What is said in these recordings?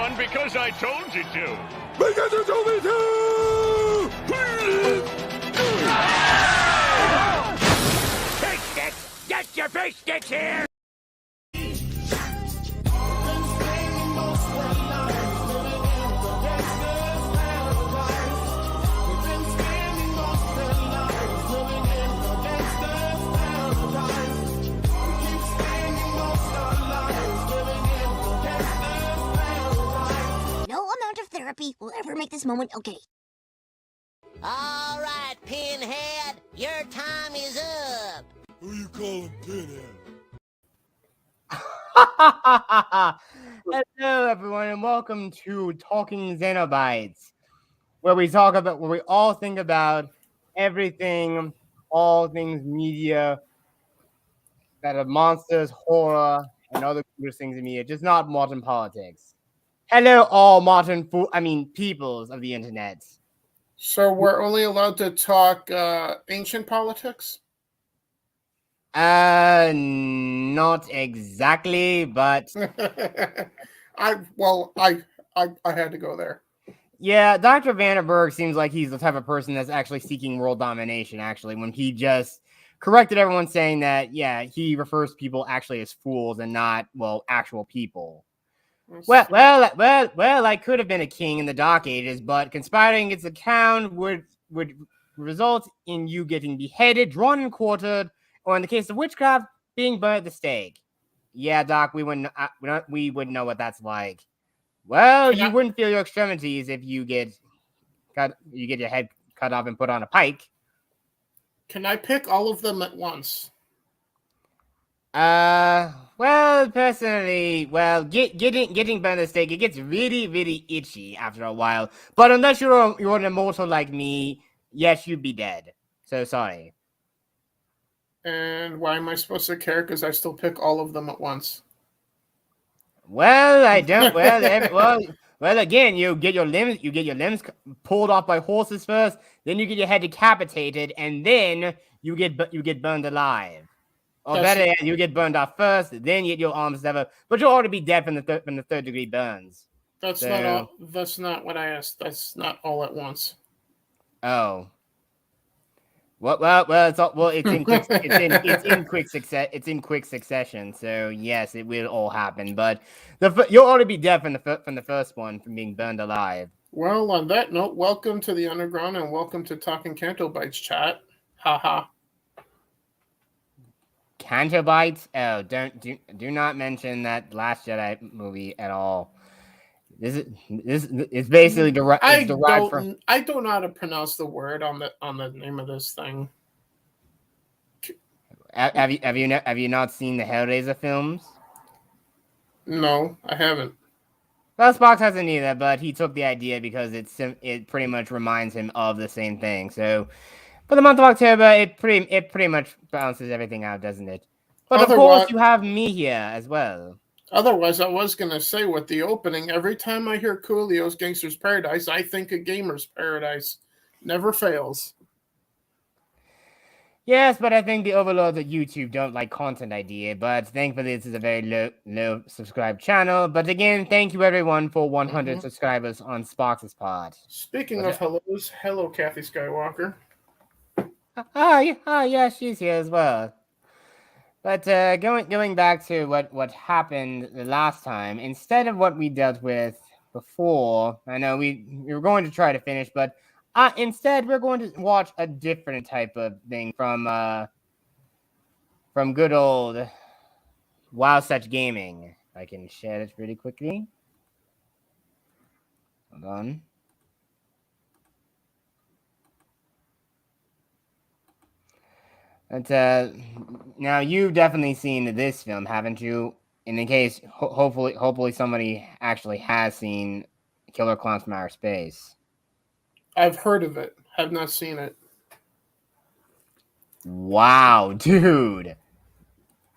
one because I told you to. Because you told me to! Fish sticks! Get your fish sticks here! No amount of therapy will ever make this moment okay. All right, Pinhead, your time is up. Who you calling Pinhead? Hello, everyone, and welcome to Talking Cenobites, where we all think about everything, all things media, that are monsters, horror, and other cool things in media, just not modern politics. Hello, all peoples of the internet. So we're only allowed to talk ancient politics? Not exactly, but I had to go there. yeah, Dr. Vandenberg seems like he's the type of person that's actually seeking world domination, actually, when he just corrected everyone saying that, yeah, he refers to people actually as fools and not, well, actual people. Well, I could have been a king in the Dark Ages, but conspiring against the crown would result in you getting beheaded, drawn and quartered, or in the case of witchcraft, being burnt at the stake. Yeah, Doc, we wouldn't know what that's like. Well, you wouldn't feel your extremities if you get your head cut off and put on a pike. Can I pick all of them at once? Well, personally, getting burned at the stake, it gets really, really itchy after a while. But unless you're an immortal like me, yes, you'd be dead. So sorry. And why am I supposed to care? Because I still pick all of them at once. Well, I don't. Well, again, you get your limbs pulled off by horses first, then you get your head decapitated, and then you get burned alive. Or better yet, you get burned off first, then you get your arms severed, but you'll already be dead from the third degree burns. That's not all. That's not what I asked. That's not all at once. Oh. It's in quick succession. So yes, it will all happen. But you'll already be dead from the first one, from being burned alive. Well, on that note, welcome to the underground and welcome to Talking Cenobites chat. Haha. Cenobites? Oh, do not mention that Last Jedi movie at all. This is basically derived from. I don't know how to pronounce the word on the name of this thing. Have you not seen the Hellraiser films? No, I haven't. Well, Spock hasn't either, but he took the idea because it pretty much reminds him of the same thing. So, for the month of October, it pretty much balances everything out, doesn't it? But of course, you have me here as well. Otherwise, I was going to say with the opening, every time I hear Coolio's Gangster's Paradise, I think of Gamer's Paradise. Never fails. Yes, but I think the overlords at YouTube don't like content idea, but thankfully this is a very low subscribed channel. But again, thank you everyone for 100 subscribers on Spock's pod. Speaking of hellos, hello Kathy Skywalker. Yeah, she's here as well. But going back to what happened the last time, instead of what we dealt with before, I know we were going to try to finish, but instead we're going to watch a different type of thing from good old Wow Such Gaming. I can share this really quickly. Hold on. But now you've definitely seen this film, haven't you? In the case, hopefully somebody actually has seen Killer Clowns from Outer Space. I've heard of it, have not seen it. Wow, dude!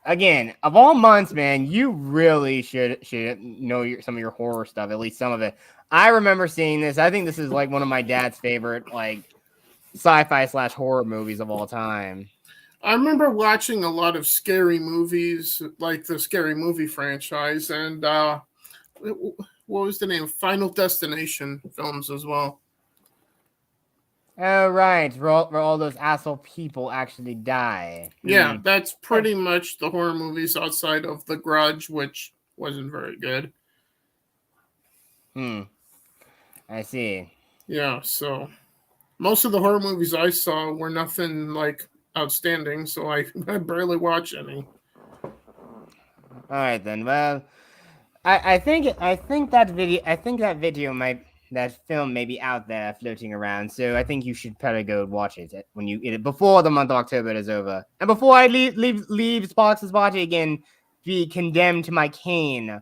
Again, of all months, man, you really should know some of your horror stuff, at least some of it. I remember seeing this. I think this is like one of my dad's favorite sci-fi / horror movies of all time. I remember watching a lot of scary movies, like the Scary Movie franchise, and what was the name? Final Destination films as well. Oh, right. Where all those asshole people actually die. Yeah, that's pretty much the horror movies outside of The Grudge, which wasn't very good. I see. Yeah, so most of the horror movies I saw were nothing like outstanding, so I barely watch any. All right then. Well, I think that film may be out there floating around. So I think you should probably go watch it when before the month of October is over, and before I leave Sparks' body again, be condemned to my cane, at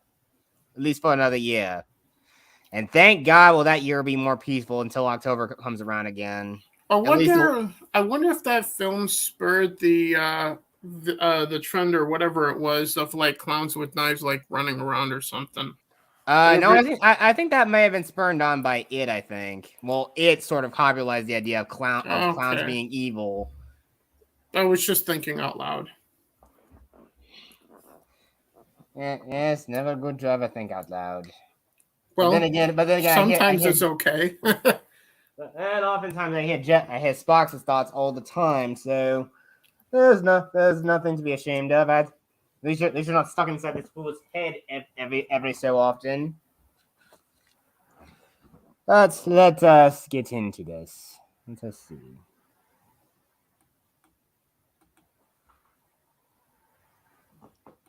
least for another year. And thank God, will that year be more peaceful until October comes around again. I wonder if that film spurred the trend or whatever it was of like clowns with knives like running around or something. No, I think that may have been spurned on by it. I think. Well, it sort of popularized the idea of clowns being evil. I was just thinking out loud. Yes, never good to ever think out loud. Well, but then again, sometimes it's okay. And oftentimes I hear Sparks' thoughts all the time. So there's nothing to be ashamed of. At least you're not stuck inside this fool's head every so often. But let us get into this. Let us see.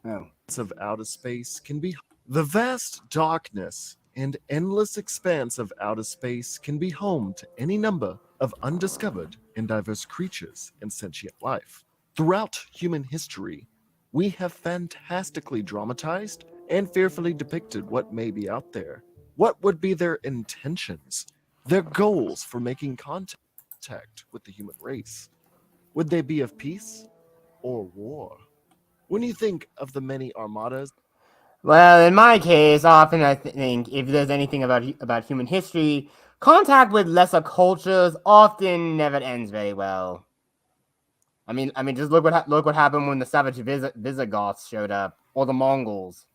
Oh. Of outer space can be the vast darkness and endless expanse of outer space can be home to any number of undiscovered and diverse creatures and sentient life. Throughout human history, we have fantastically dramatized and fearfully depicted what may be out there. What would be their intentions, their goals for making contact with the human race? Would they be of peace or war? When you think of the many armadas, well, in my case, often I think if there's anything about human history, contact with lesser cultures often never ends very well. I mean, just look what happened when the savage Visigoths showed up, or the Mongols.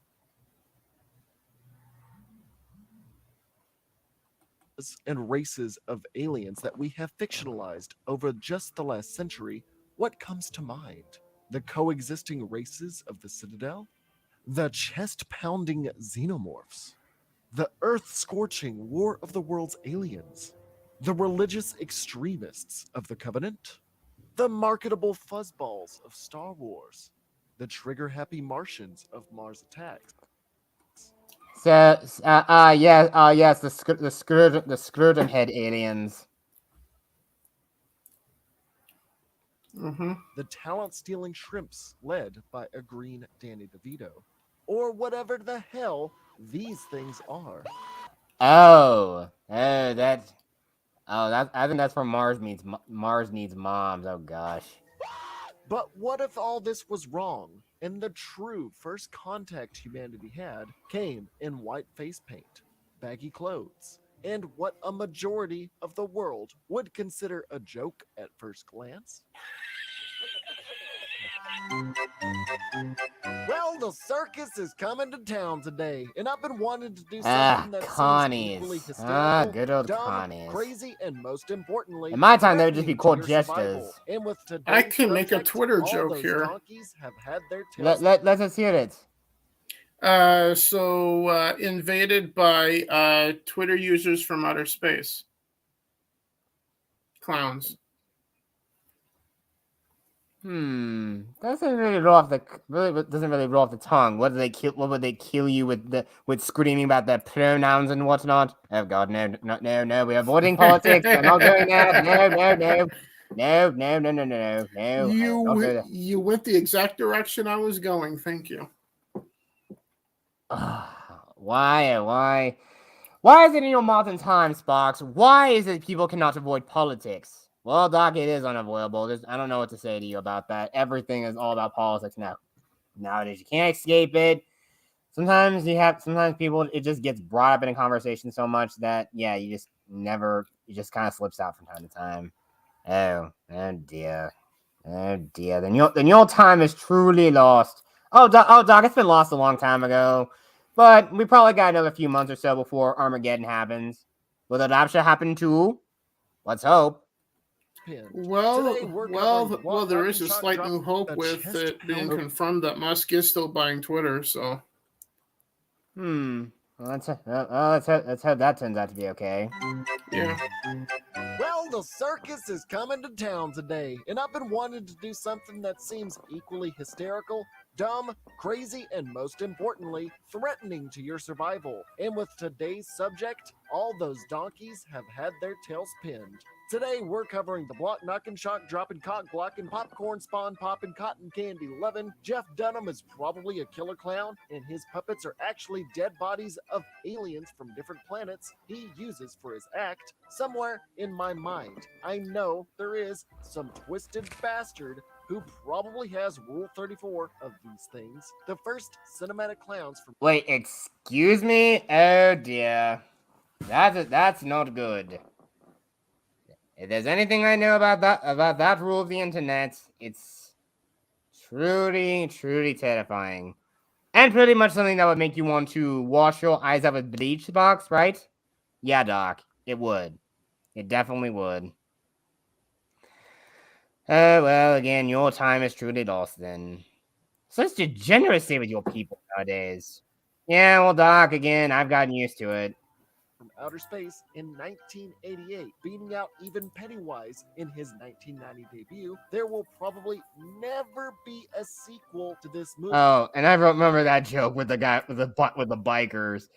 And races of aliens that we have fictionalized over just the last century, what comes to mind? The coexisting races of the Citadel? The chest-pounding xenomorphs? The earth-scorching War of the Worlds aliens? The religious extremists of the Covenant? The marketable fuzzballs of Star Wars? The trigger-happy Martians of Mars Attacks? Yes, the scrotum head aliens. Mm-hmm. The talent-stealing shrimps led by a green Danny DeVito, or whatever the hell these things are. I think that's from Mars Needs Moms. Oh gosh. But what if all this was wrong, and the true first contact humanity had came in white face paint, baggy clothes, and what a majority of the world would consider a joke at first glance? Well, the circus is coming to town today, and I've been wanting to do something that seems equally hysterical, good old dumb, Connies. crazy, and most importantly, in my time they would just be called threatening to your jesters. survival. And with I today's can make a subject, Twitter all joke those here. donkeys have had their tails Let us hear it. Invaded by Twitter users from outer space. Clowns. Doesn't really roll off the tongue. What would they kill you with screaming about their pronouns and whatnot? Oh God, no. We're avoiding politics. I'm not going there. No. You went the exact direction I was going. Thank you. Why is it in your modern time, Sparks? Why is it people cannot avoid politics? Well, Doc, it is unavoidable. I don't know what to say to you about that. Everything is all about politics now. Nowadays, you can't escape it. Sometimes people, it just gets brought up in a conversation so much that, yeah, it just kind of slips out from time to time. Oh dear. Then your time is truly lost. Oh, Doc, it's been lost a long time ago. But we probably got another few months or so before Armageddon happens. Will adoption happen too? Let's hope. Pinned. Well, Today we're well, covering well. There Rock is a and Shock slight drop new hope the with chest it being number- confirmed that Musk is still buying Twitter. So, Well, let's hope that turns out to be okay. yeah. Well, the circus is coming to town today, and I've been wanting to do something that seems equally hysterical, dumb, crazy, and most importantly, threatening to your survival. And with today's subject, all those donkeys have had their tails pinned. Today, we're covering the block knocking, shock dropping, cock blocking, popcorn spawn popping, cotton candy loving. Jeff Dunham is probably a killer clown, and his puppets are actually dead bodies of aliens from different planets he uses for his act. Somewhere in my mind, I know there is some twisted bastard who probably has Rule 34 of these things. The first cinematic clowns from Wait, excuse me? Oh dear. That's not good. If there's anything I know about that rule of the internet, it's truly terrifying. And pretty much something that would make you want to wash your eyes out with bleach box, right? Yeah, Doc, it would. It definitely would. Well, again, your time is truly lost then. Such degeneracy with your people nowadays. Yeah, well, Doc, again, I've gotten used to it. outer space in 1988, beating out even Pennywise in his 1990 debut. There will probably never be a sequel to this movie. Oh, and I remember that joke with the guy with the bikers.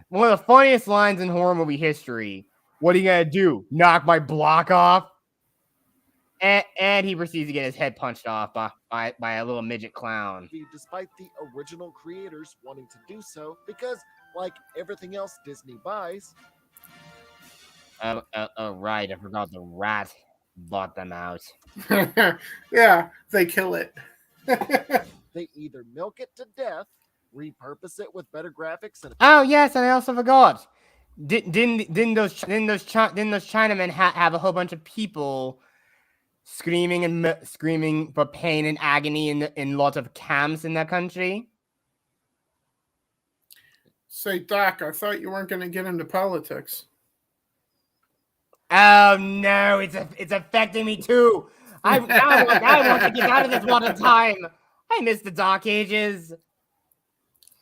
One of the funniest lines in horror movie history. What are you gonna do? Knock my block off? And he proceeds to get his head punched off by a little midget clown. Despite the original creators wanting to do so, because like everything else Disney buys. Oh, right. I forgot the rat bought them out. Yeah, they kill it. They either milk it to death, repurpose it with better graphics, and oh yes, and I also forgot. Didn't those Chinamen have a whole bunch of people screaming for pain and agony in lots of camps in that country? Say, Doc, I thought you weren't going to get into politics. Oh no, it's affecting me too. I want to get out of this one at a time. I miss the Dark Ages.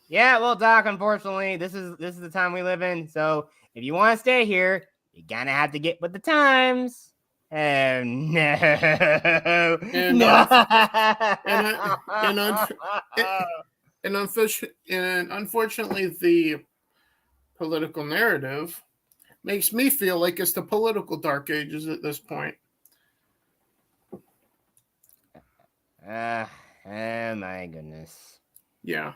Yeah, well, Doc, unfortunately, this is the time we live in. So if you want to stay here, you're gonna have to get with the times. Oh no! And unfortunately, the political narrative makes me feel like it's the political Dark Ages at this point. Oh my goodness. Yeah.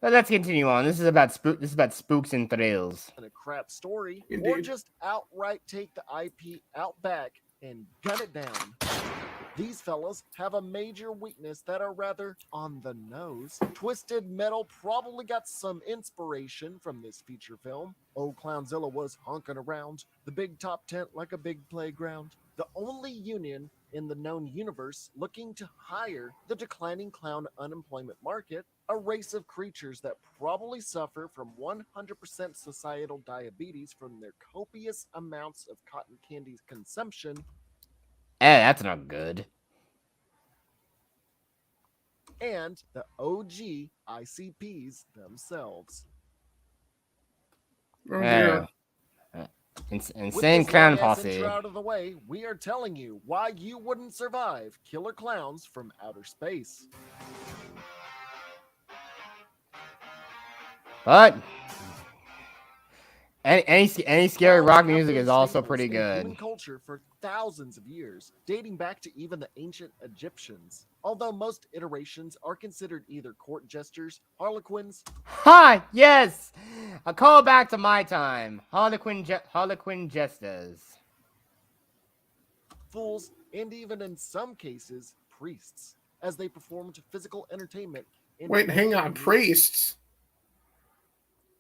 But let's continue on. This is about spooks and thrills. A crap story, Indeed. or just outright take the IP out back and gun it down. These fellas have a major weakness that are rather on the nose. Twisted Metal probably got some inspiration from this feature film. Old Clownzilla was honking around the big top tent like a big playground. The only union in the known universe looking to hire the declining clown unemployment market, a race of creatures that probably suffer from 100% societal diabetes from their copious amounts of cotton candy consumption. That's not good. And the OG ICPs themselves. Oh, dear. Insane clown posse. Out of the way, we are telling you why you wouldn't survive killer clowns from outer space. But any scary rock music is also pretty good. Human culture for thousands of years, dating back to even the ancient Egyptians. Although most iterations are considered either court jesters, harlequins. Ha! Yes, a call back to my time. Harlequin jesters, Fools, and even in some cases, priests, as they performed physical entertainment. Wait, hang on, priests?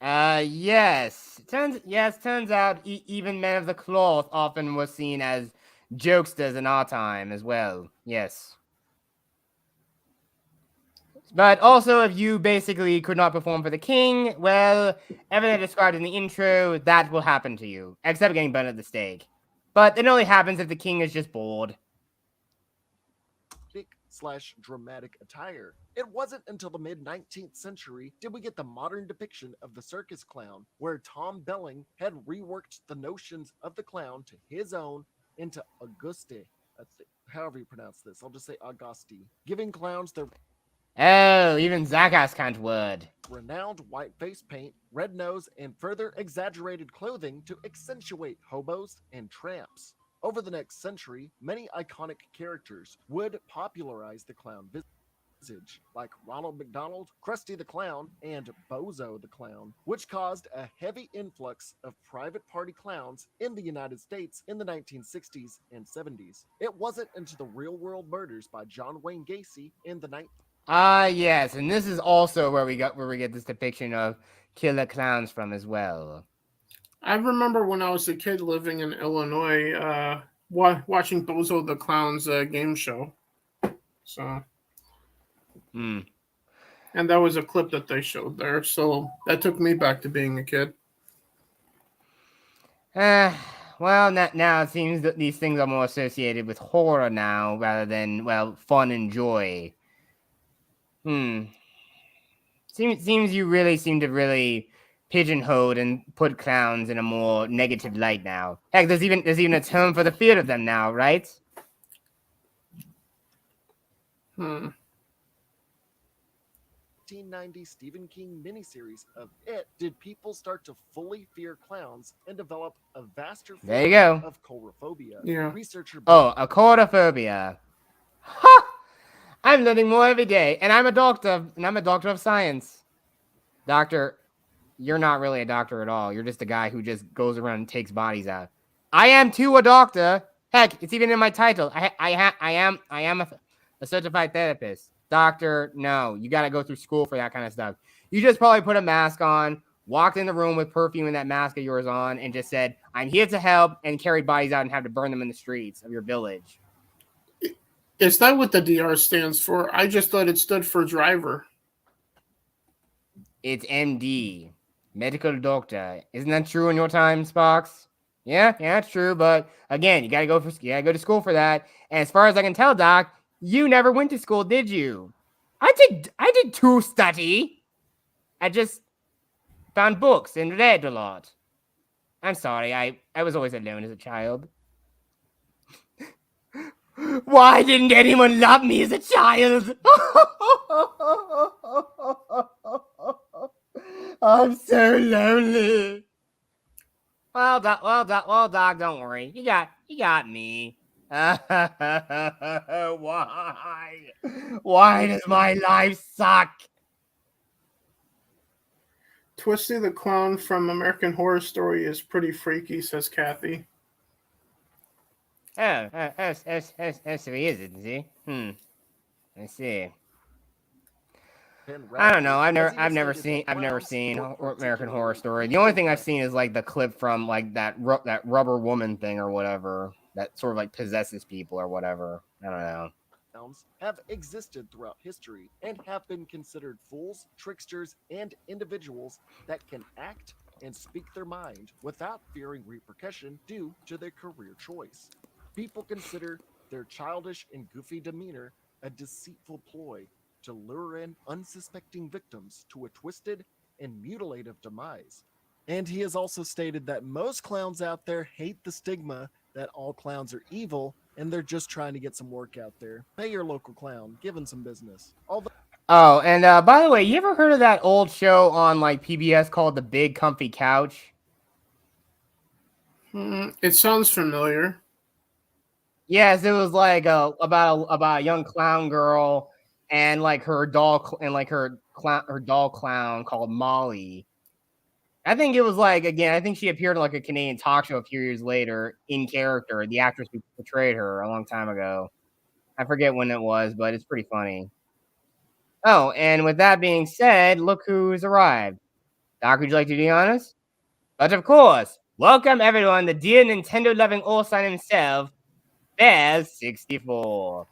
Yes. Turns out even men of the cloth often were seen as jokesters in our time as well. Yes. But also, if you basically could not perform for the king, well, everything described in the intro, that will happen to you, except getting burned at the stake. But it only happens if the king is just bored. / dramatic attire. It wasn't until the mid 19th century did we get the modern depiction of the circus clown, where Tom Belling had reworked the notions of the clown to his own into Auguste. However you pronounce this, I'll just say Augusti, giving clowns their Oh, even Zakas can't word. renowned white face paint, red nose, and further exaggerated clothing to accentuate hobos and tramps. Over the next century, many iconic characters would popularize the clown visage, like Ronald McDonald, Krusty the Clown, and Bozo the Clown, which caused a heavy influx of private party clowns in the United States in the 1960s and 70s. It wasn't until the Real World Murders by John Wayne Gacy in the Yes, and this is also where we get this depiction of killer clowns from as well. I remember when I was a kid living in Illinois, watching Bozo the Clown's game show. So, and that was a clip that they showed there. So that took me back to being a kid. Well, now it seems that these things are more associated with horror now rather than, well, fun and joy. Seems you really seem to really pigeonhole and put clowns in a more negative light now. Heck, there's even a term for the fear of them now, right? 1990 Stephen King miniseries of It did people start to fully fear clowns and develop a vaster form There you go. of coulrophobia. Yeah. Researcher Accordophobia. Ha! I'm learning more every day, and I'm a doctor, of science. Doctor, you're not really a doctor at all. You're just a guy who just goes around and takes bodies out. I am too a doctor. Heck, it's even in my title. I am a certified therapist. Doctor, no, you got to go through school for that kind of stuff. You just probably put a mask on, walked in the room with perfume and that mask of yours on, and just said, I'm here to help, and carried bodies out and have to burn them in the streets of your village. Is that what the DR stands for? I just thought it stood for driver. It's MD, medical doctor. Isn't that true in your time, Spox? Yeah, it's true. But again, you gotta go to school for that. And as far as I can tell, Doc, you never went to school, did you? I did too study. I just found books and read a lot. I'm sorry, I was always alone as a child. Why didn't anyone love me as a child? I'm so lonely. Well, Doc, don't worry. You got me. Why? Why does my life suck? Twisty the Clown from American Horror Story is pretty freaky, says Kathy. So he is, isn't he? I see. I don't know. I've never seen American Horror Story. The only thing I've seen is like the clip from like that rubber woman thing or whatever that sort of like possesses people or whatever. I don't know. Clowns have existed throughout history and have been considered fools, tricksters, and individuals that can act and speak their mind without fearing repercussion due to their career choice. People consider their childish and goofy demeanor a deceitful ploy to lure in unsuspecting victims to a twisted and mutilative demise. And he has also stated that most clowns out there hate the stigma that all clowns are evil and they're just trying to get some work out there. Pay your local clown, give him some business. Oh, and by the way, you ever heard of that old show on like PBS called The Big Comfy Couch? It sounds familiar. Yes, it was like about a young clown girl and like her doll clown called Molly. I think it was like, again, I think she appeared in like a Canadian talk show a few years later in character. The actress who portrayed her a long time ago. I forget when it was, but it's pretty funny. Oh, and with that being said, look who's arrived. Doc, would you like to be honest? But of course, welcome everyone, the dear Nintendo-loving Olsen himself, Bears64.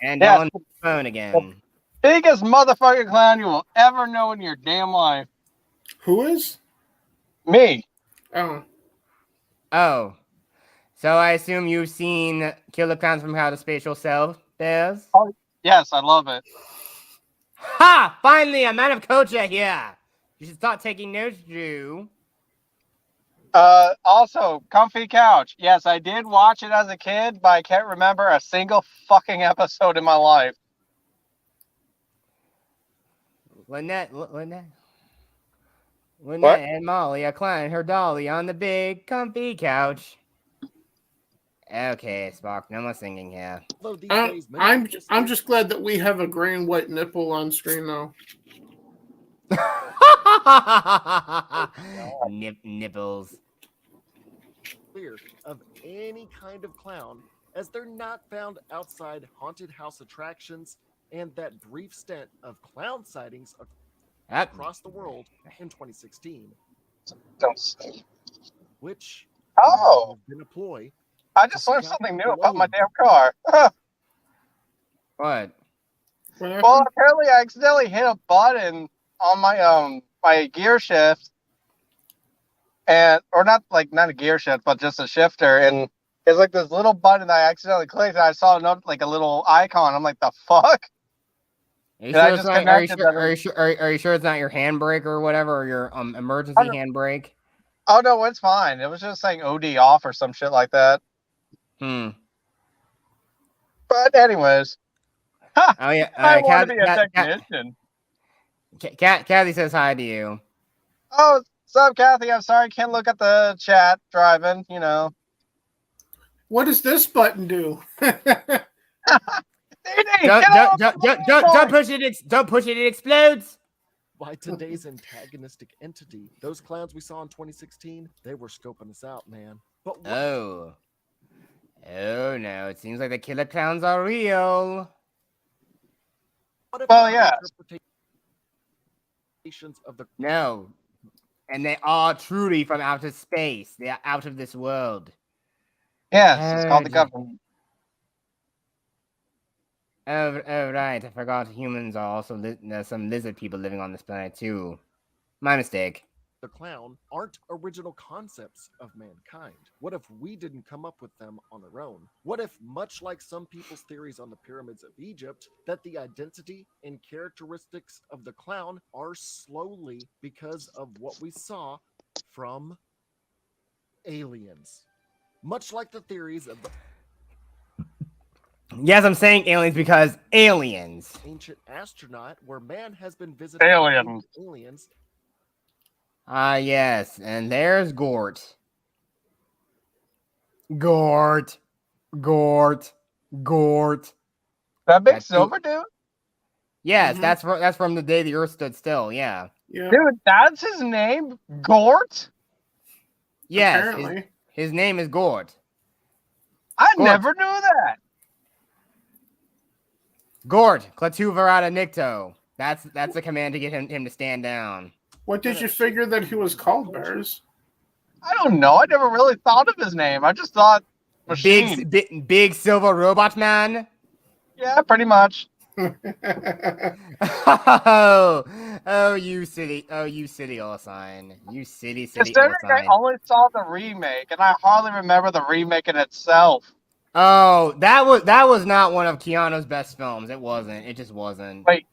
And on the phone again. Biggest motherfucking clown you will ever know in your damn life. Who is? Me. Oh. Oh. So I assume you've seen Killer Clowns from Outer Space yourself, Bears? Oh, yes, I love it. Ha! Finally, a man of culture here. You should start taking notes, Drew. Also, Comfy Couch. Yes, I did watch it as a kid, but I can't remember a single fucking episode in my life. Lynette What? and Molly are climbing her dolly on the big, comfy couch. Okay, Spock, no more singing here. Although these days, many I'm people I'm still- just glad that we have a gray and white nipple on screen though. Nipples. clear of any kind of clown, as they're not found outside haunted house attractions, and that brief stint of clown sightings across the world in 2016, Don't say. which Oh. has been a ploy. I just learned Stop something new the about my load. damn car. What? What Well, happened? apparently I accidentally hit a button on my gear shift, or not a gear shift, but just a shifter, and it's like this little button that I accidentally clicked, and I saw a little icon. I'm like, the fuck? Are you Did I sure it's just not? connected that it Are you sure it's not your handbrake or whatever, or your emergency don't- handbrake? Oh no, it's fine. It was just saying OD off or some shit like that. Hmm. But anyways, ha! Oh yeah. I want to be a technician. Kathy says hi to you. Oh, what's up, Kathy? I'm sorry I can't look at the chat driving. You know. What does this button do? Don't push it. Don't push it. It explodes. By today's antagonistic entity, those clowns we saw in 2016, they were scoping us out, man. But what Oh no! It seems like the killer clowns are real. if Well, our yeah. interpretations of the No, and they are truly from outer space. They are out of this world. Yes, it's called the government. Oh right, I forgot humans are also there's some lizard people living on this planet too. My mistake. clown aren't original concepts of mankind? What if we didn't come up with them on our own? What if, much like some people's theories on the pyramids of Egypt, that the identity and characteristics of the clown are slowly because of what we saw from aliens? Much like the theories of the Yes, I'm saying aliens because aliens. ancient astronaut, where man has been visited by Aliens. aliens. Ah, yes, and there's Gort. Gort. Gort. Gort. That big That's silver dude? Yes, Mhm. that's from the day the Earth stood still. Yeah. Yeah. Dude, that's his name? Gort? Yes, Apparently. his name is Gort. I Gort. never knew that. Gort, Klatuvarata Nikto. That's the command to get him to stand down. What did you figure that he was called, Bears? I don't know. I never really thought of his name. I just thought machine. Big silver robot man. Yeah, pretty much. Oh, you city all sign. You city all Considering I sign. only saw the remake, and I hardly remember the remake in itself. Oh, that was not one of Keanu's best films. It wasn't. It just wasn't. Wait,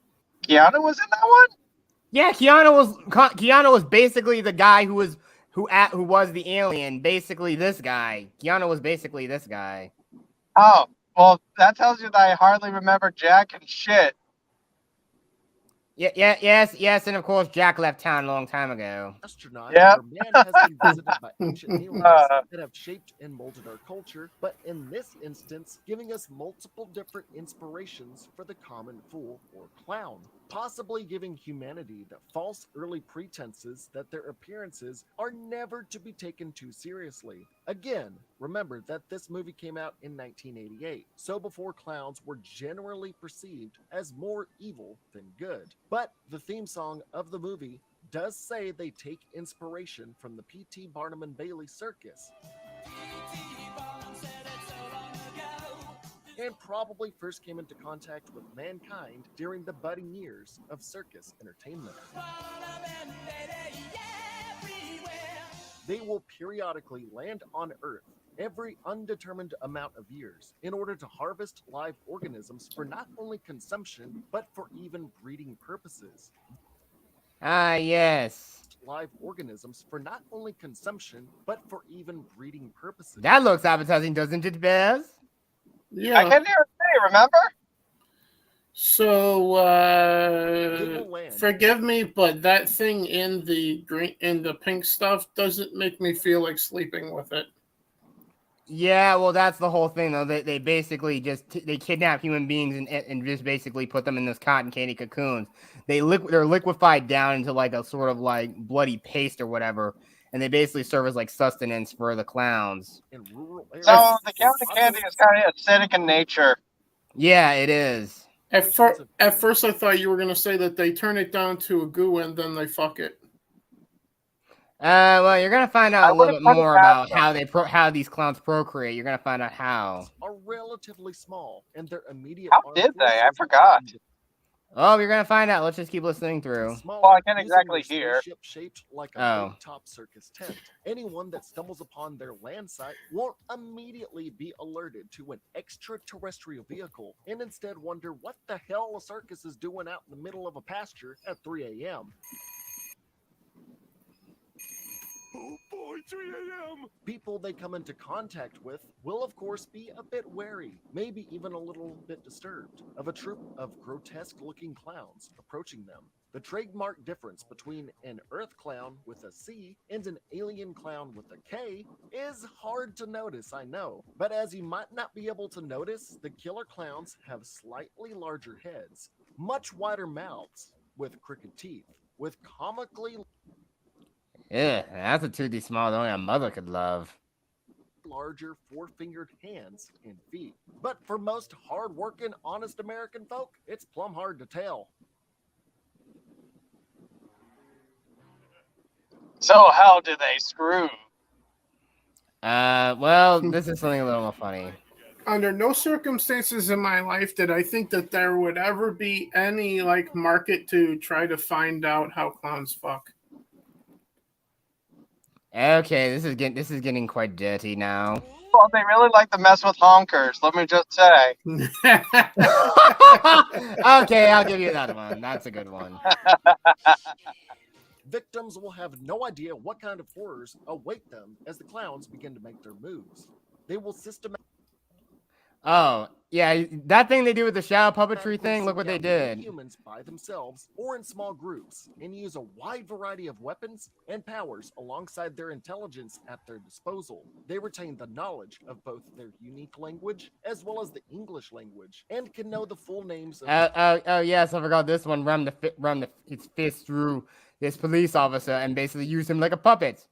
Keanu was in that one? Yeah, Keanu was basically the guy who was the alien. Basically, this guy. Keanu was basically this guy. Oh, well, that tells you that I hardly remember Jack and shit. Yes, and of course Jack left town a long time ago. Astronaut, Yep. where man has been visited by ancient aliens that have shaped and molded our culture, but in this instance, giving us multiple different inspirations for the common fool or clown, possibly giving humanity the false early pretenses that their appearances are never to be taken too seriously. Again, remember that this movie came out in 1988, so before clowns were generally perceived as more evil than good. But the theme song of the movie does say they take inspiration from the P.T. Barnum and Bailey Circus. and probably first came into contact with mankind during the budding years of circus entertainment. They will periodically land on Earth every undetermined amount of years in order to harvest live organisms for not only consumption, but for even breeding purposes. Ah, yes. Live organisms for not only consumption, but for even breeding purposes. That looks appetizing, doesn't it, Bears? Yeah. I can't hear it, remember? So They will land. forgive me, but that thing in the green in the pink stuff doesn't make me feel like sleeping with it. Yeah, well, that's the whole thing, though. They basically just they kidnap human beings and just basically put them in this cotton candy cocoons. They're liquefied down into like a sort of like bloody paste or whatever, and they basically serve as like sustenance for the clowns. In rural areas, So the cotton candy is kind of acidic in nature. Yeah, it is. At first, I thought you were going to say that they turn it down to a goo and then they fuck it. Well, you're gonna find out I a little would've bit put it more past about how these clowns procreate. You're gonna find out how. are relatively small, and their immediate How armed did they? I forces forgot. Oh, you're gonna find out. Let's just keep listening through. smaller, Well, I can't using exactly their hear. spaceship shaped like a Oh. big top circus tent. Anyone that stumbles upon their land site won't immediately be alerted to an extraterrestrial vehicle, and instead wonder what the hell a circus is doing out in the middle of a pasture at 3 a.m. Oh boy, 3 a.m. People they come into contact with will, of course, be a bit wary, maybe even a little bit disturbed, of a troop of grotesque-looking clowns approaching them. The trademark difference between an Earth clown with a C and an alien clown with a K is hard to notice, I know. But as you might not be able to notice, the killer clowns have slightly larger heads, much wider mouths with crooked teeth, with comically Yeah, that's a 2D small that only a mother could love. larger four-fingered hands and feet. But for most hard-working, honest American folk, it's plumb hard to tell. So how do they screw? Well, this is something a little more funny. Under no circumstances in my life did I think that there would ever be any like market to try to find out how clowns fuck. Okay, this is getting quite dirty now. Well, they really like to mess with honkers, let me just say. Okay, I'll give you that one. That's a good one. Victims will have no idea what kind of horrors await them as the clowns begin to make their moves. They will systematically Oh, yeah, that thing they do with the shadow puppetry thing, look what they did. humans by themselves or in small groups, and use a wide variety of weapons and powers alongside their intelligence at their disposal. They retain the knowledge of both their unique language as well as the English language, and can know the full names of Oh, yes, I forgot this one. Run its fist through this police officer and basically use him like a puppet.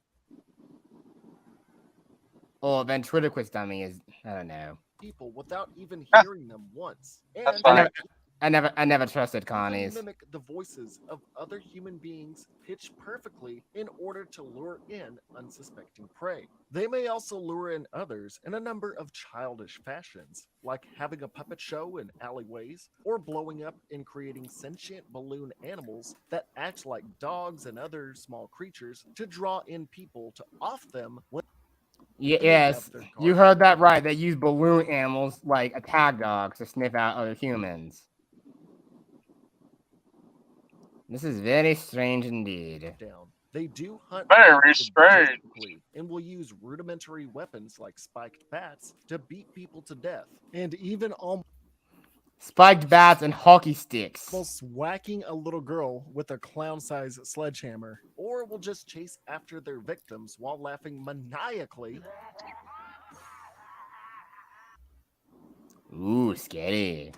Or ventriloquist dummy is, I don't know. people without even hearing them once. That's And fine. I never trusted even Connie's. mimic the voices of other human beings pitched perfectly in order to lure in unsuspecting prey. They may also lure in others in a number of childish fashions, like having a puppet show in alleyways, or blowing up and creating sentient balloon animals that act like dogs and other small creatures to draw in people to off them when Yes, you heard that right. They use balloon animals like attack dogs to sniff out other humans. This is very strange indeed. down. They do hunt Very strategically strange. and will use rudimentary weapons like spiked bats to beat people to death, and even Spiked bats and hockey sticks. almost whacking a little girl with a clown-sized sledgehammer, or will just chase after their victims while laughing maniacally. Ooh, scary.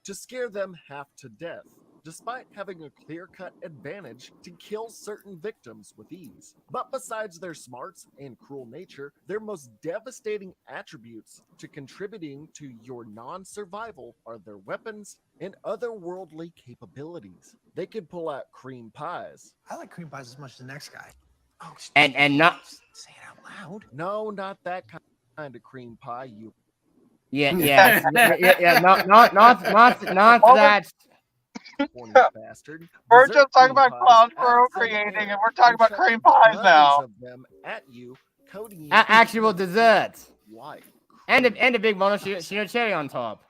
To scare them half to death, despite having a clear-cut advantage to kill certain victims with ease. But besides their smarts and cruel nature, their most devastating attributes to contributing to your non-survival are their weapons and otherworldly capabilities. They could pull out cream pies. I like cream pies as much as the next guy. Oh, And not say it out loud. No, not that kind of cream pie, you yeah, not Well, that. horny bastard. We're Dessert just talking cream about pies cloud out of thin procreating, air and we're talking about chuck cream pies dozens now. of them at you, coating you Actual in desserts. white And cream. a big maraschino cherry on top.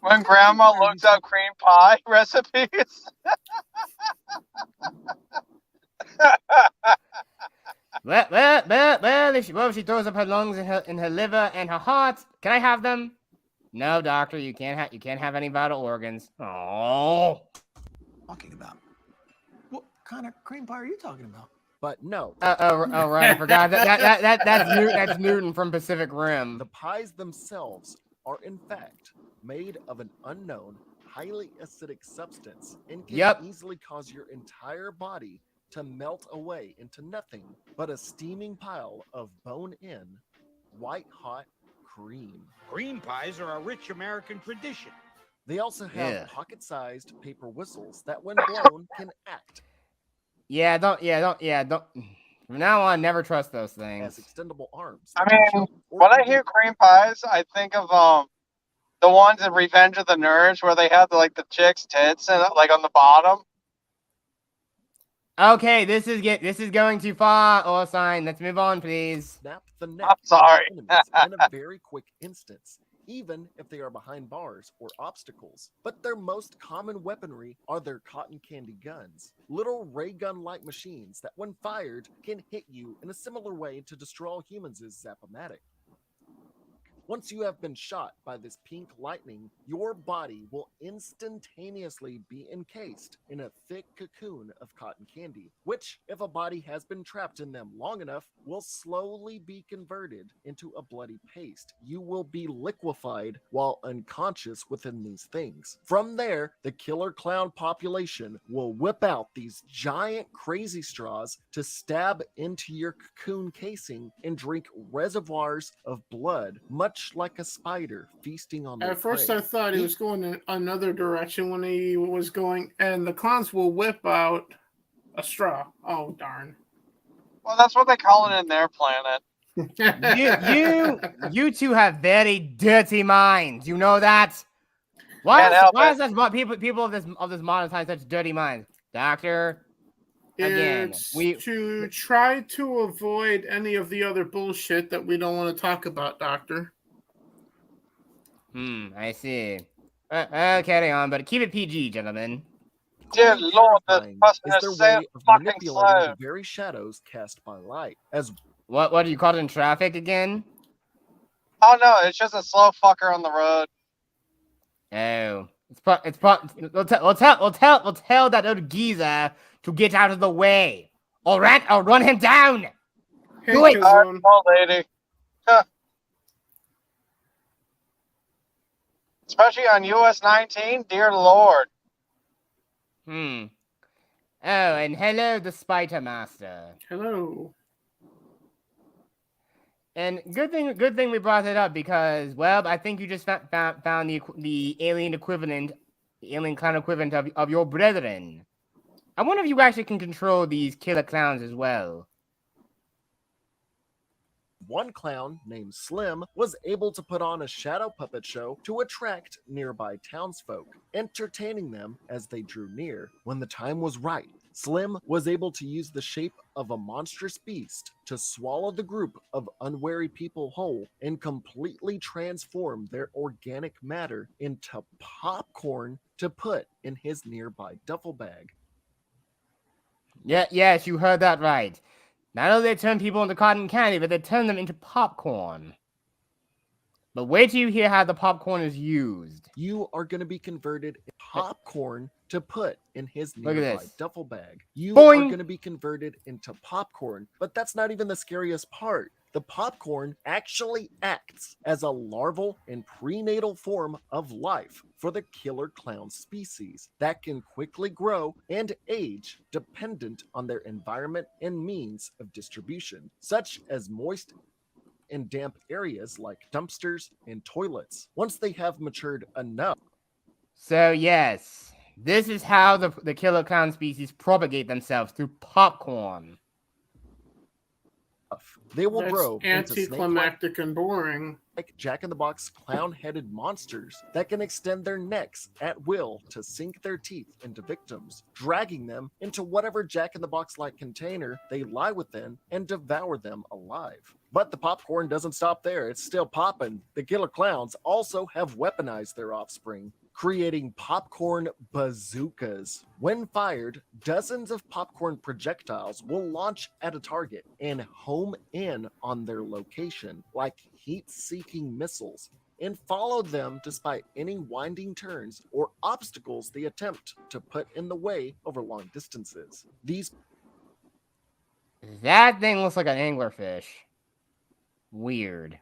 When Grandma looks up cream pie recipes. If she throws up her lungs and her liver and her heart, can I have them? No, doctor, you can't have any vital organs. Oh. Talking about. What kind of cream pie are you talking about? But no, Oh, right, I forgot. That's Newton from Pacific Rim. the pies themselves are in fact made of an unknown, highly acidic substance and can Yep. easily cause your entire body to melt away into nothing but a steaming pile of bone-in, white-hot cream. Cream pies are a rich American tradition. They also have Yeah. pocket-sized paper whistles that, when blown, can act Don't. From now on, never trust those as things. extendable arms. I that can mean, choke or when I even hear cream pies, I think of the ones in Revenge of the Nerds where they have the chicks' tits and like on the bottom. Okay, this is going too far, Orsign. Let's move on, please. snap the neck I'm sorry. of enemies in a very quick instance, even if they are behind bars or obstacles. But their most common weaponry are their cotton candy guns, little ray gun-like machines that, when fired, can hit you in a similar way to destroy all humans is Zap-O-Matic. Once you have been shot by this pink lightning, your body will instantaneously be encased in a thick cocoon of cotton candy, which, if a body has been trapped in them long enough, will slowly be converted into a bloody paste. You will be liquefied while unconscious within these things. From there, the killer clown population will whip out these giant crazy straws to stab into your cocoon casing and drink reservoirs of blood, much like a spider feasting on their At first, prey. I thought he was going in another direction when he was going, and the clowns will whip out a straw. Oh, darn. Well, that's what they call it in their planet. You two have very dirty minds. You know that? Why Can't help is it. this people of this modern time such dirty minds? Doctor, again, It's to try to avoid any of the other bullshit that we don't want to talk about, Doctor. I see. Carry on, but keep it PG, gentlemen. Dear Equally Lord, this terrifying person is is their so way of fucking manipulating slow. the very shadows cast by light, as What do you call it in traffic again? Oh no, it's just a slow fucker on the road. Oh, we'll tell that old geezer to get out of the way. All right, I'll run him down. Hey, Do it. Kazun. Oh, lady. Huh. Especially on US 19, dear Lord. Oh, and hello, the Spider Master. Hello. And good thing we brought it up because, well, I think you just found the alien equivalent, the alien clown equivalent of your brethren. I wonder if you actually can control these killer clowns as well. one clown named Slim was able to put on a shadow puppet show to attract nearby townsfolk, entertaining them as they drew near. When the time was right, Slim was able to use the shape of a monstrous beast to swallow the group of unwary people whole and completely transform their organic matter into popcorn to put in his nearby duffel bag. Yes, you heard that right. Not only they turn people into cotton candy, but they turn them into popcorn. But wait till you hear how the popcorn is used. You are going to be converted into popcorn to put in his Look at nearby this. duffel bag. You Boing. are going to be converted into popcorn, but that's not even the scariest part. The popcorn actually acts as a larval and prenatal form of life for the killer clown species that can quickly grow and age dependent on their environment and means of distribution, such as moist and damp areas like dumpsters and toilets. Once they have matured enough, So yes, this is how the killer clown species propagate themselves through popcorn. They will That's grow into snake-like anticlimactic and boring. Jack-in-the-Box clown-headed monsters that can extend their necks at will to sink their teeth into victims, dragging them into whatever Jack-in-the-Box-like container they lie within and devour them alive. But the popcorn doesn't stop there. It's still popping. The killer clowns also have weaponized their offspring, creating popcorn bazookas. When fired, dozens of popcorn projectiles will launch at a target and home in on their location like heat-seeking missiles and follow them despite any winding turns or obstacles they attempt to put in the way over long distances. These That thing looks like an anglerfish. Weird.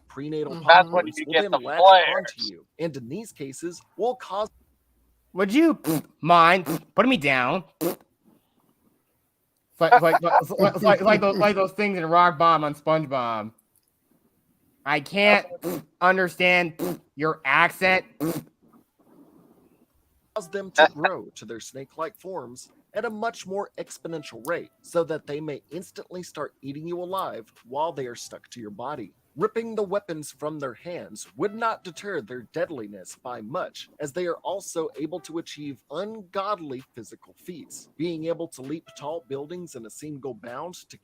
prenatal That's when popcorns you will get then the latch flares. onto you, and in these cases will cause Would you mind putting me down? Like those things in Rock Bomb on SpongeBob. I can't understand your accent. them to grow to their snake-like forms at a much more exponential rate so that they may instantly start eating you alive while they are stuck to your body. Ripping the weapons from their hands would not deter their deadliness by much, as they are also able to achieve ungodly physical feats, being able to leap tall buildings in a single bound to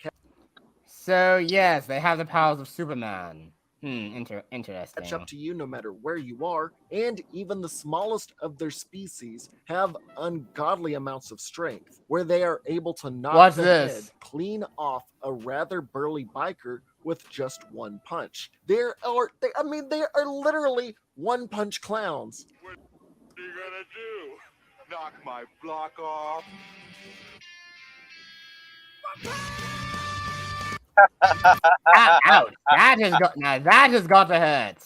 So yes, they have the powers of Superman. Interesting. catch up to you no matter where you are, and even the smallest of their species have ungodly amounts of strength, where they are able to knock What's the this? head clean off a rather burly biker with just one punch. They are literally one-punch clowns. What are you gonna do? Knock my block off? Ouch! That has got to hurt.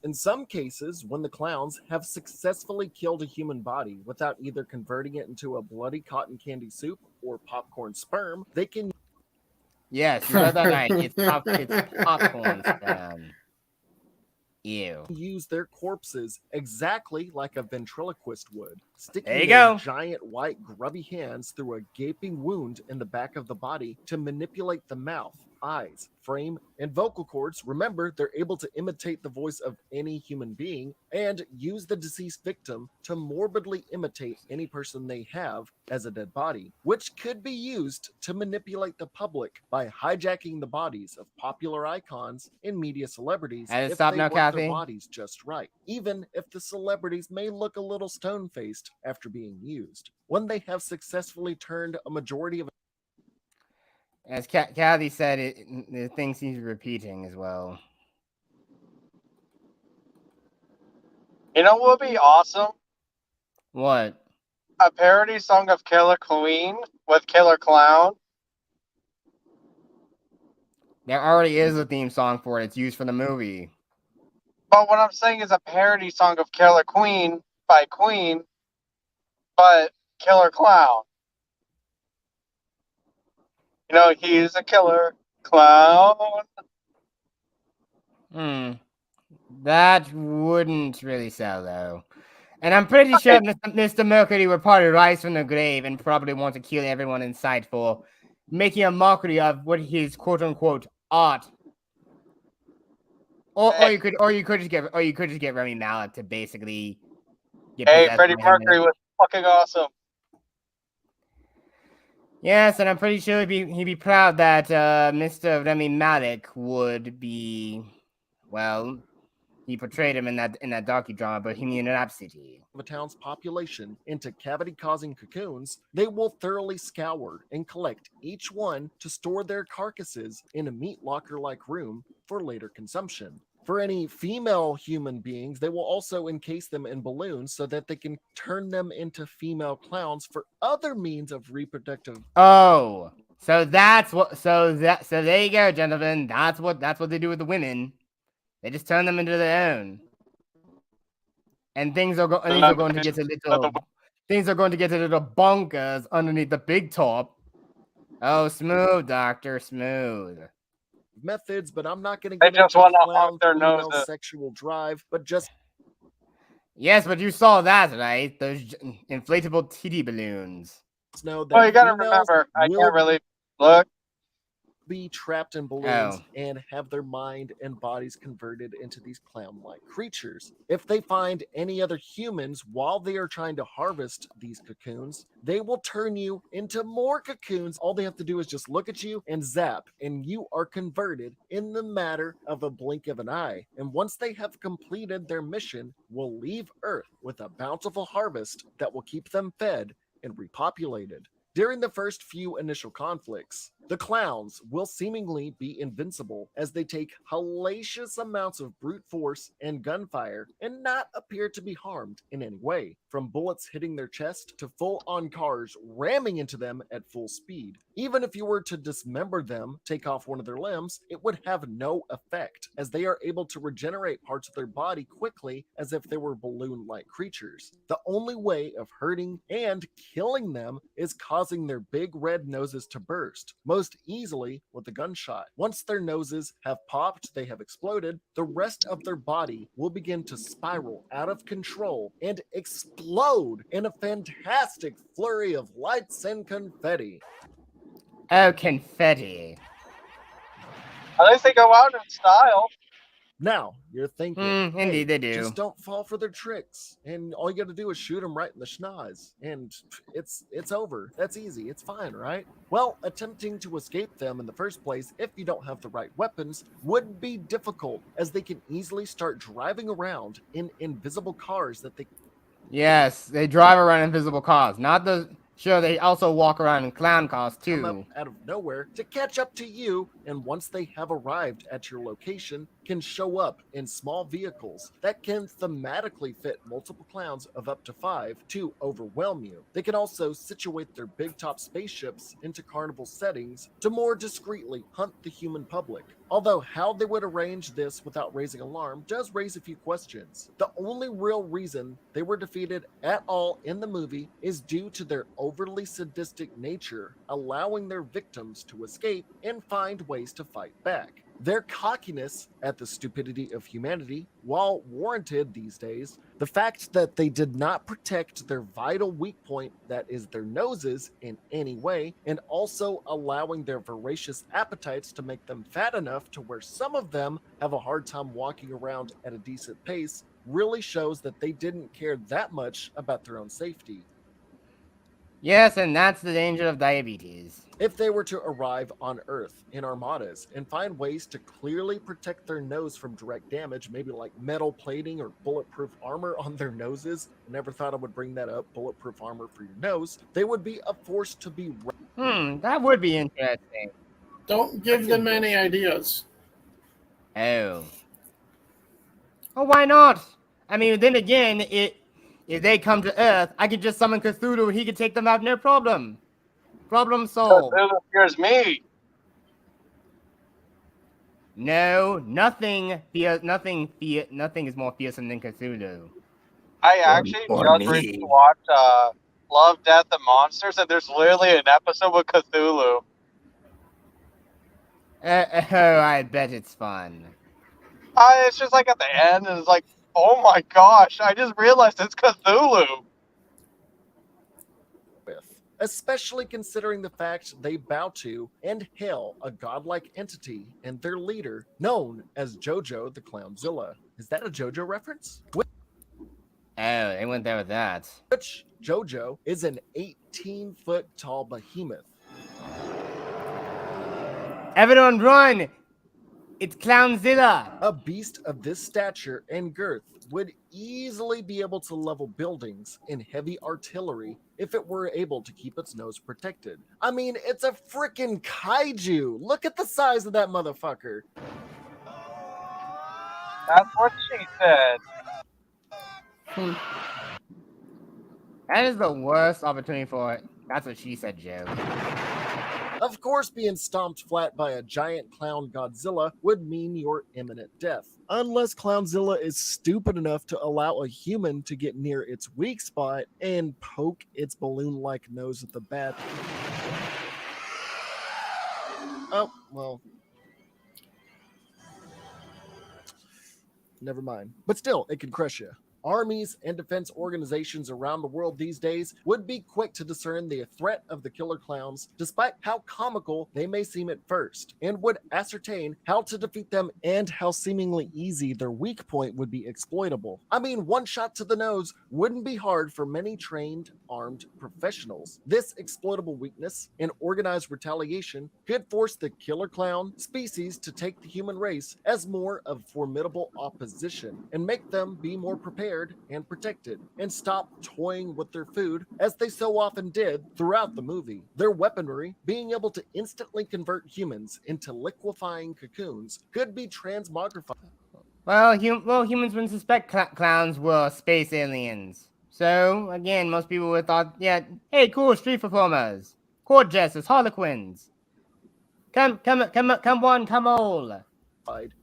In some cases, when the clowns have successfully killed a human body without either converting it into a bloody cotton candy soup or popcorn sperm, they can Yes, you read that right. It's popcorn sperm. Ew. use their corpses exactly like a ventriloquist would, sticking There you their go. giant white grubby hands through a gaping wound in the back of the body to manipulate the mouth, eyes, frame, and vocal cords. Remember, they're able to imitate the voice of any human being and use the deceased victim to morbidly imitate any person they have as a dead body, which could be used to manipulate the public by hijacking the bodies of popular icons and media celebrities Has it if stopped they now, work Kathy? their bodies just right, even if the celebrities may look a little stone-faced after being used. When they have successfully turned a majority of As Kathy said, the thing seems to be repeating as well. You know what would be awesome? What? A parody song of Killer Queen with Killer Clown. There already is a theme song for it. It's used for the movie. But what I'm saying is a parody song of Killer Queen by Queen, but Killer Clown. You know, he's a killer clown. That wouldn't really sell, though. And I'm pretty sure Mr. Mercury would probably rise from the grave and probably want to kill everyone in sight for making a mockery of what his quote-unquote art. Or you could just get Remy Malek to basically get Hey, possessed Freddie by him. Mercury was fucking awesome. Yes, and I'm pretty sure he'd be proud that Mr. Remy Malek would be, well, he portrayed him in that docudrama Bohemian Rhapsody. a town's population into cavity-causing cocoons, they will thoroughly scour and collect each one to store their carcasses in a meat locker-like room for later consumption. For any female human beings, they will also encase them in balloons so that they can turn them into female clowns for other means of reproductive. Oh, so there you go, gentlemen. That's what they do with the women. They just turn them into their own. And things are going to get a little bonkers underneath the big top. Oh, smooth, Doctor, smooth. Methods, but I'm not going to They get just into want to clown hug their female noses. sexual drive, but just Yes, but you saw that, right? Those inflatable titty balloons. Know Well, that you gotta females remember, I will can't really look. be trapped in balloons Oh. and have their mind and bodies converted into these clown-like creatures. If they find any other humans while they are trying to harvest these cocoons, they will turn you into more cocoons. All they have to do is just look at you and zap, and you are converted in the matter of a blink of an eye. And once they have completed their mission, will leave Earth with a bountiful harvest that will keep them fed and repopulated. During the first few initial conflicts, the clowns will seemingly be invincible as they take hellacious amounts of brute force and gunfire and not appear to be harmed in any way, from bullets hitting their chest to full-on cars ramming into them at full speed. Even if you were to dismember them, take off one of their limbs, it would have no effect, as they are able to regenerate parts of their body quickly as if they were balloon-like creatures. The only way of hurting and killing them is causing their big red noses to burst, most easily with a gunshot. Once their noses have popped, they have exploded, the rest of their body will begin to spiral out of control and explode in a fantastic flurry of lights and confetti. Oh, confetti. At least they go out in style. Now, you're thinking, Indeed they do. Just don't fall for their tricks. And all you got to do is shoot them right in the schnoz. And it's over. That's easy. It's fine, right? Well, attempting to escape them in the first place, if you don't have the right weapons, would be difficult, as they can easily start driving around in invisible cars that they... Yes, they drive around in invisible cars. Not the... Sure, they also walk around in clown cars, too. come up out of nowhere to catch up to you, and once they have arrived at your location, can show up in small vehicles that can thematically fit multiple clowns of up to 5 to overwhelm you. They can also situate their big top spaceships into carnival settings to more discreetly hunt the human public. Although how they would arrange this without raising alarm does raise a few questions. The only real reason they were defeated at all in the movie is due to their overly sadistic nature, allowing their victims to escape and find ways to fight back. Their cockiness at the stupidity of humanity, while warranted these days, the fact that they did not protect their vital weak point, that is their noses, in any way, and also allowing their voracious appetites to make them fat enough to where some of them have a hard time walking around at a decent pace, really shows that they didn't care that much about their own safety. Yes, and that's the danger of diabetes. If they were to arrive on Earth in armadas and find ways to clearly protect their nose from direct damage, maybe like metal plating or bulletproof armor on their noses, never thought I would bring that up, bulletproof armor for your nose, they would be a force to be... That would be interesting. Don't give them any ideas. Oh. Oh, why not? I mean, then again, if they come to Earth, I could just summon Cthulhu and he could take them out, no problem. Problem solved. Here's me. No, nothing is more fearsome than Cthulhu. I actually just recently watched Love, Death, and Monsters, and there's literally an episode with Cthulhu. Oh, I bet it's fun. It's just like at the end, and it's like, oh my gosh, I just realized it's Cthulhu. Especially considering the fact they bow to and hail a godlike entity and their leader, known as Jojo the Clownzilla. Is that a Jojo reference? Oh, they went there with that. Which Jojo is an 18-foot tall behemoth. Everyone run! It's Clownzilla! A beast of this stature and girth would easily be able to level buildings in heavy artillery if it were able to keep its nose protected. I mean, it's a freaking kaiju! Look at the size of that motherfucker! That's what she said. That is the worst opportunity for it. That's what she said, Joe. Of course, being stomped flat by a giant clown Godzilla would mean your imminent death. Unless Clownzilla is stupid enough to allow a human to get near its weak spot and poke its balloon-like nose at the bat. Oh, well. Never mind. But still, it could crush you. Armies and defense organizations around the world these days would be quick to discern the threat of the killer clowns, despite how comical they may seem at first, and would ascertain how to defeat them and how seemingly easy their weak point would be exploitable. I mean, one shot to the nose wouldn't be hard for many trained, armed professionals. This exploitable weakness and organized retaliation could force the killer clown species to take the human race as more of formidable opposition and make them be more prepared and protected and stop toying with their food as they so often did throughout the movie. Their weaponry, being able to instantly convert humans into liquefying cocoons, could be transmogrified. Well, humans wouldn't suspect clowns were space aliens. So, again, most people would have thought, yeah, hey, cool, street performers, court jesters, harlequins. Come one, come all.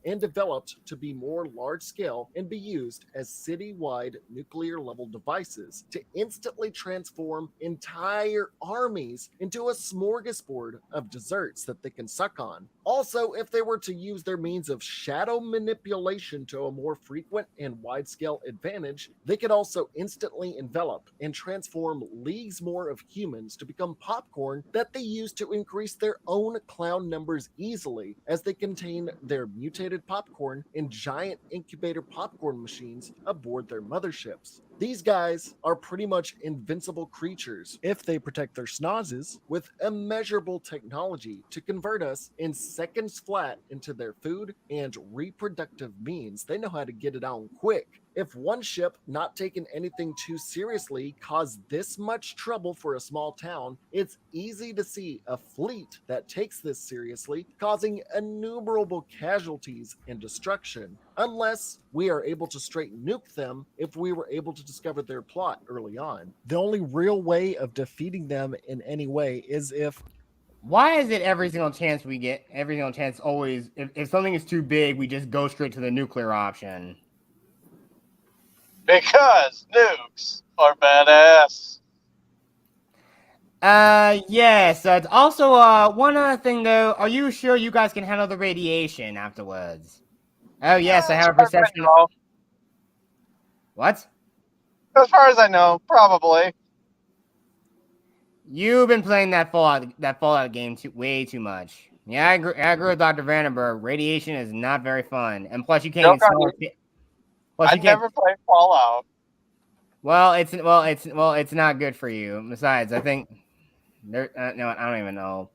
And developed to be more large scale and be used as city-wide nuclear level devices to instantly transform entire armies into a smorgasbord of desserts that they can suck on. Also, if they were to use their means of shadow manipulation to a more frequent and wide-scale advantage, they could also instantly envelop and transform leagues more of humans to become popcorn that they use to increase their own clown numbers easily, as they contain their mutated popcorn in giant incubator popcorn machines aboard their motherships. These guys are pretty much invincible creatures if they protect their snozzes with immeasurable technology to convert us in seconds flat into their food and reproductive means. They know how to get it on quick. If one ship not taking anything too seriously caused this much trouble for a small town, it's easy to see a fleet that takes this seriously causing innumerable casualties and destruction, unless we are able to straight nuke them if we were able to discover their plot early on. The only real way of defeating them in any way is if Why is it every single chance always, if something is too big, we just go straight to the nuclear option? Because nukes are badass. Yes. It's also, one other thing, though. Are you sure you guys can handle the radiation afterwards? Oh, yes, I have a perception. What? As far as I know, probably. You've been playing that Fallout game way too much. Yeah, I agree with Dr. Vandenberg. Radiation is not very fun, and plus you can't even smell it. I never played Fallout. Well, it's not good for you. Besides, I think no, I don't even know.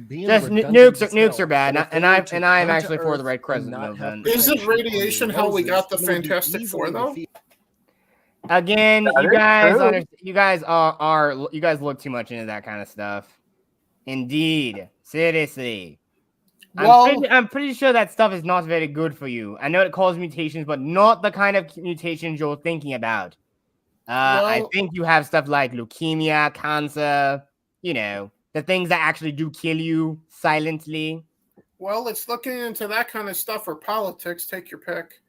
Just nukes are bad, and I'm actually for the Red Crescent movement. Isn't radiation how we got the Fantastic Four though? Again, you guys look too much into that kind of stuff. Indeed, seriously. Well, I'm pretty sure that stuff is not very good for you. I know it causes mutations, but not the kind of mutations you're thinking about. I think you have stuff like leukemia, cancer, the things that actually do kill you silently. Well, it's looking into that kind of stuff or politics. Take your pick.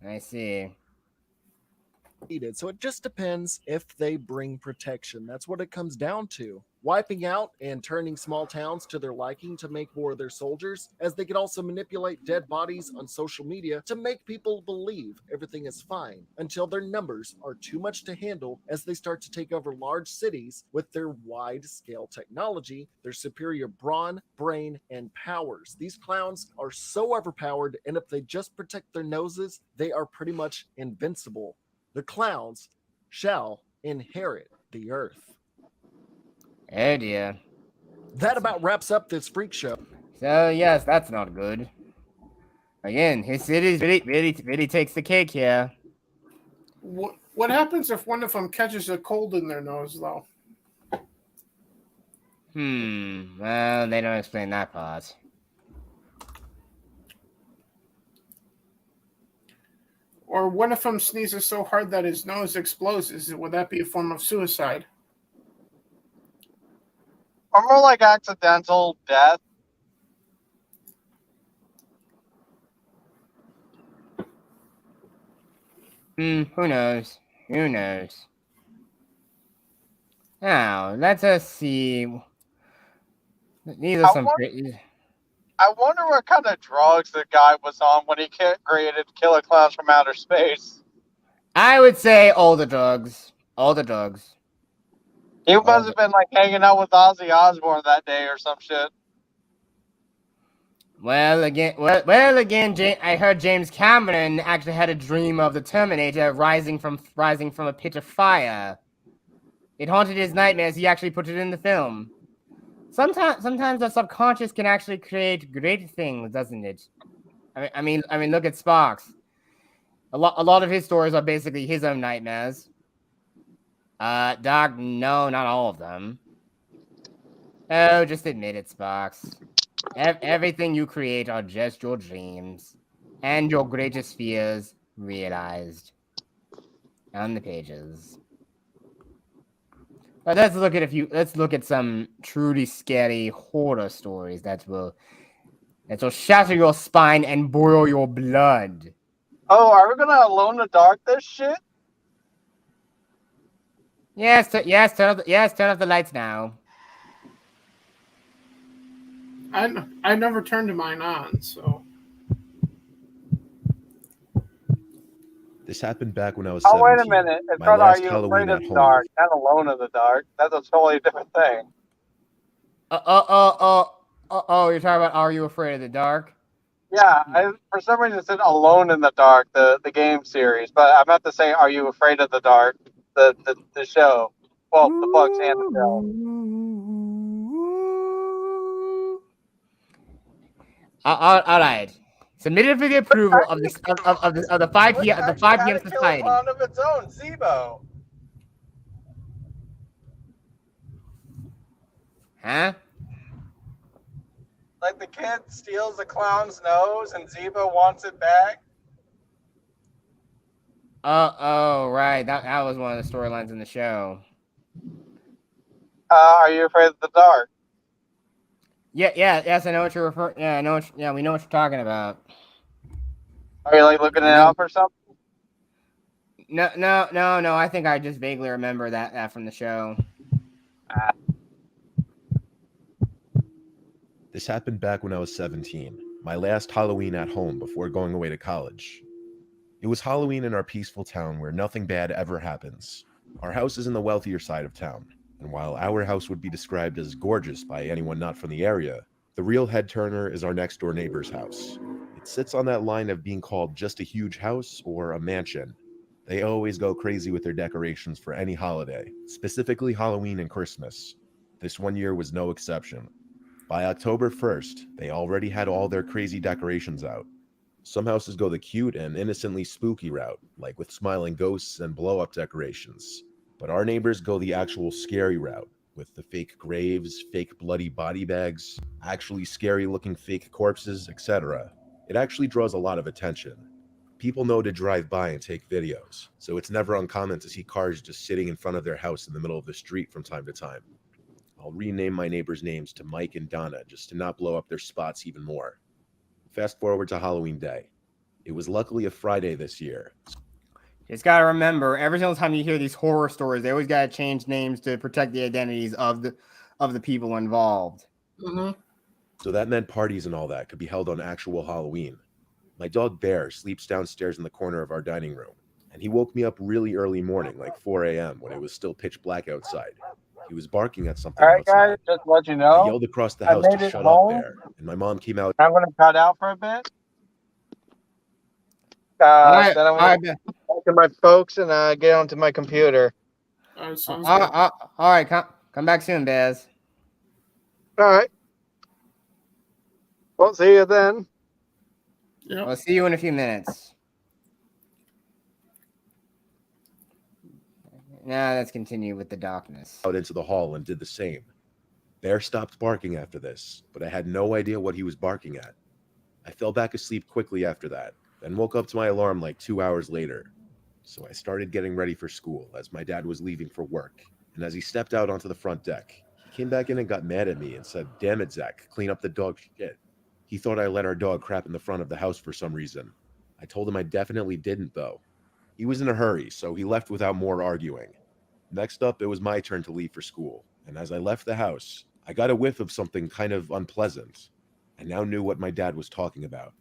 I see. So it just depends if they bring protection. That's what it comes down to. Wiping out and turning small towns to their liking to make more of their soldiers, as they could also manipulate dead bodies on social media to make people believe everything is fine until their numbers are too much to handle as they start to take over large cities with their wide-scale technology, their superior brawn, brain, and powers. These clowns are so overpowered, and if they just protect their noses, they are pretty much invincible. The clowns shall inherit the earth. Oh dear. That about wraps up this freak show. So yes, that's not good. Again, his city really takes the cake here. What happens if one of them catches a cold in their nose, though? Well, they don't explain that part. Or one of them sneezes so hard that his nose explodes. Would that be a form of suicide? Or more like accidental death. Who knows? Who knows? Now, let us see. These are some pretty... I wonder what kind of drugs the guy was on when he created Killer Clowns from Outer Space. I would say all the drugs. All the drugs. He must have been like hanging out with Ozzy Osbourne that day or some shit. Well, again, I heard James Cameron actually had a dream of the Terminator rising from a pit of fire. It haunted his nightmares. He actually put it in the film. Sometimes the subconscious can actually create great things, doesn't it? I mean, look at Sparks. A lot of his stories are basically his own nightmares. Doc, no, not all of them. Oh, just admit it, Sparks. Everything you create are just your dreams and your greatest fears realized on the pages. But let's look at some truly scary horror stories that will shatter your spine and boil your blood. Oh, are we gonna Alone in the Dark this shit? Yes, turn off the lights now. I never turned mine on, so. This happened back when I was 17. Oh, wait a minute. It's My called Are last You Halloween Afraid of at the home. Dark? Not Alone in the Dark. That's a totally different thing. You're talking about Are You Afraid of the Dark? Yeah, for some reason it said Alone in the Dark, the game series, but I meant to say Are You Afraid of the Dark, the show. Well, the books and the show. All right. Submitted for the approval of the 5 p.m. of the 5 p.m. Society. Clown of its own, Zebo. Huh? Like the kid steals the clown's nose and Zebo wants it back. Oh, right. That was one of the storylines in the show. Are You Afraid of the Dark? Yes, I know what you're referring. Yeah, I know. We know what you're talking about. Are you like looking it up or something? No. I think I just vaguely remember that from the show. This happened back when I was 17, my last Halloween at home before going away to college. It was Halloween in our peaceful town where nothing bad ever happens. Our house is in the wealthier side of town, and while our house would be described as gorgeous by anyone not from the area, the real head turner is our next door neighbor's house. It sits on that line of being called just a huge house or a mansion. They always go crazy with their decorations for any holiday, specifically Halloween and Christmas. This one year was no exception. By October 1st, they already had all their crazy decorations out. Some houses go the cute and innocently spooky route, like with smiling ghosts and blow-up decorations. But our neighbors go the actual scary route, with the fake graves, fake bloody body bags, actually scary-looking fake corpses, etc. It actually draws a lot of attention. People know to drive by and take videos, so it's never uncommon to see cars just sitting in front of their house in the middle of the street from time to time. I'll rename my neighbors' names to Mike and Donna just to not blow up their spots even more. Fast forward to Halloween Day. It was luckily a Friday this year. Just gotta remember, every single time you hear these horror stories, they always gotta change names to protect the identities of the people involved. Mm-hmm. So that meant parties and all that could be held on actual Halloween. My dog Bear sleeps downstairs in the corner of our dining room, and he woke me up really early morning, like 4 a.m. when it was still pitch black outside. He was barking at something All right, outside. guys, just to let you know. I yelled across the house to shut up, Bear, and my mom came out. I'm going to cut out for a bit. Then I'm going to talk to my folks and get onto my computer. All right, come back soon, Baz. All right. Well, see you then. Yep. I'll see you in a few minutes. Now let's continue with the darkness. Out into the hall and did the same. Bear stopped barking after this, but I had no idea what he was barking at. I fell back asleep quickly after that, then woke up to my alarm like 2 hours later. So I started getting ready for school as my dad was leaving for work, and as he stepped out onto the front deck, he came back in and got mad at me and said, "Damn it, Zach, clean up the dog shit." He thought I let our dog crap in the front of the house for some reason. I told him I definitely didn't, though. He was in a hurry, so he left without more arguing. Next up, it was my turn to leave for school, and as I left the house, I got a whiff of something kind of unpleasant. I now knew what my dad was talking about.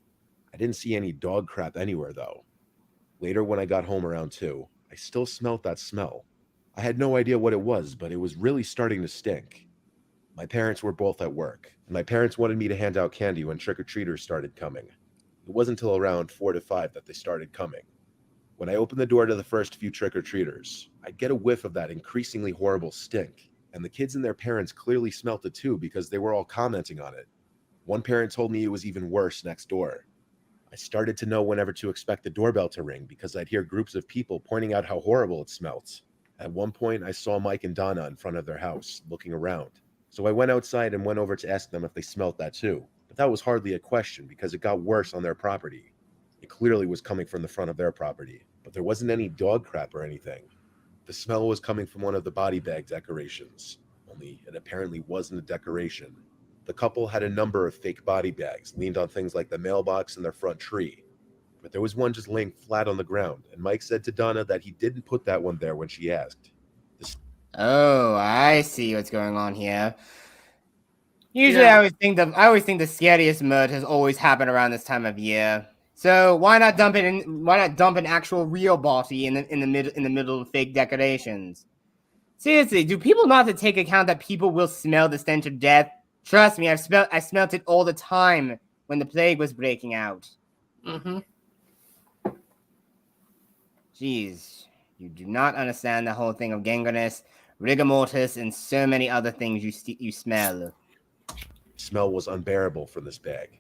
I didn't see any dog crap anywhere, though. Later, when I got home around 2, I still smelt that smell. I had no idea what it was, but it was really starting to stink. My parents were both at work, and my parents wanted me to hand out candy when trick-or-treaters started coming. It wasn't until around 4 to 5 that they started coming. When I opened the door to the first few trick-or-treaters, I'd get a whiff of that increasingly horrible stink, and the kids and their parents clearly smelt it too because they were all commenting on it. One parent told me it was even worse next door. I started to know whenever to expect the doorbell to ring because I'd hear groups of people pointing out how horrible it smelt. At one point, I saw Mike and Donna in front of their house, looking around. So I went outside and went over to ask them if they smelt that too. But that was hardly a question because it got worse on their property. It clearly was coming from the front of their property, but there wasn't any dog crap or anything. The smell was coming from one of the body bag decorations, only it apparently wasn't a decoration. The couple had a number of fake body bags leaned on things like the mailbox in their front tree. But there was one just laying flat on the ground, and Mike said to Donna that he didn't put that one there when she asked. Oh, I see what's going on here. Usually, Yeah. I always think the scariest murders always happen around this time of year. So why not dump it in? Why not dump an actual real body in the middle of fake decorations? Seriously, do people not to take account that people will smell the stench of death? Trust me, I smelt it all the time when the plague was breaking out. Mm-hmm. Jeez, you do not understand the whole thing of gangrenous, rigor mortis, and so many other things you smell. Smell was unbearable from this bag.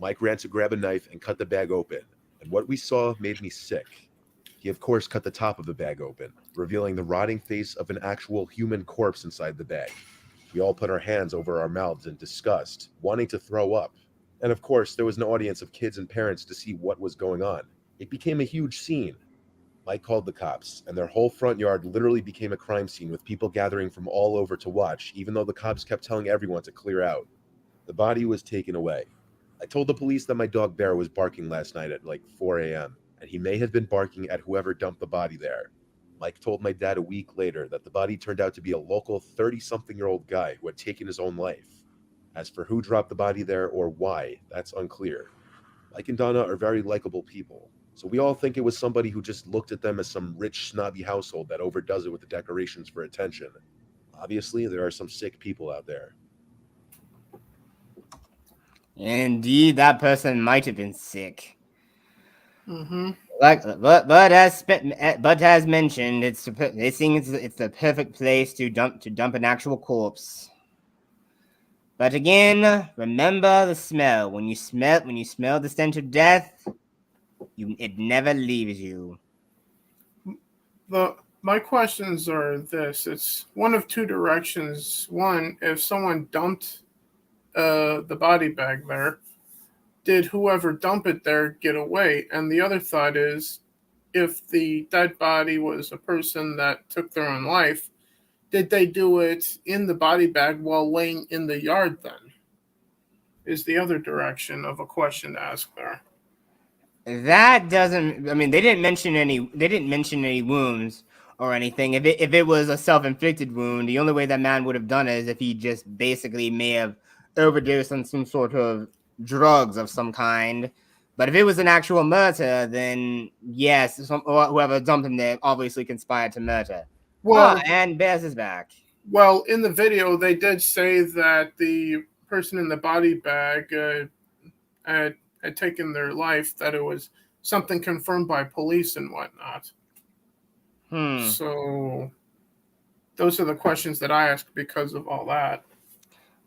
Mike ran to grab a knife and cut the bag open, and what we saw made me sick. He of course cut the top of the bag open, revealing the rotting face of an actual human corpse inside the bag. We all put our hands over our mouths in disgust, wanting to throw up. And of course, there was an audience of kids and parents to see what was going on. It became a huge scene. Mike called the cops, and their whole front yard literally became a crime scene with people gathering from all over to watch, even though the cops kept telling everyone to clear out. The body was taken away. I told the police that my dog Bear was barking last night at like 4 a.m., and he may have been barking at whoever dumped the body there. Mike told my dad a week later that the body turned out to be a local 30-something-year-old guy who had taken his own life. As for who dropped the body there or why, that's unclear. Mike and Donna are very likable people, so we all think it was somebody who just looked at them as some rich, snobby household that overdoes it with the decorations for attention. Obviously, there are some sick people out there. Indeed, that person might have been sick. Mm-hmm. But as mentioned, it's the perfect place to dump an actual corpse. But again, remember the smell. When you smell the stench of death, it never leaves you. My questions are this: it's one of two directions. One, if someone dumped the body bag there, did whoever dumped it there get away? And the other thought is, if the dead body was a person that took their own life, did they do it in the body bag while laying in the yard then? Is the other direction of a question to ask there. That doesn't. I mean, they didn't mention any wounds or anything. If it was a self-inflicted wound, the only way that man would have done it is if he just basically may have overdosed on some sort of drugs of some kind. But if it was an actual murder, then yes, or whoever dumped him there obviously conspired to murder. Well, and Bears is back. Well, in the video, they did say that the person in the body bag had taken their life, that it was something confirmed by police and whatnot. So those are the questions that I ask because of all that.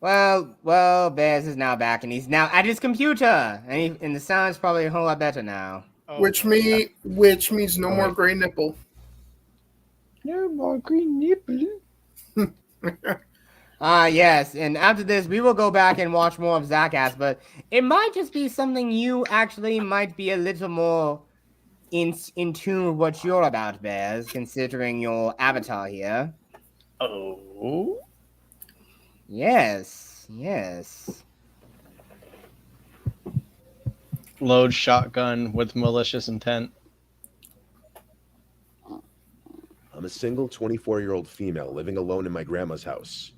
Well, Bears is now back, and he's now at his computer, and the sound's probably a whole lot better now. Which means no more gray nipple. No more green nipple. Yes, and after this, we will go back and watch more of Zackass, but it might just be something you actually might be a little more in tune with what you're about, Bears, considering your avatar here. Oh? Yes. Load shotgun with malicious intent. I'm a single 24-year-old female living alone in my grandma's house.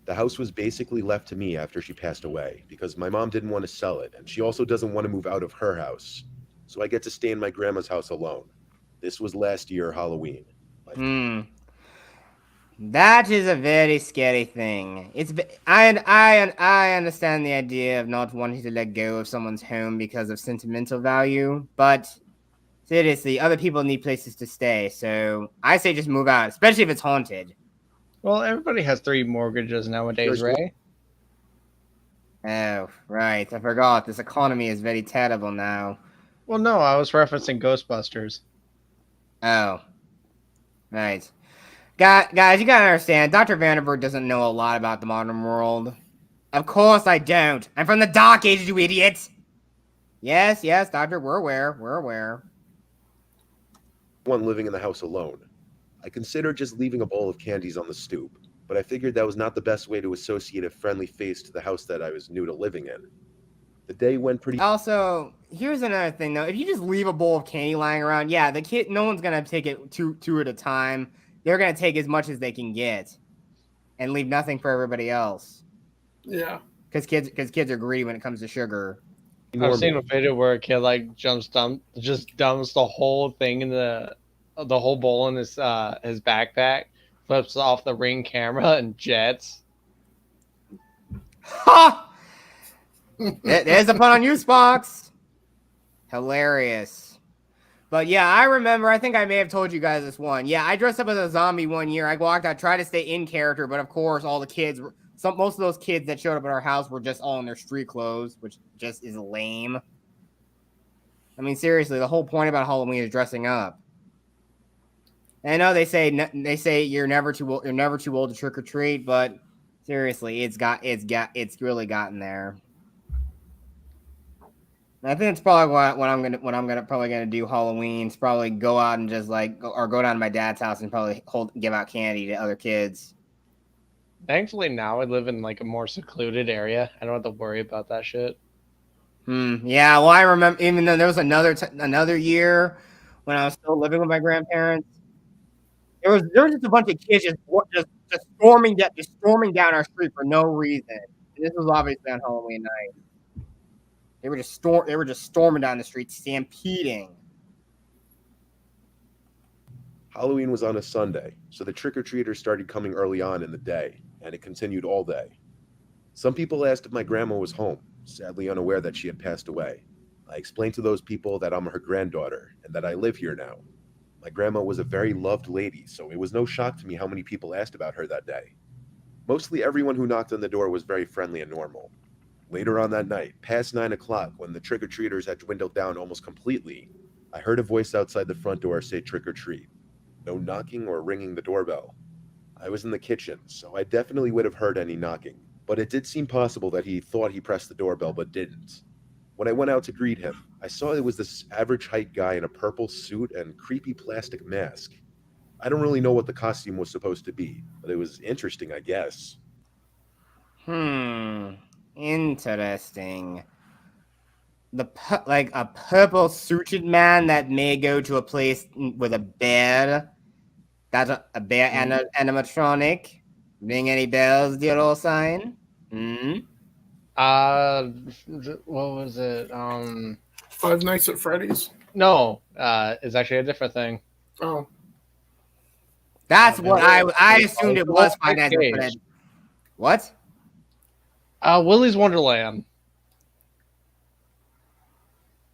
The house was basically left to me after she passed away because my mom didn't want to sell it, and she also doesn't want to move out of her house. So I get to stay in my grandma's house alone. This was last year, Halloween. That is a very scary thing. I understand the idea of not wanting to let go of someone's home because of sentimental value, but seriously, other people need places to stay, so I say just move out, especially if it's haunted. Well, everybody has 3 mortgages nowadays, Ray. Oh, right. I forgot. This economy is very terrible now. Well, no, I was referencing Ghostbusters. Oh. Right. Guys, you gotta understand, Dr. Vanderberg doesn't know a lot about the modern world. Of course I don't. I'm from the Dark Ages, you idiot! Yes, Doctor, we're aware. One living in the house alone. I considered just leaving a bowl of candies on the stoop, but I figured that was not the best way to associate a friendly face to the house that I was new to living in. The day went pretty... Also, here's another thing, though. If you just leave a bowl of candy lying around, yeah, no one's gonna take it two at a time. They're gonna take as much as they can get and leave nothing for everybody else. Yeah. Because kids are greedy when it comes to sugar. I've seen a video where a kid like dumps the whole thing in the whole bowl in his backpack, flips off the Ring camera and jets. Ha! There's a pun on you, Spox. Hilarious. But yeah, I remember, I think I may have told you guys this one. Yeah, I dressed up as a zombie one year. I walked out, tried to stay in character, but of course, all the kids, most of those kids that showed up at our house were just all in their street clothes, which just is lame. I mean, seriously, the whole point about Halloween is dressing up. I know they say you're never too old to trick or treat, but seriously, it's really gotten there. I think it's probably what I'm gonna do Halloween is probably go out and just go down to my dad's house and probably give out candy to other kids. Thankfully now I live in like a more secluded area. I don't have to worry about that shit. Yeah, well I remember even though there was another year when I was still living with my grandparents. There was just a bunch of kids just storming down our street for no reason. And this was obviously on Halloween night. They were just storming down the street, stampeding. Halloween was on a Sunday, so the trick-or-treaters started coming early on in the day, and it continued all day. Some people asked if my grandma was home, sadly unaware that she had passed away. I explained to those people that I'm her granddaughter, and that I live here now. My grandma was a very loved lady, so it was no shock to me how many people asked about her that day. Mostly everyone who knocked on the door was very friendly and normal. Later on that night, past 9 o'clock, when the trick-or-treaters had dwindled down almost completely, I heard a voice outside the front door say trick-or-treat. No knocking or ringing the doorbell. I was in the kitchen, so I definitely would have heard any knocking, but it did seem possible that he thought he pressed the doorbell but didn't. When I went out to greet him, I saw it was this average height guy in a purple suit and creepy plastic mask. I don't really know what the costume was supposed to be, but it was interesting, I guess. Interesting. Like a purple suited man that may go to a place with a bear. That's a bear animatronic. Ring any bells, dear old sign? What was it? Five Nights at Freddy's? No, it's actually a different thing. Oh. That's what I assumed it was Five Nights at Freddy's. What? Willy's Wonderland.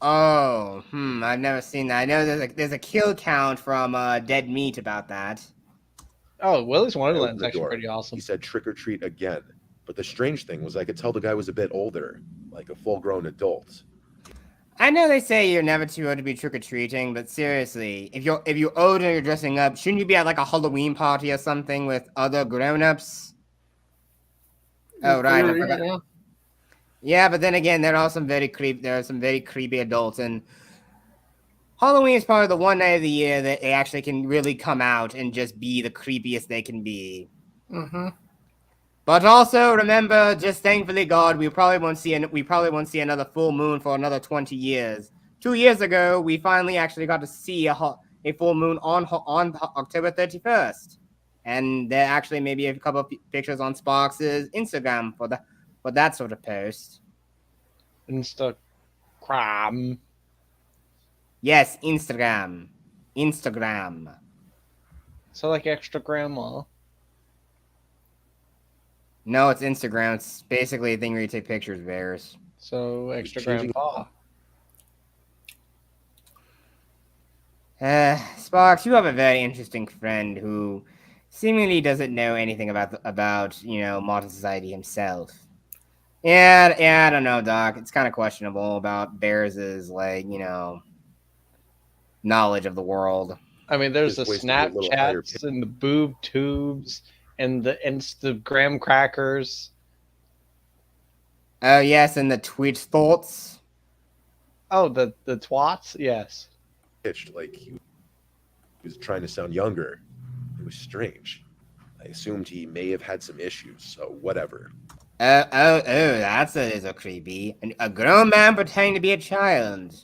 Oh, I've never seen that. I know there's a kill count from Dead Meat about that. Oh, Willy's Wonderland is actually pretty awesome. He said trick or treat again, but the strange thing was I could tell the guy was a bit older, like a full-grown adult. I know they say you're never too old to be trick-or-treating, but seriously, if you're old and you're dressing up, shouldn't you be at like a Halloween party or something with other grown-ups? Oh, right. I forgot. Yeah, but then again, there are some very creepy adults, and Halloween is probably the one night of the year that they actually can really come out and just be the creepiest they can be. But also remember, just thankfully God, we probably won't see another full moon for another 20 years. 2 years ago, we finally actually got to see a full moon on October 31st, And there actually maybe a couple of pictures on Sparks' Instagram for that sort of post. Instagram. Yes, Instagram. So like extra grandma. No, it's Instagram. It's basically a thing where you take pictures of bears. So extra changing- grandpa. Sparks, you have a very interesting friend who seemingly doesn't know anything about modern society himself. Yeah, I don't know, Doc. It's kind of questionable about Bears' knowledge of the world. I mean, there's the Just wasted a little higher Snapchats and the boob tubes and the Instagram crackers. Oh yes, and the Twitch thoughts. Oh, the twats. Yes. pitched like he was trying to sound younger. It was strange. I assumed he may have had some issues, so whatever. Oh, that's a little creepy. A grown man pretending to be a child.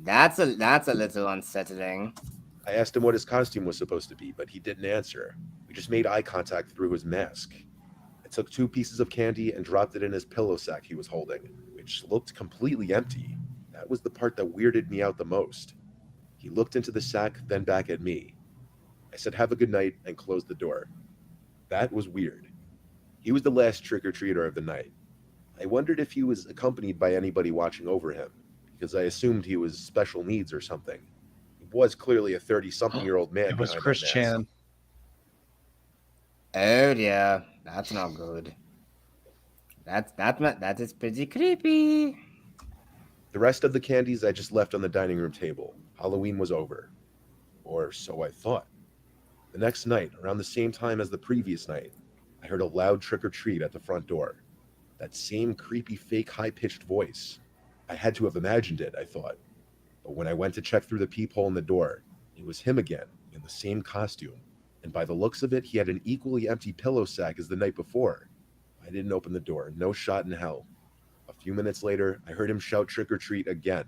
That's a little unsettling. I asked him what his costume was supposed to be, but he didn't answer. We just made eye contact through his mask. I took 2 pieces of candy and dropped it in his pillow sack he was holding, which looked completely empty. That was the part that weirded me out the most. He looked into the sack, then back at me. I said, "Have a good night," and closed the door. That was weird. He was the last trick-or-treater of the night. I wondered if he was accompanied by anybody watching over him, because I assumed he was special needs or something. He was clearly a 30-something-year-old man. It was behind Chris that mask. Chan. Oh yeah, that's not good. That is pretty creepy. The rest of the candies I just left on the dining room table. Halloween was over. Or so I thought. The next night, around the same time as the previous night, I heard a loud trick-or-treat at the front door. That same creepy, fake, high-pitched voice. I had to have imagined it, I thought. But when I went to check through the peephole in the door, it was him again, in the same costume. And by the looks of it, he had an equally empty pillow sack as the night before. I didn't open the door. No shot in hell. A few minutes later, I heard him shout trick-or-treat again.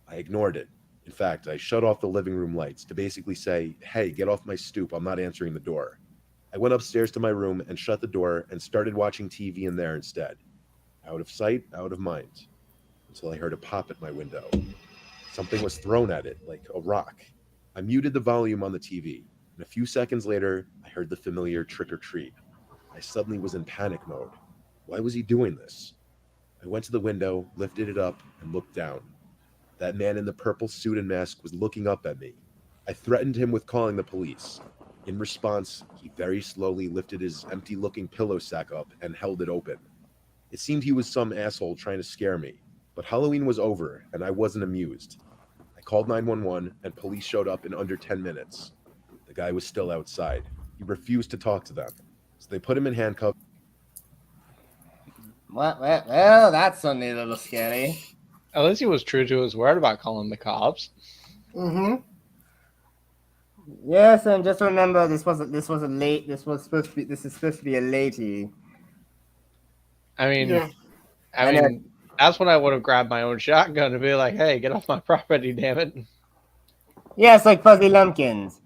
I ignored it. In fact, I shut off the living room lights to basically say, "Hey, get off my stoop, I'm not answering the door." I went upstairs to my room and shut the door and started watching TV in there instead. Out of sight, out of mind. Until I heard a pop at my window. Something was thrown at it, like a rock. I muted the volume on the TV, and a few seconds later, I heard the familiar trick-or-treat. I suddenly was in panic mode. Why was he doing this? I went to the window, lifted it up, and looked down. That man in the purple suit and mask was looking up at me. I threatened him with calling the police. In response, he very slowly lifted his empty-looking pillow sack up and held it open. It seemed he was some asshole trying to scare me, but Halloween was over, and I wasn't amused. I called 911, and police showed up in under 10 minutes. The guy was still outside. He refused to talk to them, so they put him in handcuffs. Well, that's certainly a little scary. At least he was true to his word about calling the cops. Yes, and just remember, this is supposed to be a lady. I mean, Yeah. I mean, that's when I would have grabbed my own shotgun and be like, "Hey, get off my property, damn it!" Yes, like Fuzzy Lumpkins.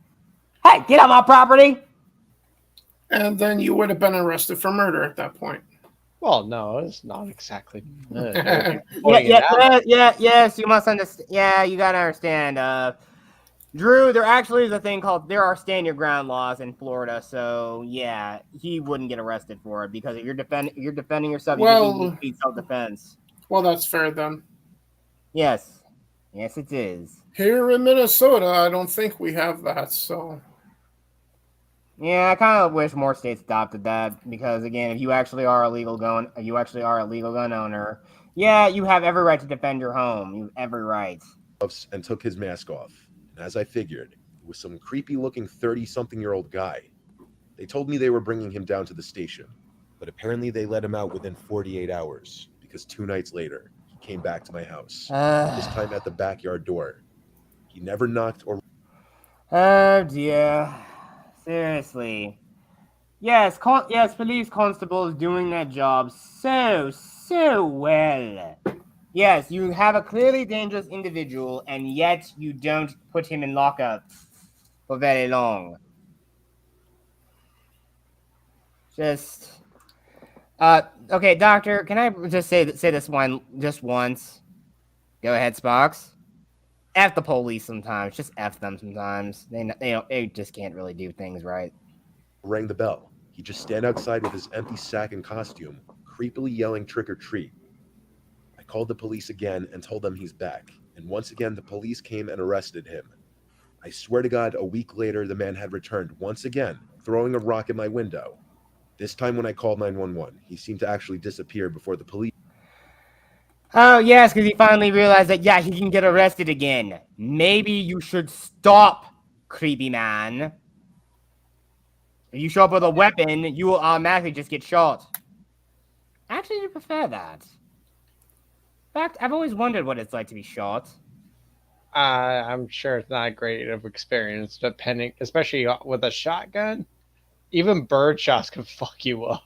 Hey, get off my property! And then you would have been arrested for murder at that point. Well, no, it's not exactly. Yes, you must understand. Yeah, you gotta understand. Drew, there actually is a thing called there are stand your ground laws in Florida, so yeah, he wouldn't get arrested for it because if you're defending yourself, you need self-defense. Well, that's fair then. Yes, it is. Here in Minnesota, I don't think we have that, so. Yeah, I kind of wish more states adopted that because again, if you actually are a legal gun owner, yeah, you have every right to defend your home. You have every right. And took his mask off. And as I figured, it was some creepy-looking 30-something-year-old guy. They told me they were bringing him down to the station, but apparently they let him out within 48 hours because 2 nights later, he came back to my house, this time at the backyard door. He never knocked or... Oh dear. Seriously. Yes, police constables doing their job so well. Yes, you have a clearly dangerous individual, and yet you don't put him in lockup for very long. Just okay, doctor, can I just say this one just once? Go ahead, Sparks. F the police sometimes. Just F them sometimes. They just can't really do things right. Rang the bell. He'd just stand outside with his empty sack and costume, creepily yelling trick or treat. I called the police again and told them he's back, and once again the police came and arrested him. I swear to God, a week later the man had returned once again, throwing a rock at my window. This time when I called 911, he seemed to actually disappear before the police. Oh, yes, because he finally realized that, yeah, he can get arrested again. Maybe you should stop, creepy man. If you show up with a weapon, you will automatically just get shot. Actually, I prefer that. In fact, I've always wondered what it's like to be shot. I'm sure it's not a great of experience, depending, especially with a shotgun. Even bird shots can fuck you up.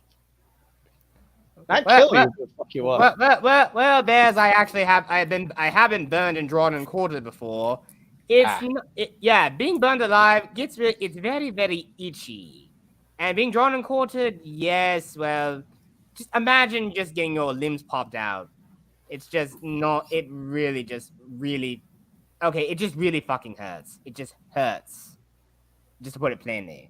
Not kill you, but fuck you up. Well, Bears, I have been burned and drawn and quartered before. Being burned alive it's very, very itchy. And being drawn and quartered, yes, well, just imagine just getting your limbs popped out. It's just not, it just really fucking hurts. It just hurts. Just to put it plainly.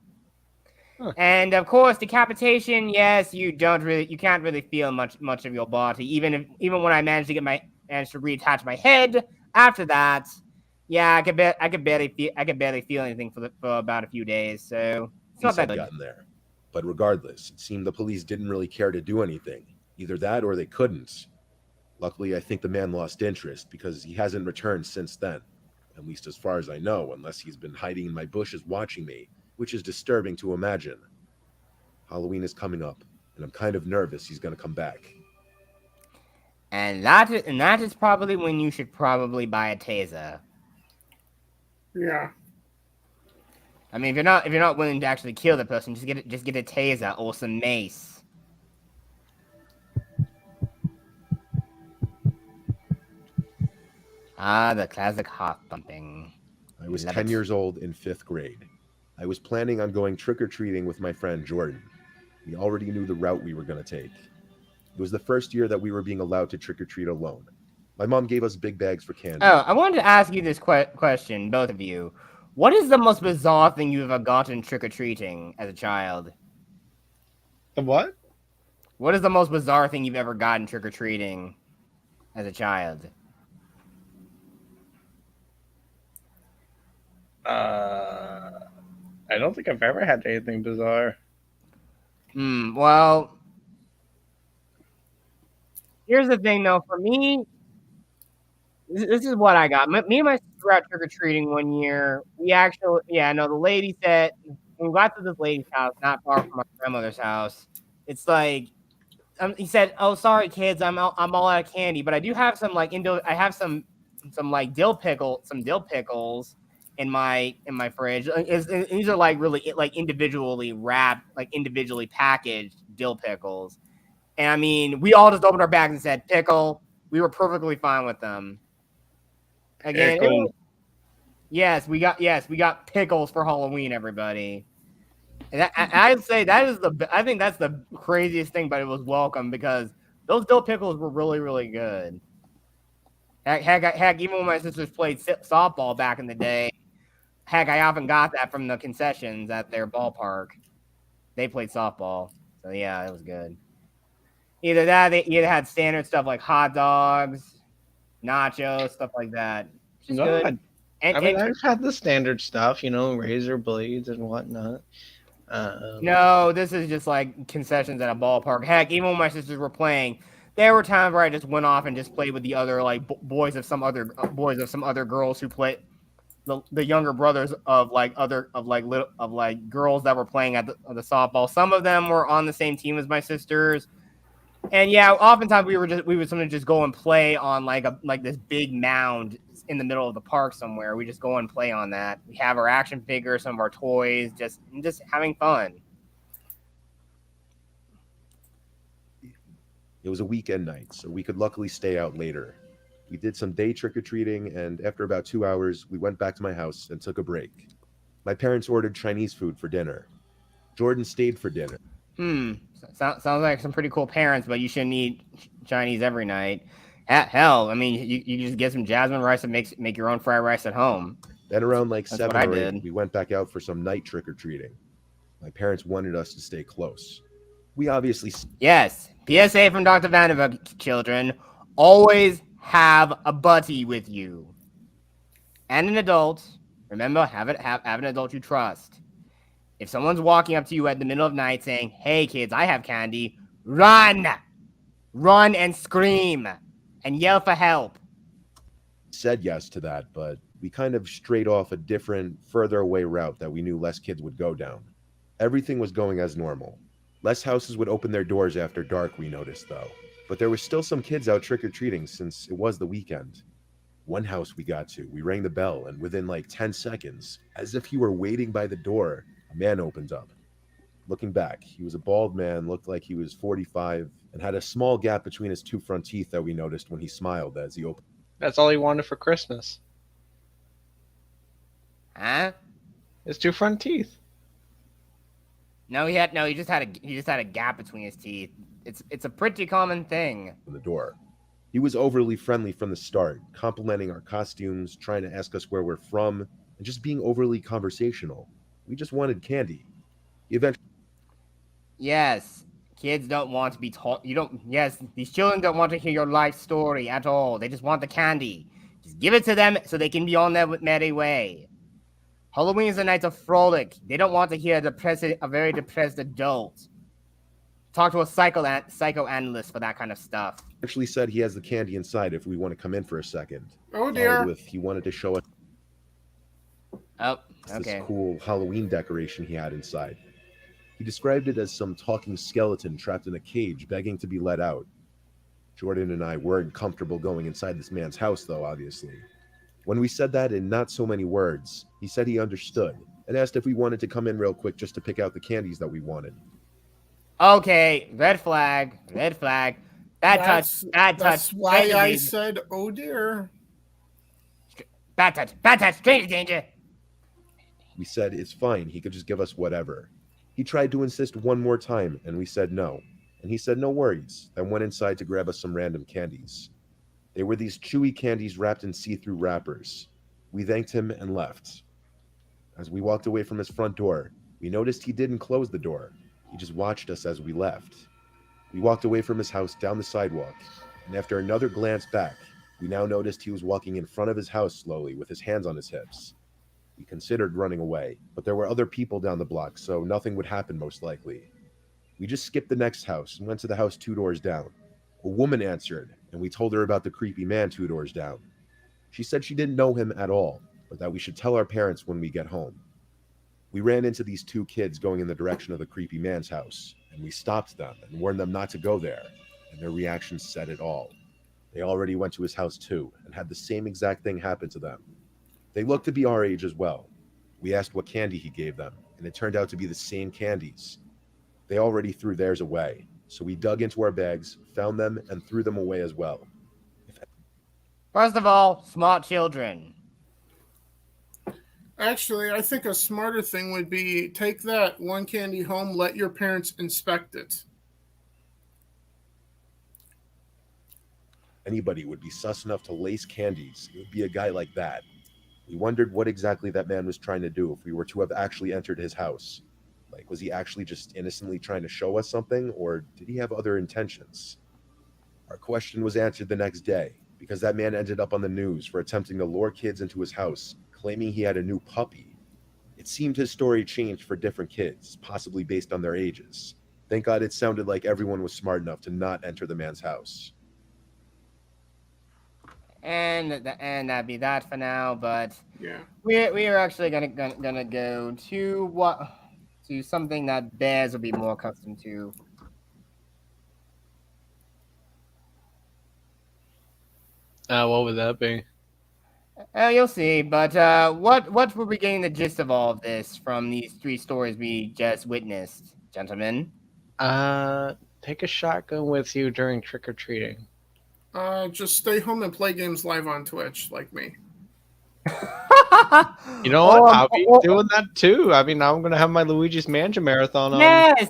Huh. And of course, decapitation, yes, you can't really feel much of your body. Even when I managed to reattach my head after that, yeah, I could barely feel anything for about a few days. So it's not that good. Gotten there. But regardless, it seemed the police didn't really care to do anything. Either that or they couldn't. Luckily, I think the man lost interest because he hasn't returned since then. At least as far as I know, unless he's been hiding in my bushes watching me, which is disturbing to imagine. Halloween is coming up, and I'm kind of nervous he's going to come back. And that is probably when you should probably buy a taser. Yeah. I mean, if you're not willing to actually kill the person, just get a taser or some mace. Ah, the classic heart thumping. I was 10 years old in 5th grade. I was planning on going trick-or-treating with my friend Jordan. We already knew the route we were going to take. It was the first year that we were being allowed to trick-or-treat alone. My mom gave us big bags for candy. Oh, I wanted to ask you this question, both of you. What is the most bizarre thing you've ever gotten trick-or-treating as a child? The what? What is the most bizarre thing you've ever gotten trick-or-treating as a child? I don't think I've ever had anything bizarre. Well, here's the thing, though. For me, this is what I got. Me and my sister were out trick-or-treating one year. The lady said, when we got to this lady's house, not far from my grandmother's house, it's like, he said, "Oh, sorry, kids, I'm all out of candy, but I do have some dill pickles in my fridge. These are really individually wrapped, individually packaged dill pickles." And I mean, we all just opened our bags and said pickle. We were perfectly fine with them. Again, yes, we got pickles for Halloween, everybody. And I'd say I think that's the craziest thing, but it was welcome because those dill pickles were really, really good. Heck, even when my sisters played softball back in the day, heck, I often got that from the concessions at their ballpark. They played softball, so yeah, it was good. Either that, they either had standard stuff like hot dogs, nachos, stuff like that. Just good. I've had the standard stuff, razor blades and whatnot. No, this is just concessions at a ballpark. Heck, even when my sisters were playing, there were times where I just went off and just played with the other boys of some other girls who played the younger brothers of girls that were playing at the softball. Some of them were on the same team as my sisters. And yeah, oftentimes we would sometimes just go and play on this big mound in the middle of the park somewhere. We just go and play on that. We have our action figures, some of our toys, just having fun. It was a weekend night, so we could luckily stay out later. We did some day trick-or-treating, and after about 2 hours, we went back to my house and took a break. My parents ordered Chinese food for dinner. Jordan stayed for dinner. Sounds like some pretty cool parents, but you shouldn't eat Chinese every night. Hell, I mean, you just get some jasmine rice and make your own fried rice at home. Then around like That's 7 what I or 8, did. we went back out for some night trick-or-treating. My parents wanted us to stay close. We obviously... Yes, PSA from Dr. Vanderbilt, children. Always have a buddy with you. And an adult. Remember, have an adult you trust. If someone's walking up to you at the middle of night saying, "Hey kids, I have candy," run! Run and scream and yell for help. said yes to that, but we kind of strayed off a different, further away route that we knew less kids would go down. Everything was going as normal. Less houses would open their doors after dark, we noticed though. But there were still some kids out trick-or-treating since it was the weekend. One house we got to, we rang the bell, and within like 10 seconds, as if he were waiting by the door, a man opened up. Looking back, he was a bald man, looked like he was 45, and had a small gap between his two front teeth that we noticed when he smiled as he opened. That's all he wanted for Christmas. Huh? His two front teeth. No, he just had a gap between his teeth. It's a pretty common thing. The door. He was overly friendly from the start, complimenting our costumes, trying to ask us where we're from, and just being overly conversational. We just wanted candy. He eventually... Yes, kids don't want to be taught. Yes, these children don't want to hear your life story at all. They just want the candy. Just give it to them so they can be on their merry way. Halloween is a night of frolic. They don't want to hear a very depressed adult. Talk to a psychoanalyst for that kind of stuff. Actually said he has the candy inside if we want to come in for a second. Oh dear. He wanted to show us this cool Halloween decoration he had inside. He described it as some talking skeleton trapped in a cage begging to be let out. Jordan and I weren't comfortable going inside this man's house though, obviously. When we said that in not so many words, he said he understood and asked if we wanted to come in real quick just to pick out the candies that we wanted. Okay, red flag. Bad touch. That's why I said, oh dear. Bad touch, stranger danger. We said it's fine, he could just give us whatever. He tried to insist one more time, and we said no. And he said no worries, then went inside to grab us some random candies. They were these chewy candies wrapped in see-through wrappers. We thanked him and left. As we walked away from his front door, we noticed he didn't close the door. He just watched us as we left. We walked away from his house down the sidewalk, and after another glance back, we now noticed he was walking in front of his house slowly with his hands on his hips. We considered running away, but there were other people down the block, so nothing would happen most likely. We just skipped the next house and went to the house 2 doors down. A woman answered, and we told her about the creepy man 2 doors down. She said she didn't know him at all, but that we should tell our parents when we get home. We ran into these 2 kids going in the direction of the creepy man's house, and we stopped them and warned them not to go there, and their reaction said it all. They already went to his house too, and had the same exact thing happen to them. They looked to be our age as well. We asked what candy he gave them, and it turned out to be the same candies. They already threw theirs away, so we dug into our bags, found them, and threw them away as well. First of all, smart children. Actually, I think a smarter thing would be take that one candy home, let your parents inspect it. Anybody would be sus enough to lace candies. It would be a guy like that. We wondered what exactly that man was trying to do if we were to have actually entered his house. Like, was he actually just innocently trying to show us something, or did he have other intentions? Our question was answered the next day, because that man ended up on the news for attempting to lure kids into his house, claiming he had a new puppy. It seemed his story changed for different kids, possibly based on their ages. Thank God it sounded like everyone was smart enough to not enter the man's house. And that'd be that for now. But yeah, we are actually gonna go to something that bears will be more accustomed to. What would that be? You'll see. But what were we getting the gist of all of this from these 3 stories we just witnessed, gentlemen? Take a shotgun with you during trick-or-treating. Just stay home and play games live on Twitch, like me. You know what? I'll be doing that too. I mean, I'm gonna have my Luigi's Mansion marathon on. Yes,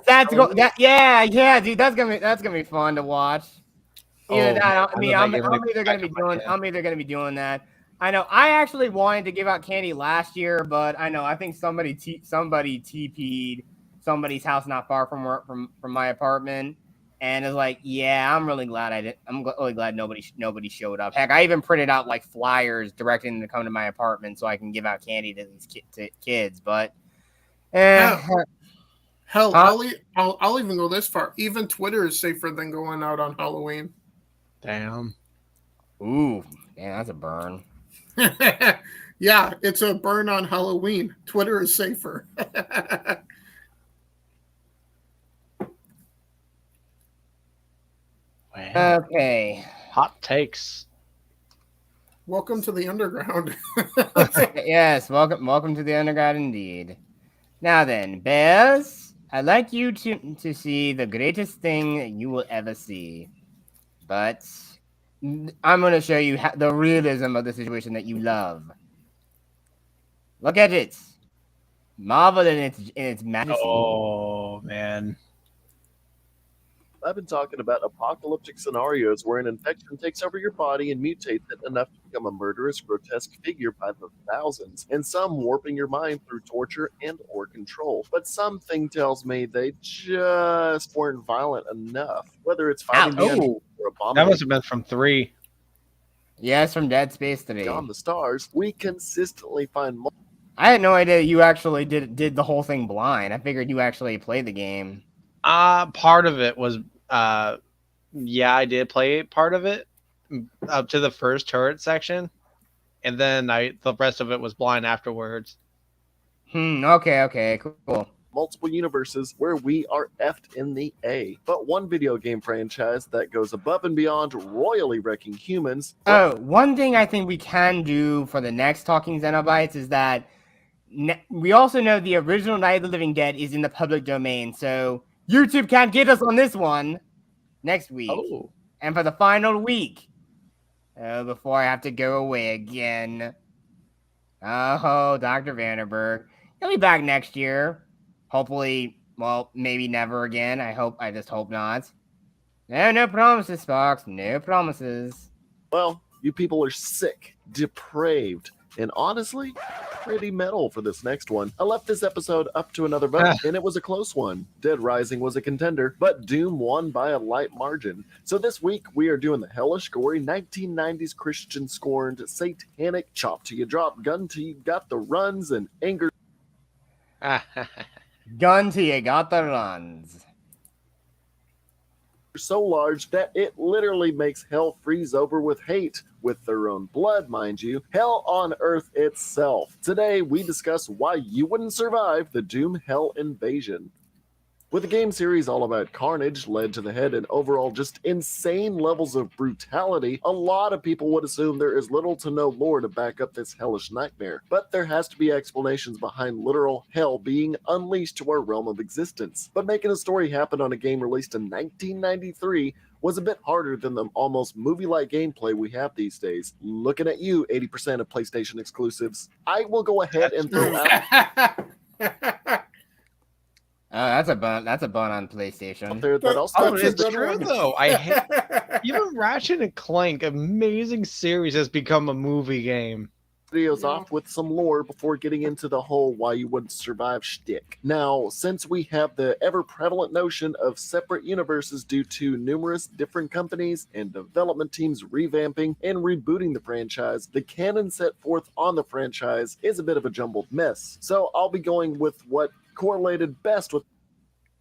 yeah, dude. That's gonna be fun to watch. Either that, I mean, I'm either gonna be doing that. I know. I actually wanted to give out candy last year, but I think somebody TP'd somebody's house not far from my apartment, and it's like, yeah, I'm really glad I did. I'm really glad nobody showed up. Heck, I even printed out like flyers directing them to come to my apartment so I can give out candy to these kids. But hell, I'll even go this far. Even Twitter is safer than going out on Halloween. Damn. Ooh, damn, that's a burn. Yeah, it's a burn on Halloween. Twitter is safer. Okay. Hot takes. Welcome to the underground. Yes, welcome to the underground indeed. Now then, Bears, I'd like you to see the greatest thing that you will ever see. But I'm going to show you the realism of the situation that you love. Look at it. Marvel in its majesty. Oh, man. I've been talking about apocalyptic scenarios where an infection takes over your body and mutates it enough to become a murderous, grotesque figure by the thousands, and some warping your mind through torture and or control. But something tells me they just weren't violent enough. Whether it's fighting the enemy or that must have been from 3. Yes, from Dead Space 3. Beyond the stars, we consistently find I had no idea you actually did the whole thing blind. I figured you actually played the game. Part of it was yeah, I did play part of it up to the first turret section, and then the rest of it was blind afterwards. Okay, cool. multiple universes where we are effed in the A. But one video game franchise that goes above and beyond royally wrecking humans. Oh, one thing I think we can do for the next Talking Cenobites is that we also know the original Night of the Living Dead is in the public domain, so YouTube can't get us on this one next week. Oh. And for the final week, before I have to go away again. Oh, Dr. Vanderberg. He'll be back next year. Hopefully, well, maybe never again. I just hope not. No promises, Fox. No promises. Well, you people are sick, depraved, and honestly, pretty metal for this next one. I left this episode up to another vote, and it was a close one. Dead Rising was a contender, but Doom won by a light margin. So this week, we are doing the hellish, gory 1990s Christian-scorned, satanic chop till you drop, gun till you got the runs, and anger. Gun till you got the runs. So large that it literally makes hell freeze over with hate, with their own blood, mind you. Hell on Earth itself. Today, we discuss why you wouldn't survive the Doom Hell invasion. With a game series all about carnage, lead to the head, and overall just insane levels of brutality, a lot of people would assume there is little to no lore to back up this hellish nightmare. But there has to be explanations behind literal hell being unleashed to our realm of existence. But making a story happen on a game released in 1993 was a bit harder than the almost movie-like gameplay we have these days. Looking at you, 80% of PlayStation exclusives. I will go ahead and throw out... That's a bun on PlayStation. It's true though. I hate even Ratchet and Clank, amazing series, has become a movie game. Videos off with some lore before getting into the whole why you wouldn't survive shtick. Now, since we have the ever-prevalent notion of separate universes due to numerous different companies and development teams revamping and rebooting the franchise, the canon set forth on the franchise is a bit of a jumbled mess. So I'll be going with what correlated best with.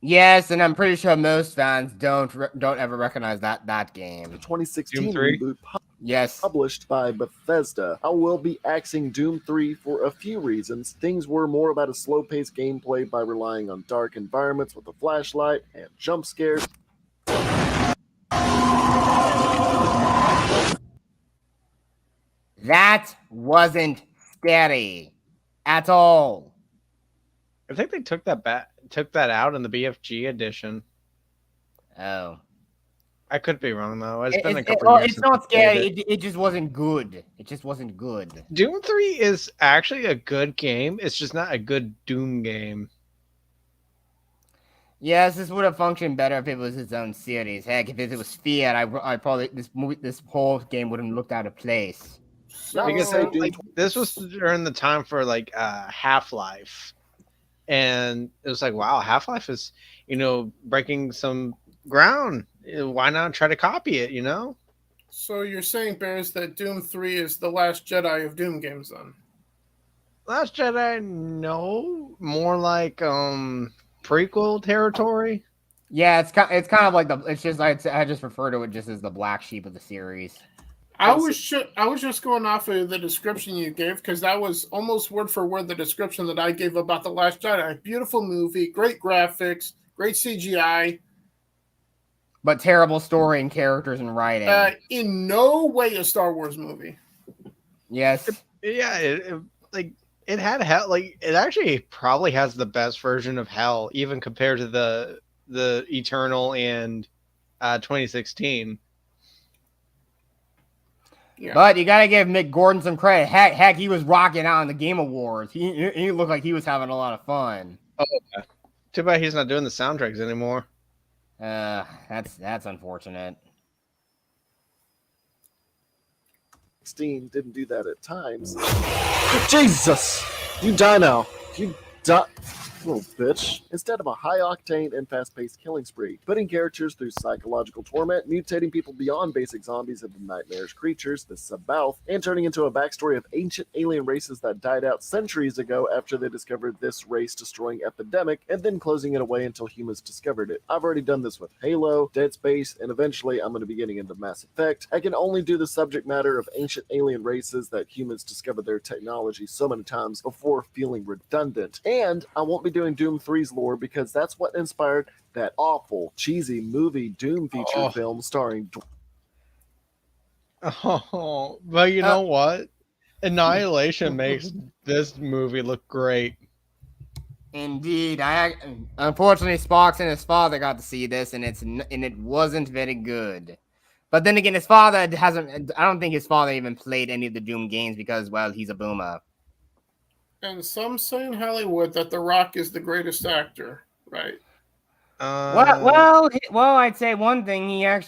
Yes, and I'm pretty sure most fans don't ever recognize that game. The 2016 reboot. Yes. Published by Bethesda. I will be axing Doom 3 for a few reasons. Things were more about a slow-paced gameplay by relying on dark environments with a flashlight and jump scares. That wasn't scary at all. I think they took that out in the BFG edition. Oh. I could be wrong though. It's been a It, couple years. it's since not I played scary. it. It just wasn't good. It just wasn't good. Doom 3 is actually a good game. It's just not a good Doom game. Yes, this would have functioned better if it was its own series. Heck, if it was Fiat, I probably this whole game wouldn't have looked out of place. Not to Because say like, Doom this was during the time for like Half-Life, and it was like, wow, Half-Life is breaking some ground. Why not try to copy it? So you're saying, Bears, that Doom 3 is the last Jedi of Doom games, then? Last Jedi, no, more like prequel territory. Yeah, it's kind of like it's just I just refer to it just as the black sheep of the series. I was just going off of the description you gave, because that was almost word for word the description that I gave about The Last Jedi. Beautiful movie, great graphics, great CGI. But terrible story and characters and writing. In no way a Star Wars movie. Yes. It had hell. Like, it actually probably has the best version of hell, even compared to the Eternal and 2016. Yeah. But you gotta give Mick Gordon some credit. Heck, he was rocking out in the Game Awards. He looked like he was having a lot of fun. Oh, okay. Too bad he's not doing the soundtracks anymore. That's unfortunate. 16 didn't do that at times. Jesus! You die now. You die. Little bitch. Instead of a high-octane and fast-paced killing spree, putting characters through psychological torment, mutating people beyond basic zombies into nightmarish creatures, the Subbouth, and turning into a backstory of ancient alien races that died out centuries ago after they discovered this race-destroying epidemic, and then closing it away until humans discovered it. I've already done this with Halo, Dead Space, and eventually I'm going to be getting into Mass Effect. I can only do the subject matter of ancient alien races that humans discovered their technology so many times before feeling redundant. And I won't be doing Doom 3's lore because that's what inspired that awful, cheesy movie Doom feature film starring... Oh, but you know what? Annihilation makes this movie look great. Indeed, unfortunately Sparks and his father got to see this, and it wasn't very good. But then again, his father hasn't. I don't think his father even played any of the Doom games because, well, he's a boomer. And some say in Hollywood that The Rock is the greatest actor, right? Well, I'd say one thing.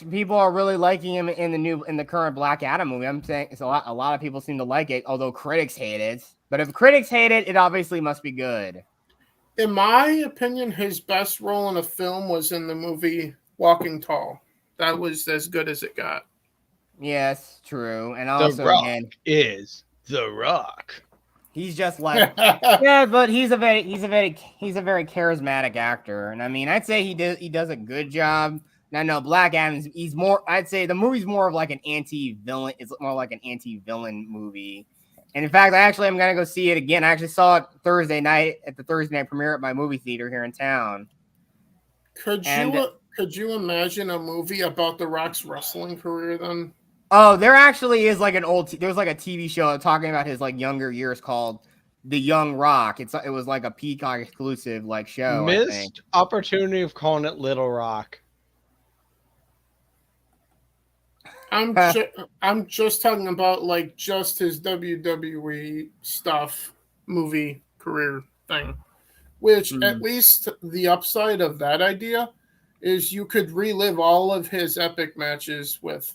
People are really liking him in the current Black Adam movie. I'm saying it's a lot of people seem to like it, although critics hate it. But if critics hate it, it obviously must be good. In my opinion, his best role in a film was in the movie Walking Tall. That was as good as it got. Yes, true. And also, The Rock is The Rock. He's just like yeah, but he's a very charismatic actor, and I mean, I'd say he does a good job. Now, no, Black Adam's he's more. I'd say the movie's more of like an anti-villain. It's more like an anti-villain movie. And in fact, I'm gonna go see it again. I actually saw it Thursday night at the Thursday night premiere at my movie theater here in town. Could you imagine a movie about The Rock's wrestling career then? Oh, there actually is like there's like a TV show talking about his like younger years called The Young Rock. It was like a Peacock exclusive like show. Missed opportunity of calling it Little Rock. I'm just talking about like just his WWE stuff, movie career thing, which at least the upside of that idea is you could relive all of his epic matches with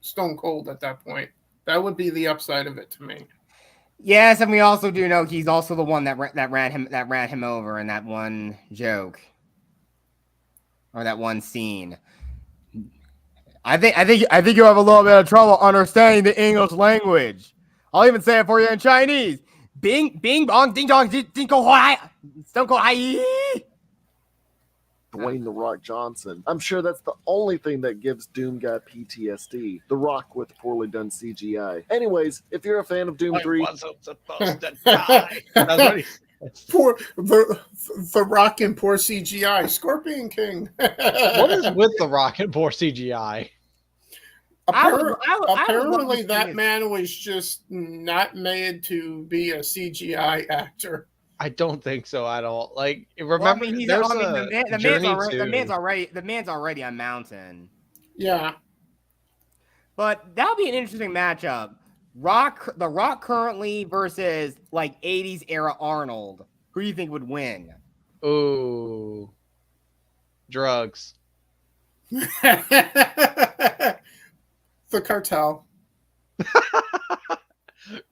Stone Cold at that point. That would be the upside of it to me. Yes, and we also do know he's also the one that ran him over in that one joke or that one scene. I think you have a little bit of trouble understanding the English language. I'll even say it for you in Chinese. Bing bong ding dong ding go hai. Stone Cold hai. Dwayne The Rock Johnson. I'm sure that's the only thing that gives Doom guy PTSD. The Rock with poorly done CGI. Anyways, if you're a fan of Doom 3... I wasn't supposed to die. That's what he Poor the Rock and poor CGI. Scorpion King. What is with The Rock and poor CGI? Apparently, that man was just not made to be a CGI actor. I don't think so at all. Like, remember, the man's already a mountain. Yeah. But that'll be an interesting matchup. The Rock currently versus like 80s era Arnold. Who do you think would win? Ooh. Drugs. The cartel.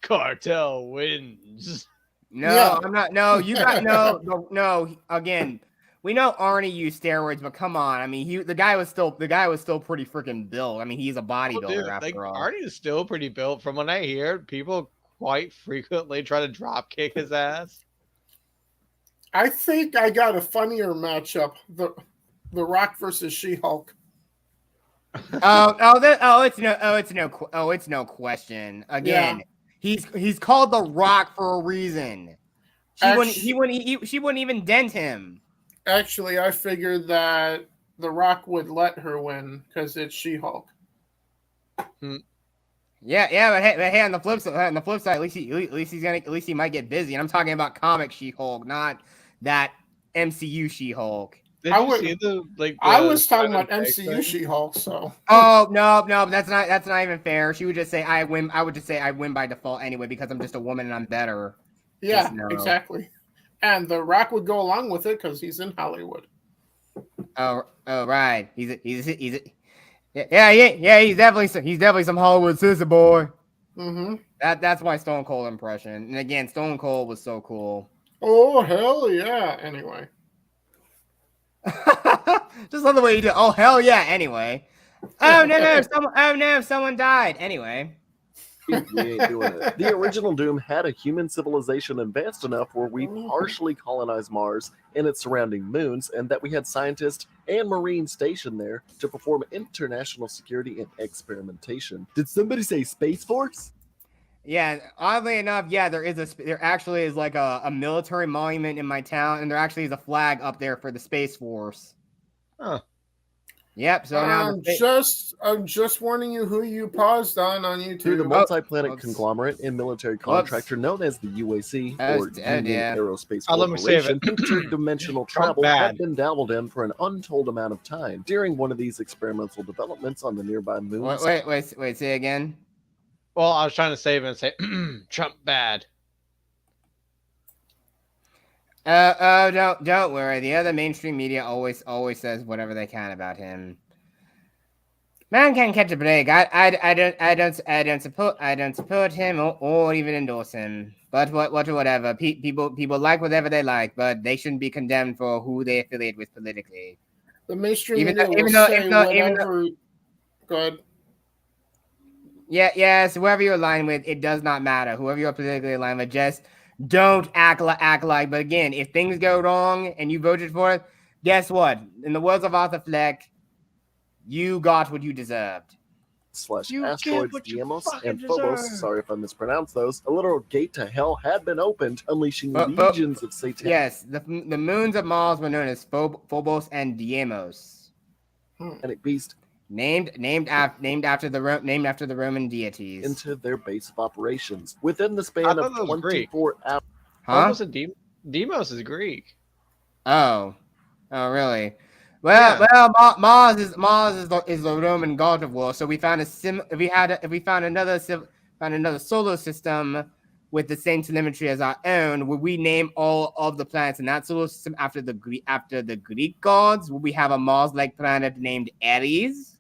Cartel wins. No, Yeah. I'm not. No, you got no. Again, we know Arnie used steroids, but come on. I mean, the guy was still pretty freaking built. I mean, he's a bodybuilder after all. Arnie is still pretty built. From what I hear, people quite frequently try to drop kick his ass. I think I got a funnier matchup: the Rock versus She-Hulk. It's no question. Again, he's called the Rock for a reason. She wouldn't even dent him. Actually, I figured that the Rock would let her win because it's She-Hulk. Yeah, but hey, on the flip side, at least he might get busy. And I'm talking about comic She-Hulk, not that MCU She-Hulk. I was talking about MCU She-Hulk, so. Oh no, that's not even fair. She would just say I win. I would just say I win by default anyway because I'm just a woman and I'm better. Yeah, exactly. And The Rock would go along with it because he's in Hollywood. Oh, right. He's definitely some Hollywood sister boy. Mm-hmm. That's my Stone Cold impression. And again, Stone Cold was so cool. Oh hell yeah! Anyway. Just love the way you do. Oh hell yeah! Anyway. Oh no! Someone died. Anyway. We ain't doing it. The original Doom had a human civilization advanced enough where we partially colonized Mars and its surrounding moons, and that we had scientists and Marines stationed there to perform international security and experimentation. Did somebody say Space Force? Yeah, oddly enough, yeah, there actually is like a military monument in my town, and there actually is a flag up there for the Space Force. Huh. Yep. So now I'm just warning you who you paused on YouTube. Through the multi-planet conglomerate and military contractor known as the UAC or Union Aerospace Corporation, interdimensional travel had been dabbled in for an untold amount of time during one of these experimental developments on the nearby moon. Wait, say again. Well, I was trying to save it and say Trump bad. Don't worry. The other mainstream media always says whatever they can about him. Man can't catch a break. I don't support him or even endorse him. But whatever. People like whatever they like, but they shouldn't be condemned for who they affiliate with politically. The mainstream media will say whatever. Go ahead. Yes, whoever you're aligned with, it does not matter. Whoever you're politically aligned with, just don't act like. But again, if things go wrong and you voted for it, guess what? In the words of Arthur Fleck, you got what you deserved. /asteroids Deimos and Phobos, sorry if I mispronounced those, a literal gate to hell had been opened, unleashing legions of Satan. Yes, the moons of Mars were known as Phobos and Deimos. And it beast named after the Roman deities into their base of operations within the span of 24 hours. Huh? Deimos is Greek. Oh, really? Well, Mars is the Roman god of war. So we found another solar system with the same telemetry as our own. Would we name all of the planets in that solar system after the Greek gods? Would we have a Mars-like planet named Ares?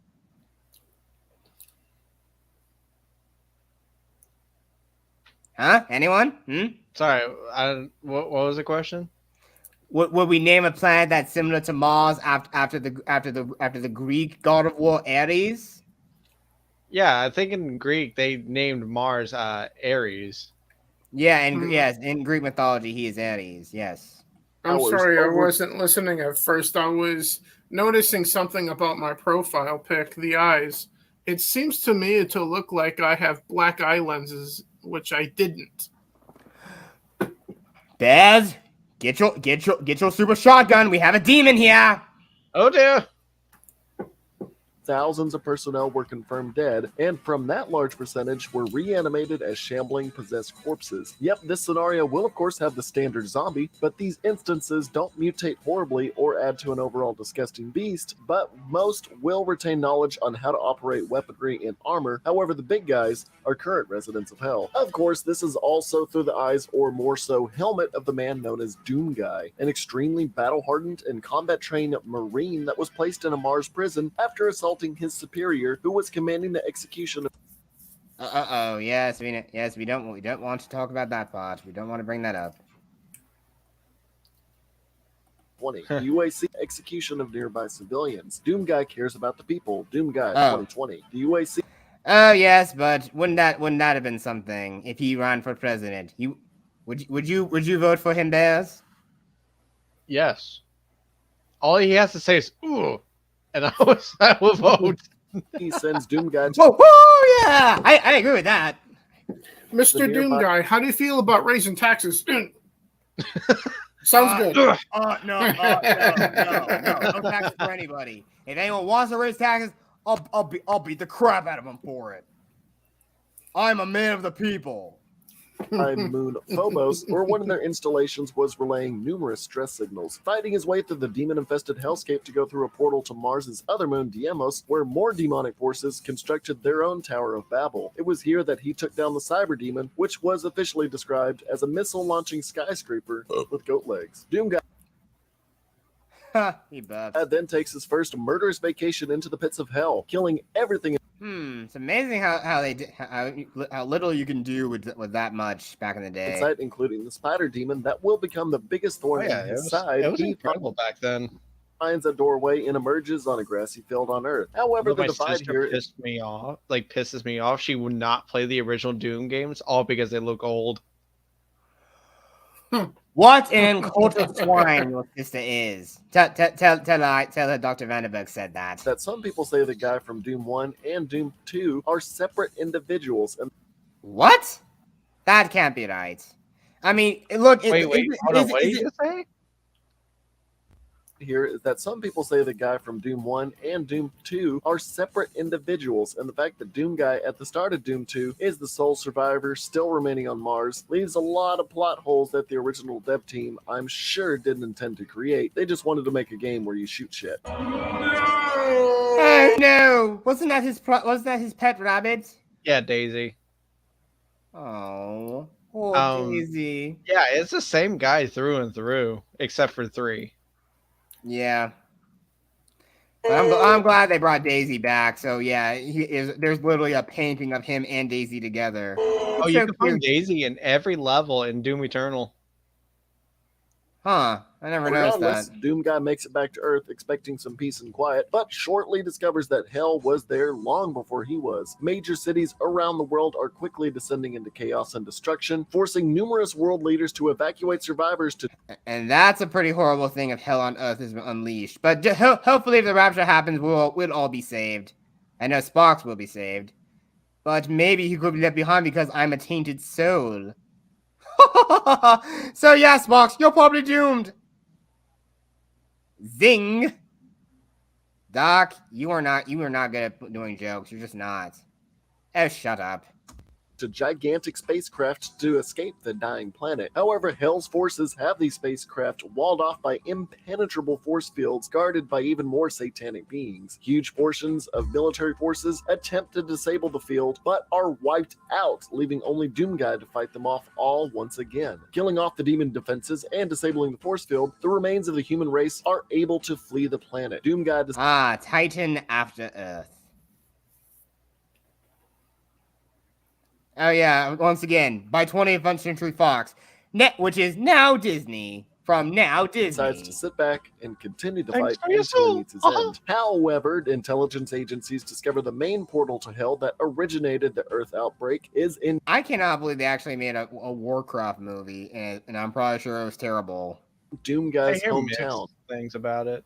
Huh? Anyone? Sorry, what was the question? Would we name a planet that's similar to Mars after the Greek god of war Ares? Yeah, I think in Greek they named Mars Ares. Yeah, in Greek mythology he is Ares. Yes. I'm sorry, I wasn't listening at first. I was noticing something about my profile pic, the eyes. It seems to me to look like I have black eye lenses, which I didn't. Baz, get your super shotgun. We have a demon here. Oh dear. thousands of personnel were confirmed dead, and from that large percentage were reanimated as shambling, possessed corpses. Yep, this scenario will of course have the standard zombie, but these instances don't mutate horribly or add to an overall disgusting beast, but most will retain knowledge on how to operate weaponry and armor. However, the big guys are current residents of Hell. Of course, this is also through the eyes, or more so helmet, of the man known as Doom Guy, an extremely battle-hardened and combat-trained Marine that was placed in a Mars prison after assaulting his superior, who was commanding the execution of Yes, we don't want to talk about that part. We don't want to bring that up. 20. The UAC execution of nearby civilians. Doom Guy cares about the people. Doom Guy 2020. The UAC. Oh yes, but wouldn't that have been something if he ran for president? Would you vote for him, Bears? Yes. All he has to say is "ooh," and I will vote. He sends Doom Guy. Whoa, yeah, I agree with that. Mr. Doom Guy, how do you feel about raising taxes? Sounds good. No taxes for anybody. If anyone wants to raise taxes, I'll beat the crap out of them for it. I'm a man of the people. Time Moon Phobos, where one of their installations was relaying numerous stress signals, fighting his way through the demon-infested hellscape to go through a portal to Mars's other moon, Deimos, where more demonic forces constructed their own Tower of Babel. It was here that he took down the cyber demon, which was officially described as a missile-launching skyscraper with goat legs. Doom Guy he buffs. then takes his first murderous vacation into the pits of hell, killing everything. It's amazing how little you can do with that much back in the day. Inside, including the spider demon that will become the biggest thorn in his side. It was incredible back then. Finds a doorway and emerges on a grassy field on Earth. However, the divide here pisses me off. She would not play the original Doom games, all because they look old. What an uncultured swine your sister is. Tell her Dr. Vanderberg said that. That some people say the guy from Doom 1 and Doom 2 are separate individuals. And what? That can't be right. I mean, look. Wait, hold on. What did you say? Here is that some people say the guy from Doom 1 and Doom 2 are separate individuals, and the fact that Doom Guy at the start of Doom 2 is the sole survivor still remaining on Mars leaves a lot of plot holes that the original dev team, I'm sure, didn't intend to create. They just wanted to make a game where you shoot shit. Oh no! Wasn't that his pet rabbit? Yeah, Daisy. Oh, poor Daisy. Yeah, it's the same guy through and through, except for 3. Yeah, but I'm glad they brought Daisy back. So yeah, there's literally a painting of him and Daisy together. Oh, you can find Daisy in every level in Doom Eternal. Huh? I never noticed that. Doom Guy makes it back to Earth expecting some peace and quiet, but shortly discovers that hell was there long before he was. Major cities around the world are quickly descending into chaos and destruction, forcing numerous world leaders to evacuate survivors to... And that's a pretty horrible thing if hell on Earth is unleashed. But hopefully if the rapture happens, we'll all be saved. I know Sparks will be saved. But maybe he could be left behind because I'm a tainted soul. So yeah, Sparks, you're probably doomed. Zing. Doc, you are not good at doing jokes. You're just not. Oh, shut up. To gigantic spacecraft to escape the dying planet. However, Hell's forces have these spacecraft walled off by impenetrable force fields guarded by even more satanic beings. Huge portions of military forces attempt to disable the field, but are wiped out, leaving only Doom Guy to fight them off all once again. Killing off the demon defenses and disabling the force field, the remains of the human race are able to flee the planet. Doom Guy Titan After Earth. Oh yeah, once again, by 20th Century Fox, which is now Disney, from now Disney. Decides to sit back and continue the fight until he meets his end. However, intelligence agencies discover the main portal to hell that originated the Earth outbreak is in... I cannot believe they actually made a Warcraft movie, and I'm probably sure it was terrible. Doom Guy's hometown. Things about it.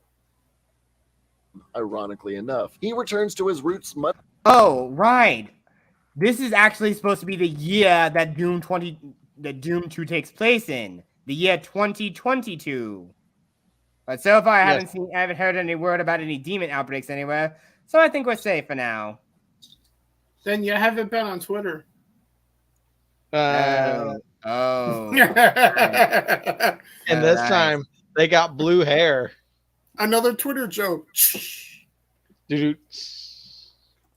Ironically enough, he returns to his roots much... Oh, right. This is actually supposed to be the year that Doom 2 takes place in. The year 2022. But so far I haven't heard any word about any demon outbreaks anywhere. So I think we're safe for now. Then you haven't been on Twitter. Oh. And this Nice. time they got blue hair. Another Twitter joke. Dude.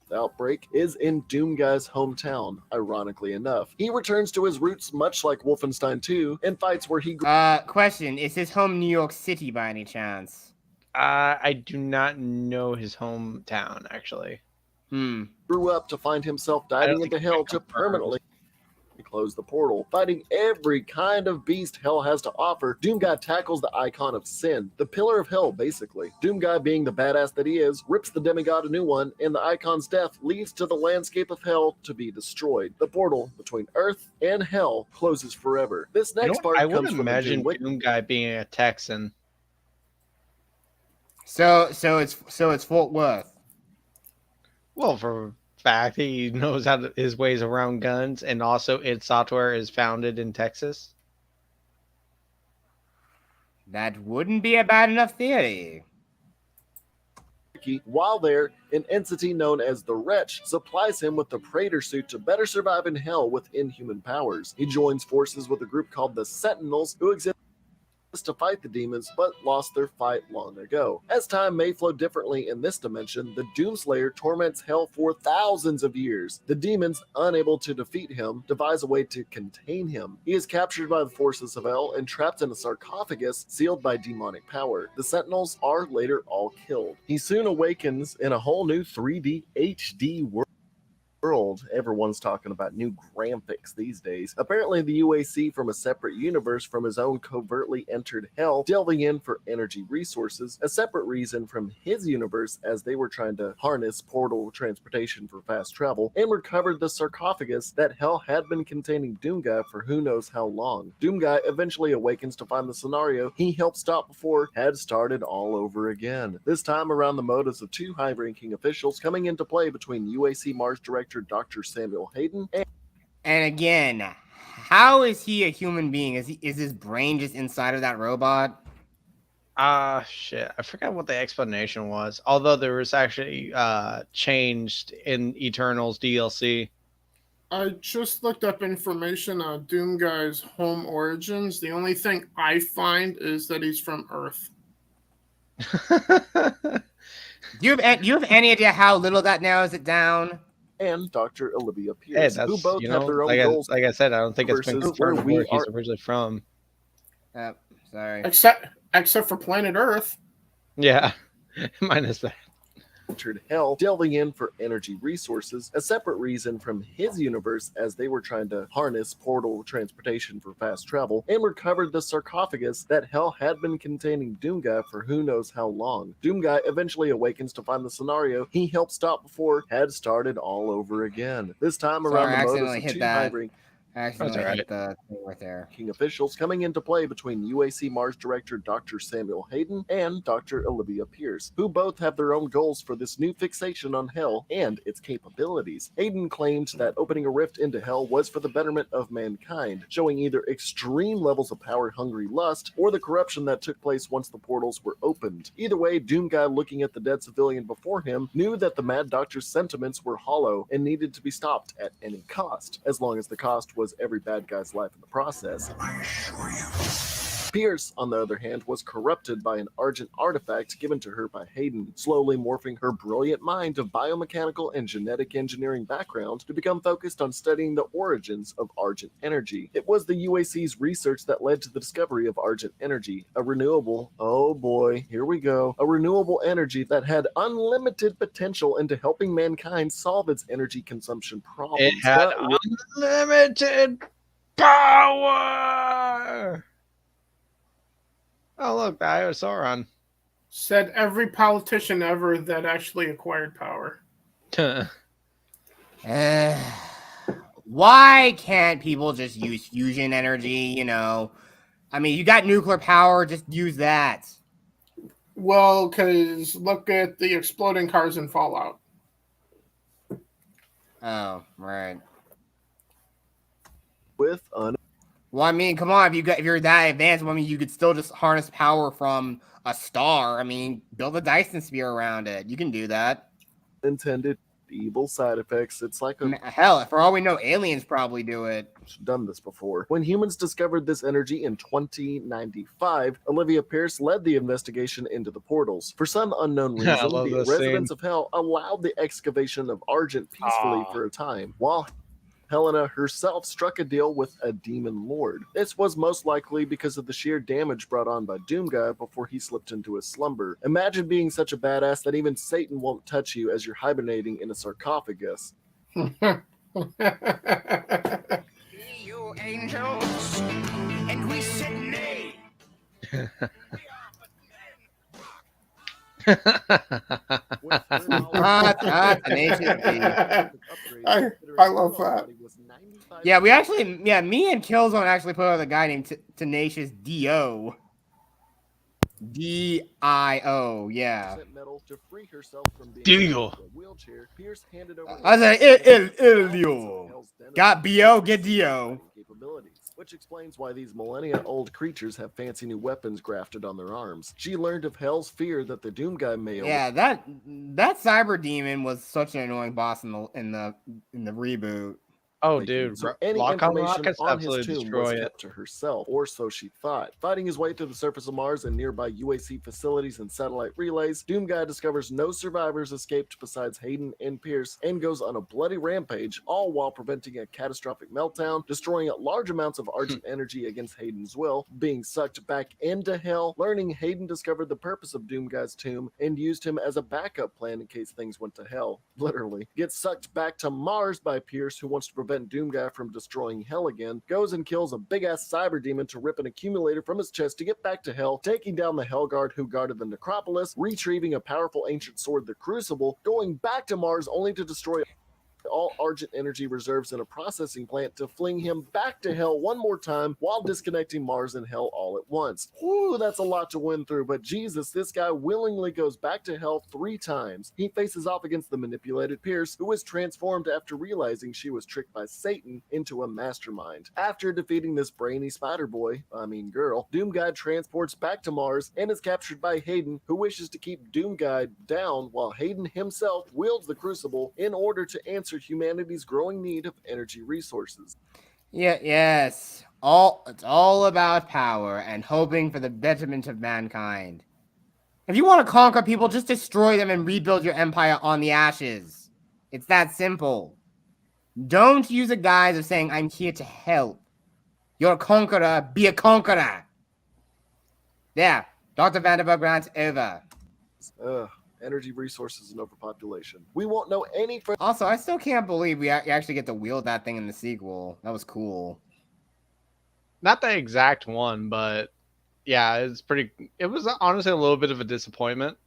The outbreak is in Doomguy's hometown, ironically enough. He returns to his roots much like Wolfenstein 2 and fights where he Question, is his home New York City by any chance? I do not know his hometown, actually. grew up to find himself diving into hell to permanently close the portal. Fighting every kind of beast hell has to offer, Doomguy tackles the icon of sin, the pillar of hell basically. Doomguy, being the badass that he is, rips the demigod a new one, and the icon's death leads to the landscape of hell to be destroyed. The portal between Earth and hell closes forever. This next part I comes would from imagine Doomguy being a Texan. So it's Fort Worth. Well, for fact he knows his ways around guns, and also id Software is founded in Texas. That wouldn't be a bad enough theory. While there, an entity known as the Wretch supplies him with the Praetor suit to better survive in hell with inhuman powers. He joins forces with a group called the Sentinels, who exist to fight the demons, but lost their fight long ago. As time may flow differently in this dimension, the Doomslayer torments hell for thousands of years. The demons, unable to defeat him, devise a way to contain him. He is captured by the forces of hell and trapped in a sarcophagus sealed by demonic power. The Sentinels are later all killed. He soon awakens in a whole new 3D HD world. Everyone's talking about new graphics these days. Apparently the UAC from a separate universe from his own covertly entered hell, delving in for energy resources, a separate reason from his universe as they were trying to harness portal transportation for fast travel, and recovered the sarcophagus that hell had been containing Doomguy for who knows how long. Doomguy eventually awakens to find the scenario he helped stop before had started all over again. This time around the motives of two high-ranking officials coming into play between UAC Mars director Dr. Samuel Hayden and again, how is he a human being? Is his brain just inside of that robot? Shit. I forgot what the explanation was. Although there was actually changed in Eternals DLC. I just looked up information on Doomguy's home origins. The only thing I find is that he's from Earth. Do you have any idea how little that narrows it down? And Dr. Olivia Pierce, who both have their own like goals. Like I said, I don't think it's been confirmed where he's originally from. Sorry. Except for planet Earth. Yeah, minus that. Entered hell, delving in for energy resources, a separate reason from his universe as they were trying to harness portal transportation for fast travel, and recovered the sarcophagus that hell had been containing Doomguy for who knows how long. Doomguy eventually awakens to find the scenario he helped stop before had started all over again. This time around the motives of two hybrid Accidentally hit the thing right there. King officials coming into play between UAC Mars director Dr. Samuel Hayden and Dr. Olivia Pierce, who both have their own goals for this new fixation on hell and its capabilities. Hayden claimed that opening a rift into hell was for the betterment of mankind, showing either extreme levels of power-hungry lust or the corruption that took place once the portals were opened. Either way, Doomguy, looking at the dead civilian before him, knew that the Mad Doctor's sentiments were hollow and needed to be stopped at any cost, as long as the cost was every bad guy's life in the process. Pierce, on the other hand, was corrupted by an Argent artifact given to her by Hayden, slowly morphing her brilliant mind of biomechanical and genetic engineering background to become focused on studying the origins of Argent energy. It was the UAC's research that led to the discovery of Argent energy, a renewable, oh boy, here we go, a renewable energy that had unlimited potential into helping mankind solve its energy consumption problems. It had unlimited power! Oh, look, the Eye of Sauron. Said every politician ever that actually acquired power. Why can't people just use fusion energy, you know? I mean, you got nuclear power, just use that. Well, because look at the exploding cars in Fallout. Oh, right. Well, I mean, come on, if you're that advanced, I mean, you could still just harness power from a star. I mean, build a Dyson sphere around it. You can do that. intended evil side effects. It's like a Hell, for all we know, aliens probably do it. done this before. When humans discovered this energy in 2095, Olivia Pierce led the investigation into the portals. For some unknown I reason, love the this residents scene. of Hell allowed the excavation of Argent peacefully Aw. for a time, while Helena herself struck a deal with a demon lord. This was most likely because of the sheer damage brought on by Doomguy before he slipped into his slumber. Imagine being such a badass that even Satan won't touch you as you're hibernating in a sarcophagus. You angels, and we said nay. Tenacious D. I love that. Yeah, we actually, me and Killzone actually put out a guy named Tenacious D.O. D-I-O, yeah. Metal to free herself from being Deal. in a wheelchair. Pierce handed over I was like, Hell's got B.O., get D.O. capabilities, which explains why these millennia-old creatures have fancy new weapons grafted on their arms. She learned of Hell's fear that the Doom Guy may Yeah, that cyber demon was such an annoying boss in the reboot. Oh, dude. So any Lock on information rockets on his absolutely tomb destroy was it. kept to herself, or so she thought. Fighting his way through the surface of Mars and nearby UAC facilities and satellite relays, Doomguy discovers no survivors escaped besides Hayden and Pierce and goes on a bloody rampage, all while preventing a catastrophic meltdown, destroying large amounts of Argent energy against Hayden's will, being sucked back into Hell. Learning Hayden discovered the purpose of Doomguy's tomb and used him as a backup plan in case things went to hell. Literally. Gets sucked back to Mars by Pierce, who wants to prevent Doomguy from destroying Hell again, goes and kills a big-ass cyber demon to rip an accumulator from his chest to get back to Hell, taking down the Hell Guard who guarded the necropolis, retrieving a powerful ancient sword, the Crucible, going back to Mars only to destroy all Argent energy reserves in a processing plant to fling him back to Hell one more time while disconnecting Mars and Hell all at once. Whew, that's a lot to win through, but Jesus, this guy willingly goes back to Hell 3 times. He faces off against the manipulated Pierce, who was transformed after realizing she was tricked by Satan into a mastermind. After defeating this brainy spider boy, girl, Doomguy transports back to Mars and is captured by Hayden, who wishes to keep Doomguy down while Hayden himself wields the Crucible in order to answer humanity's growing need of energy resources. Yes. It's all about power and hoping for the betterment of mankind. If you want to conquer people, just destroy them and rebuild your empire on the ashes. It's that simple. Don't use a guise of saying, I'm here to help. You're a conqueror, be a conqueror. There. Dr. Vanderbilt Grant, over. Energy resources and overpopulation. We won't know any further. Also, I still can't believe we actually get to wield that thing in the sequel. That was cool. Not the exact one, but yeah, it was honestly a little bit of a disappointment.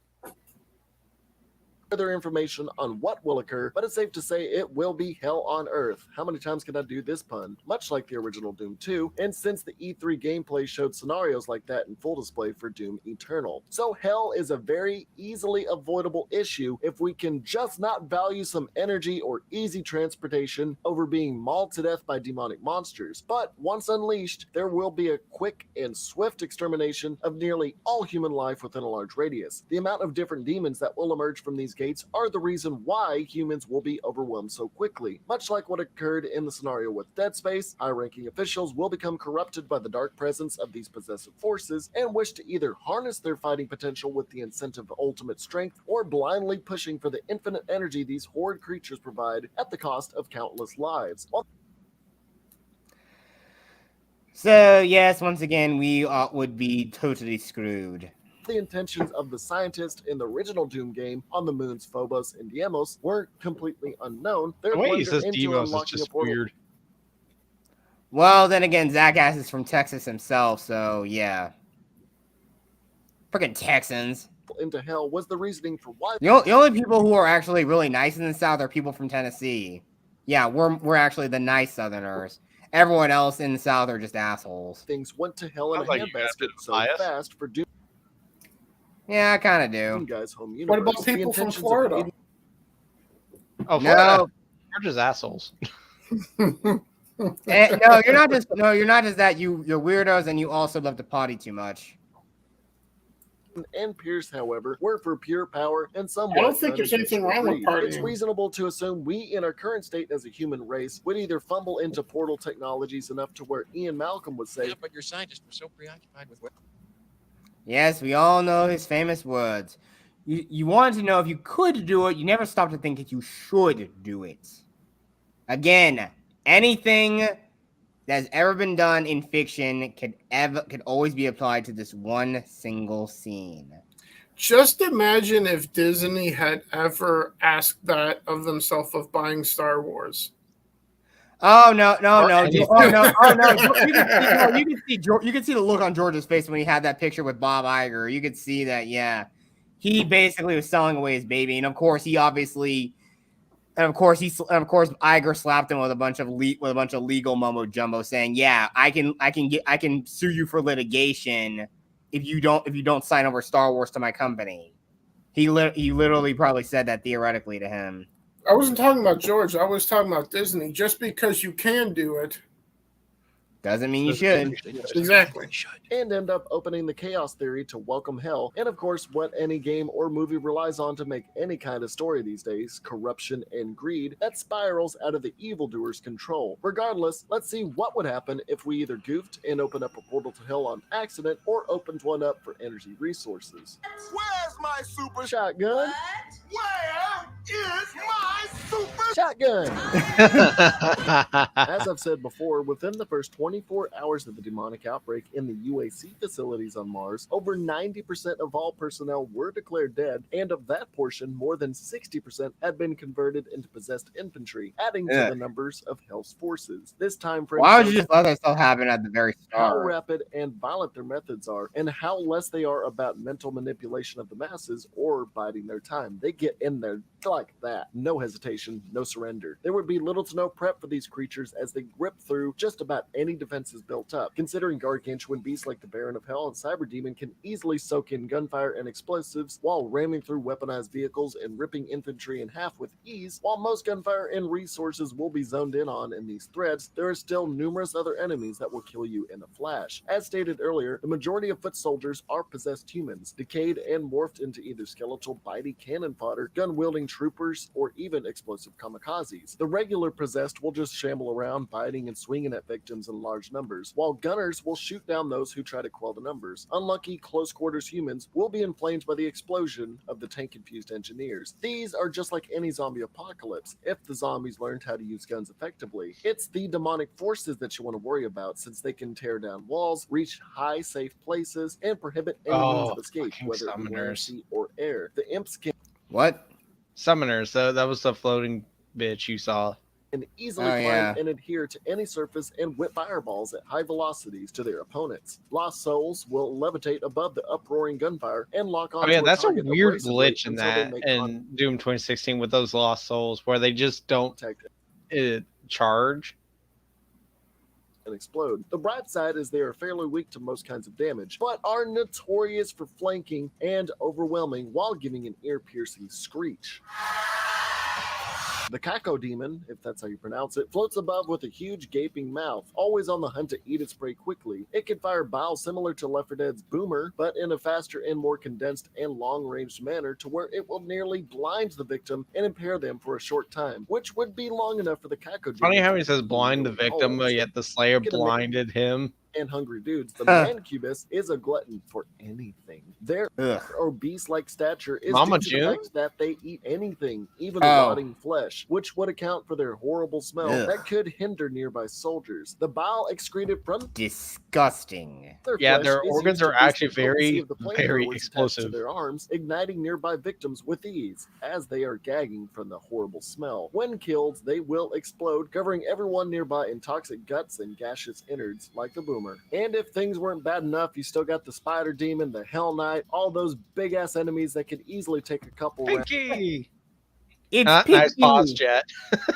Further information on what will occur, but it's safe to say it will be hell on earth. How many times can I do this pun? Much like the original Doom 2, and since the E3 gameplay showed scenarios like that in full display for Doom Eternal. So hell is a very easily avoidable issue if we can just not value some energy or easy transportation over being mauled to death by demonic monsters. But once unleashed, there will be a quick and swift extermination of nearly all human life within a large radius. The amount of different demons that will emerge from these gates are the reason why humans will be overwhelmed so quickly. Much like what occurred in the scenario with Dead Space, high-ranking officials will become corrupted by the dark presence of these possessive forces and wish to either harness their fighting potential with the incentive of ultimate strength or blindly pushing for the infinite energy these horde creatures provide at the cost of countless lives. So, yes, once again, we would be totally screwed. The intentions of the scientists in the original Doom game on the moons Phobos and Deimos weren't completely unknown. The way he says Deimos is just weird. Well, then again, Zach Ass is from Texas himself, so yeah. Freaking Texans. Into hell was the reasoning for why the only people who are actually really nice in the South are people from Tennessee. Yeah, we're actually the nice Southerners. Everyone else in the South are just assholes. Things went to hell in a handbasket so fast for Doom. Yeah, I kind of do. Guys, home what about people from Florida? Oh, Florida. No. They're just assholes. No, you're not just that. You're weirdos, and you also love to potty too much. and Pierce, however, were for pure power and somewhat. I don't think there's anything wrong with partying. It's reasonable to assume we, in our current state as a human race, would either fumble into portal technologies enough to where Ian Malcolm would say, Yeah, but your scientists were so preoccupied with what? Yes, we all know his famous words. You wanted to know if you could do it. You never stopped to think that you should do it. Again, anything that's ever been done in fiction could always be applied to this one single scene. Just imagine if Disney had ever asked that of themselves of buying Star Wars. Oh no! Oh no! You can see the look on George's face when he had that picture with Bob Iger. You could see that, yeah. He basically was selling away his baby, and of course Iger slapped him with a bunch of legal mumbo jumbo, saying, "Yeah, I can sue you for litigation if you don't sign over Star Wars to my company." He literally probably said that theoretically to him. I wasn't talking about George. I was talking about Disney. Just because you can do it doesn't mean you should. Exactly. And end up opening the chaos theory to welcome hell. And of course, what any game or movie relies on to make any kind of story these days, corruption and greed, that spirals out of the evildoer's control. Regardless, let's see what would happen if we either goofed and opened up a portal to hell on accident or opened one up for energy resources. Where's my super Shotgun? Where is my super Shotgun! As I've said before, within the first 24 hours of the demonic outbreak in the UAC facilities on Mars, over 90% of all personnel were declared dead, and of that portion, more than 60% had been converted into possessed infantry, adding to the numbers of Hell's forces. This time frame. Why would you just let that stuff happen at the very How start? rapid and violent their methods are, and how less they are about mental manipulation of the masses or biding their time. They get in there like that. No hesitation, no surrender. There would be little to no prep for these creatures as they grip through just about any defenses built up. Considering gargantuan beasts like the Baron of Hell and Cyber Demon can easily soak in gunfire and explosives while ramming through weaponized vehicles and ripping infantry in half with ease, while most gunfire and resources will be zoned in on in these threats, there are still numerous other enemies that will kill you in a flash. As stated earlier, the majority of foot soldiers are possessed humans, decayed and morphed into either skeletal bitey cannon fodder, gun-wielding troopers, or even explosive kamikazes. The regular possessed will just shamble around, biting and swinging at victims in large numbers, while gunners will shoot down those who try to quell the numbers. Unlucky close-quarters humans will be inflamed by the explosion of the tank-infused engineers. These are just like any zombie apocalypse, if the zombies learned how to use guns effectively. It's the demonic forces that you want to worry about, since they can tear down walls, reach high, safe places, and prohibit any means of escape, whether it be land, sea, or air. The imps can... What? Summoners. That was the floating bitch you saw. And easily climb and adhere to any surface and whip fireballs at high velocities to their opponents. Lost souls will levitate above the uproaring gunfire and lock on. Oh yeah, that's a weird glitch in that in Doom 2016 with those lost souls where they just don't charge and explode. The bright side is they are fairly weak to most kinds of damage, but are notorious for flanking and overwhelming while giving an ear-piercing screech. The Kako Demon, if that's how you pronounce it, floats above with a huge gaping mouth, always on the hunt to eat its prey quickly. It can fire bile similar to Left 4 Dead's Boomer, but in a faster and more condensed and long-ranged manner to where it will nearly blind the victim and impair them for a short time, which would be long enough for the Kako Demon. Funny how he says blind the victim, but yet the Slayer blinded him. And hungry dudes. The Mancubus is a glutton for anything. Their obese-like stature is due to the fact that they eat anything, even rotting flesh, which would account for their horrible smell that could hinder nearby soldiers. The bile excreted from disgusting. Their organs are actually very, very explosive to their arms, igniting nearby victims with ease as they are gagging from the horrible smell. When killed, they will explode, covering everyone nearby in toxic guts and gaseous innards like the Boomer. And if things weren't bad enough, you still got the Spider Demon, the Hell Knight, all those big ass enemies that could easily take a couple rounds. It's nice picky. pause, Jet.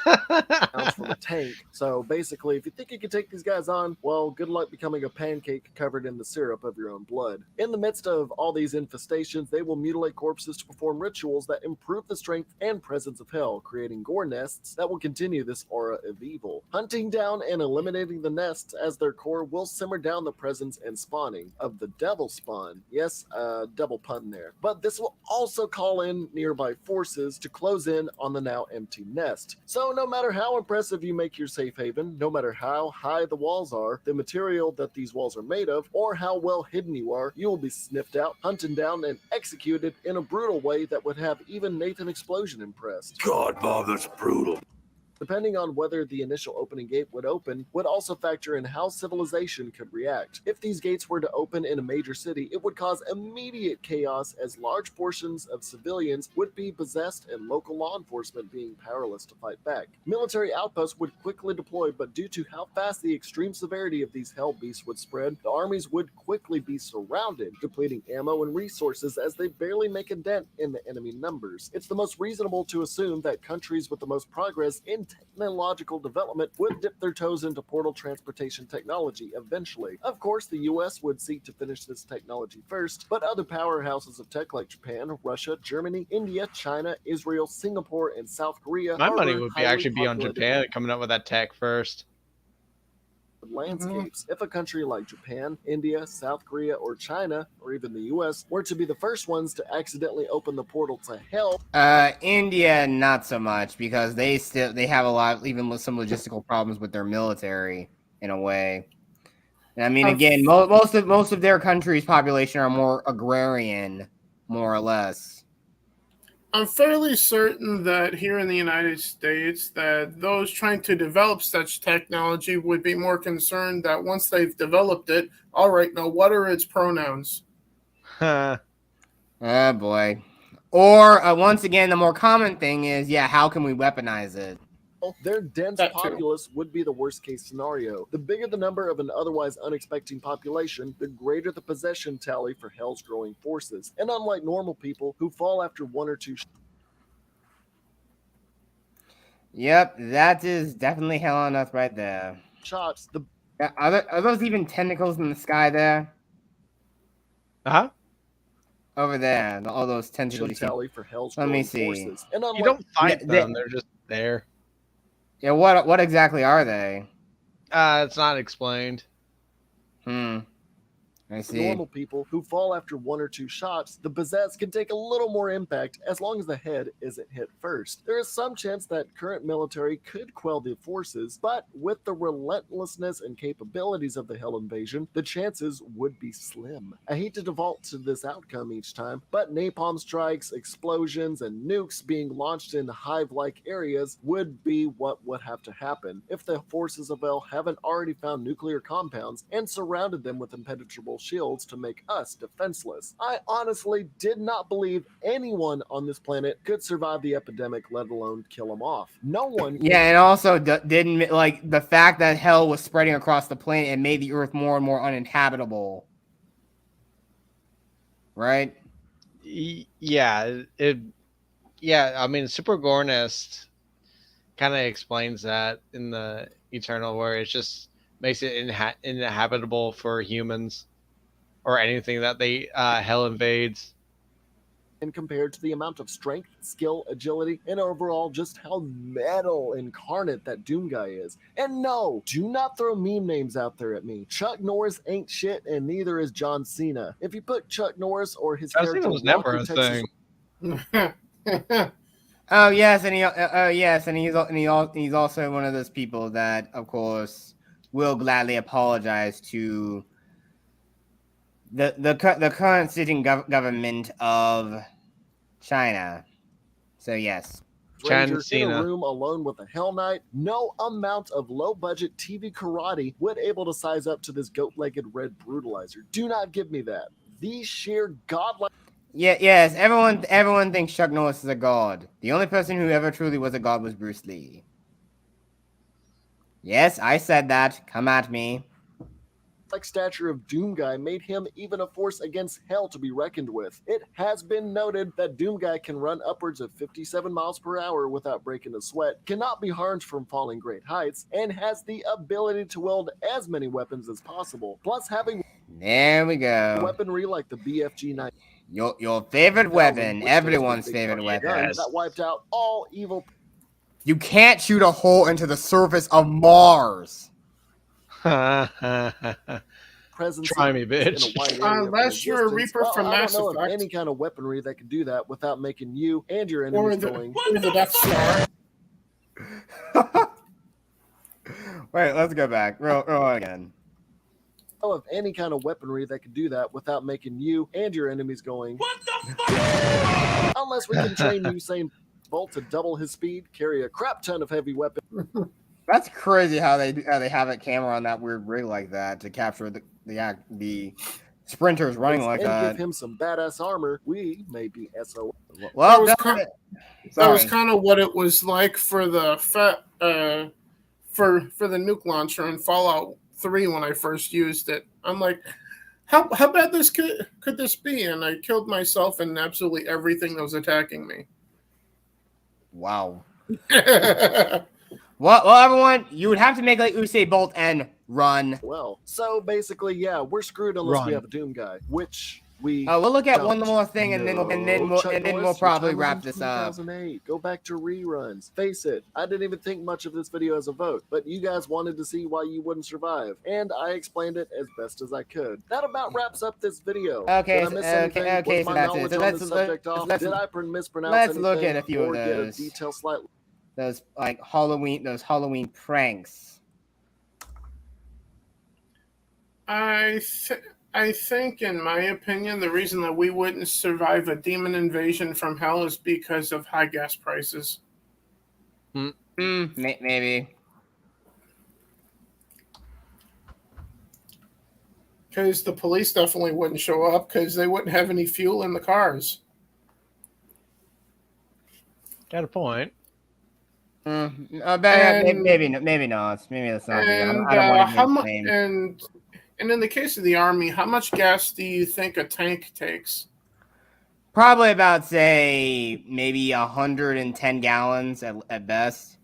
Rounds for the tank. So basically, if you think you can take these guys on, well, good luck becoming a pancake covered in the syrup of your own blood. In the midst of all these infestations, they will mutilate corpses to perform rituals that improve the strength and presence of hell, creating gore nests that will continue this aura of evil. Hunting down and eliminating the nests as their core will simmer down the presence and spawning of the devil spawn. Yes, double pun there. But this will also call in nearby forces to close in on the now empty nest. So no matter how impressive you make your safe haven, no matter how high the walls are, the material that these walls are made of, or how well hidden you are, you will be sniffed out, hunted down, and executed in a brutal way that would have even Nathan Explosion impressed. God, Bob, that's brutal. Depending on whether the initial opening gate would open, would also factor in how civilization could react. If these gates were to open in a major city, it would cause immediate chaos as large portions of civilians would be possessed and local law enforcement being powerless to fight back. Military outposts would quickly deploy, but due to how fast the extreme severity of these hell beasts would spread, the armies would quickly be surrounded, depleting ammo and resources as they barely make a dent in the enemy numbers. It's the most reasonable to assume that countries with the most progress in technological development would dip their toes into portal transportation technology eventually. Of course, the US would seek to finish this technology first, but other powerhouses of tech like Japan, Russia, Germany, India, China, Israel, Singapore, and South Korea My money harbor would be highly actually be on populated Japan coming up with that tech first. landscapes. If a country like Japan, India, South Korea, or China, or even the US, were to be the first ones to accidentally open the portal to hell, India, not so much, because they have a lot, even with some logistical problems with their military in a way. And I mean, again, most of their country's population are more agrarian, more or less. I'm fairly certain that here in the United States, that those trying to develop such technology would be more concerned that once they've developed it, all right, now what are its pronouns? Oh boy. Or once again, the more common thing is, how can we weaponize it? their dense populace would be the worst case scenario. The bigger the number of an otherwise unexpected population, the greater the possession tally for Hell's growing forces. And unlike normal people who fall after one or two Yep, that is definitely hell on earth right there. shots, are those even tentacles in the sky there? Huh? Over there, all those tentacles. Tally for Hell's Let me growing see. forces. And You don't fight them; they're just there. Yeah, what exactly are they? It's not explained. I see. Normal people who fall after one or two shots, the possessed can take a little more impact as long as the head isn't hit first. There is some chance that current military could quell the forces, but with the relentlessness and capabilities of the Hell invasion, the chances would be slim. I hate to default to this outcome each time, but napalm strikes, explosions, and nukes being launched in hive-like areas would be what would have to happen if the forces of Hell haven't already found nuclear compounds and surrounded them with impenetrable shields to make us defenseless. I honestly did not believe anyone on this planet could survive the epidemic, let alone kill them off. No one. Yeah, and also didn't like the fact that hell was spreading across the planet and made the Earth more and more uninhabitable. Right? Yeah, I mean, Super Gornist kind of explains that in the Eternal, where it just makes it inhabitable for humans or anything that they hell invades. And compared to the amount of strength, skill, agility, and overall just how metal incarnate that Doom guy is. And no, do not throw meme names out there at me. Chuck Norris ain't shit, and neither is John Cena. If you put Chuck Norris or his John character Cena was never Rocky, a Texas, thing. Oh yes, and he's also one of those people that, of course, will gladly apologize to the current sitting government of China. So yes, Ranger in a room alone with a Hell Knight, no amount of low-budget TV karate would able to size up to this goat-legged red brutalizer. Do not give me that. These sheer godlike. Yes, everyone thinks Chuck Norris is a god. The only person who ever truly was a god was Bruce Lee. Yes, I said that. Come at me. like stature of Doomguy made him even a force against hell to be reckoned with. It has been noted that Doomguy can run upwards of 57 miles per hour without breaking a sweat, cannot be harmed from falling great heights, and has the ability to wield as many weapons as possible. Plus, having There we go. weaponry like the BFG-9. Your favorite weapon, everyone's favorite weapon. That wiped out all evil. You can't shoot a hole into the surface of Mars. Presence Try me, in bitch. a wide area Unless you're a of existence. Reaper from I Mass don't know of Effect. any kind of weaponry that could do that without making you and your Or enemies the, going. or the Death Star. Wait, let's go back. Roll again. Of any kind of weaponry that could do that without making you and your enemies going. What the fuck? Unless we can train Usain Bolt to double his speed, carry a crap ton of heavy weapons. That's crazy how they have a camera on that weird rig like that to capture the sprinters running like and that. give him some badass armor. We may be SO. Well, that was kind of what it was like for the for the nuke launcher in Fallout 3 when I first used it. I'm like, how bad could this be? And I killed myself and absolutely everything that was attacking me. Wow. Well, everyone, you would have to make like Usain Bolt and run. Well, so basically, yeah, we're screwed unless we have a Doom guy, which we. Oh, we'll look at don't. one more thing, and then we'll probably wrap this up. 2008. Go back to reruns. Face it, I didn't even think much of this video as a vote, but you guys wanted to see why you wouldn't survive, and I explained it as best as I could. That about wraps up this video. Okay, Did I miss anything? okay, Was so my that's it. knowledge So on let's the subject off? Did I mispronounce let's anything? look at a few of or get a those. detail slightly. Those like Halloween pranks. I think, in my opinion, the reason that we wouldn't survive a demon invasion from hell is because of high gas prices. Maybe. Because the police definitely wouldn't show up because they wouldn't have any fuel in the cars. Got a point. Maybe not. Maybe not. Maybe that's not. I don't want to and in the case of the army, how much gas do you think a tank takes? Probably about, say, maybe 110 gallons at best.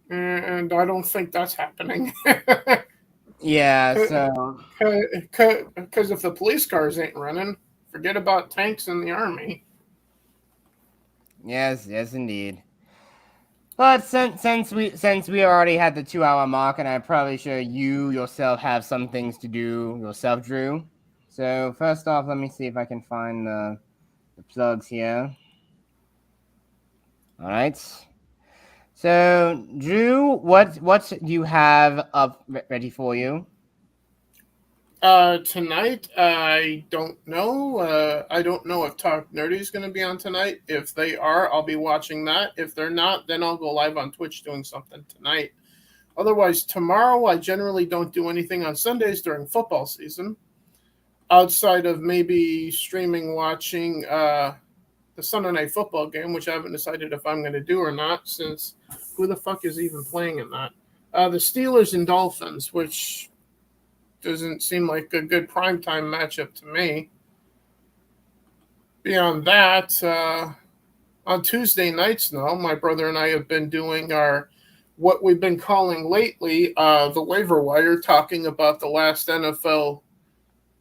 And I don't think that's happening. Yeah, so because if the police cars ain't running, forget about tanks in the army. Yes, indeed. But since we already had the 2-hour mark, and I'm probably sure you yourself have some things to do yourself, Drew. So first off, let me see if I can find the plugs here. All right. So Drew, what do you have up ready for you? Tonight, I don't know. I don't know if Talk Nerdy is going to be on tonight. If they are, I'll be watching that. If they're not, then I'll go live on Twitch doing something tonight. Otherwise, tomorrow, I generally don't do anything on Sundays during football season, outside of maybe streaming, watching the Sunday Night Football game, which I haven't decided if I'm going to do or not, since who the fuck is even playing in that? The Steelers and Dolphins, which doesn't seem like a good primetime matchup to me. Beyond that, on Tuesday nights now, my brother and I have been doing what we've been calling lately the waiver wire, talking about the last NFL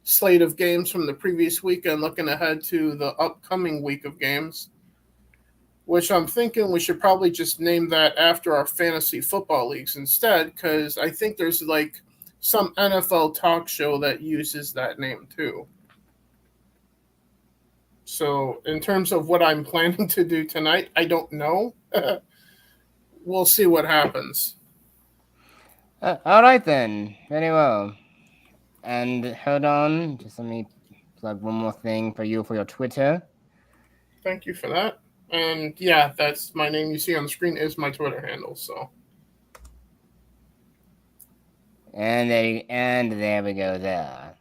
slate of games from the previous weekend, looking ahead to the upcoming week of games, which I'm thinking we should probably just name that after our fantasy football leagues instead, because I think there's like some NFL talk show that uses that name too. So in terms of what I'm planning to do tonight, I don't know. We'll see what happens. All right then. Very well. And hold on, just let me plug one more thing for you for your Twitter. Thank you for that. And yeah, that's my name you see on the screen is my Twitter handle. So. And there we go there.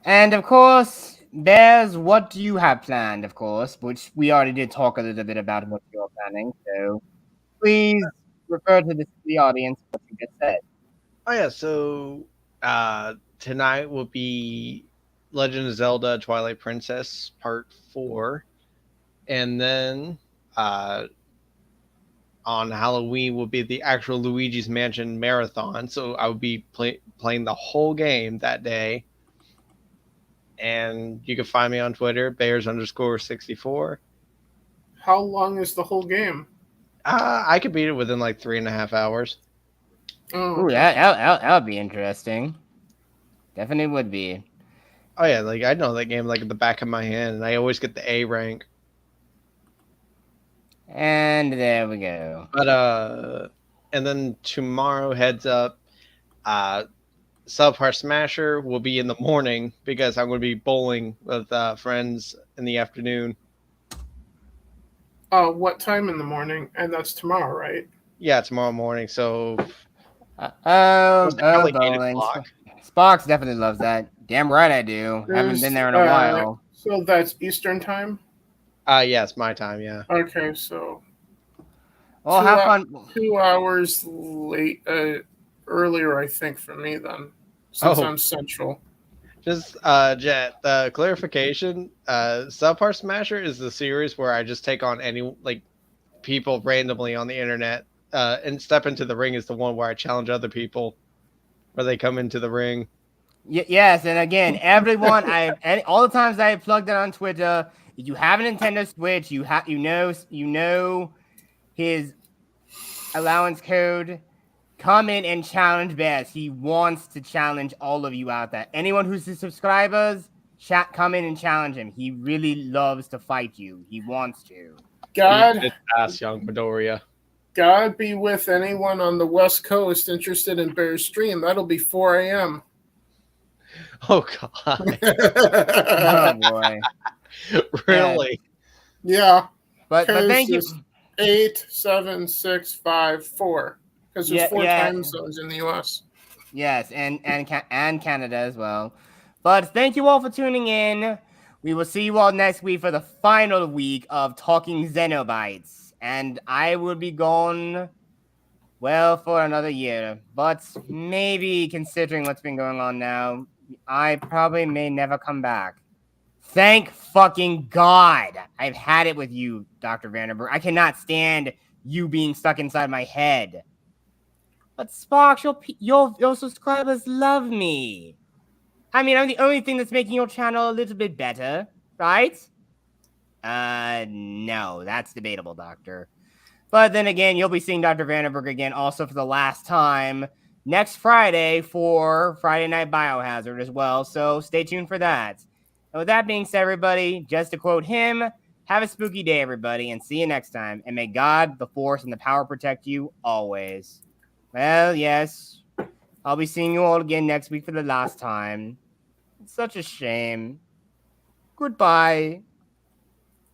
And of course, Bears, what do you have planned, of course, which we already did talk a little bit about what you're planning, so please refer to the audience what you just said. Oh yeah, so tonight will be Legend of Zelda: Twilight Princess Part 4, and then on Halloween will be the actual Luigi's Mansion marathon. So I will be playing the whole game that day. And you can find me on Twitter, Bears_64. How long is the whole game? I could beat it within like 3.5 hours. Oh, Ooh, okay. that would be interesting. Definitely would be. Oh yeah, like I know that game like at the back of my hand, and I always get the A rank. And there we go. But and then tomorrow, heads up, Subpar Smasher will be in the morning because I'm going to be bowling with friends in the afternoon. What time in the morning? And that's tomorrow, right? Yeah, tomorrow morning. So Oh, like 8 bowling. o'clock. Spox definitely loves that. Damn right I do. Haven't been there in a while. So that's Eastern time? Yeah, it's my time, yeah. Okay, so Well, have fun. 2 hours earlier, I think, for me then, since I'm central. Just Jet, the clarification, Subpar Smasher is the series where I just take on any like people randomly on the internet. And Step Into the Ring is the one where I challenge other people, where they come into the ring. Yes, and again, everyone, all the times I plugged it on Twitter. If you have a Nintendo Switch, you know his allowance code. Come in and challenge Bears. He wants to challenge all of you out there. Anyone who's his subscribers, come in and challenge him. He really loves to fight you. He wants to. Ask young Midoriya. God be with anyone on the West Coast interested in Bear's Stream. That'll be 4 a.m. Oh God. Oh boy. Really? Yeah. But thank you. 8, 7, 6, 5, 4. Because there's 4 time zones in the US. Yes, and Canada as well. But thank you all for tuning in. We will see you all next week for the final week of Talking Cenobites. And I will be gone, well, for another year. But maybe, considering what's been going on now, I probably may never come back. Thank fucking God I've had it with you, Dr. Vanderberg. I cannot stand you being stuck inside my head. But Sparks, your subscribers love me. I mean, I'm the only thing that's making your channel a little bit better, right? No, that's debatable, Doctor. But then again, you'll be seeing Dr. Vandenberg again also for the last time next Friday for Friday Night Biohazard as well, so stay tuned for that. And with that being said, everybody, just to quote him, have a spooky day, everybody, and see you next time. And may God, the Force, and the power protect you always. Well, yes, I'll be seeing you all again next week for the last time. It's such a shame. Goodbye.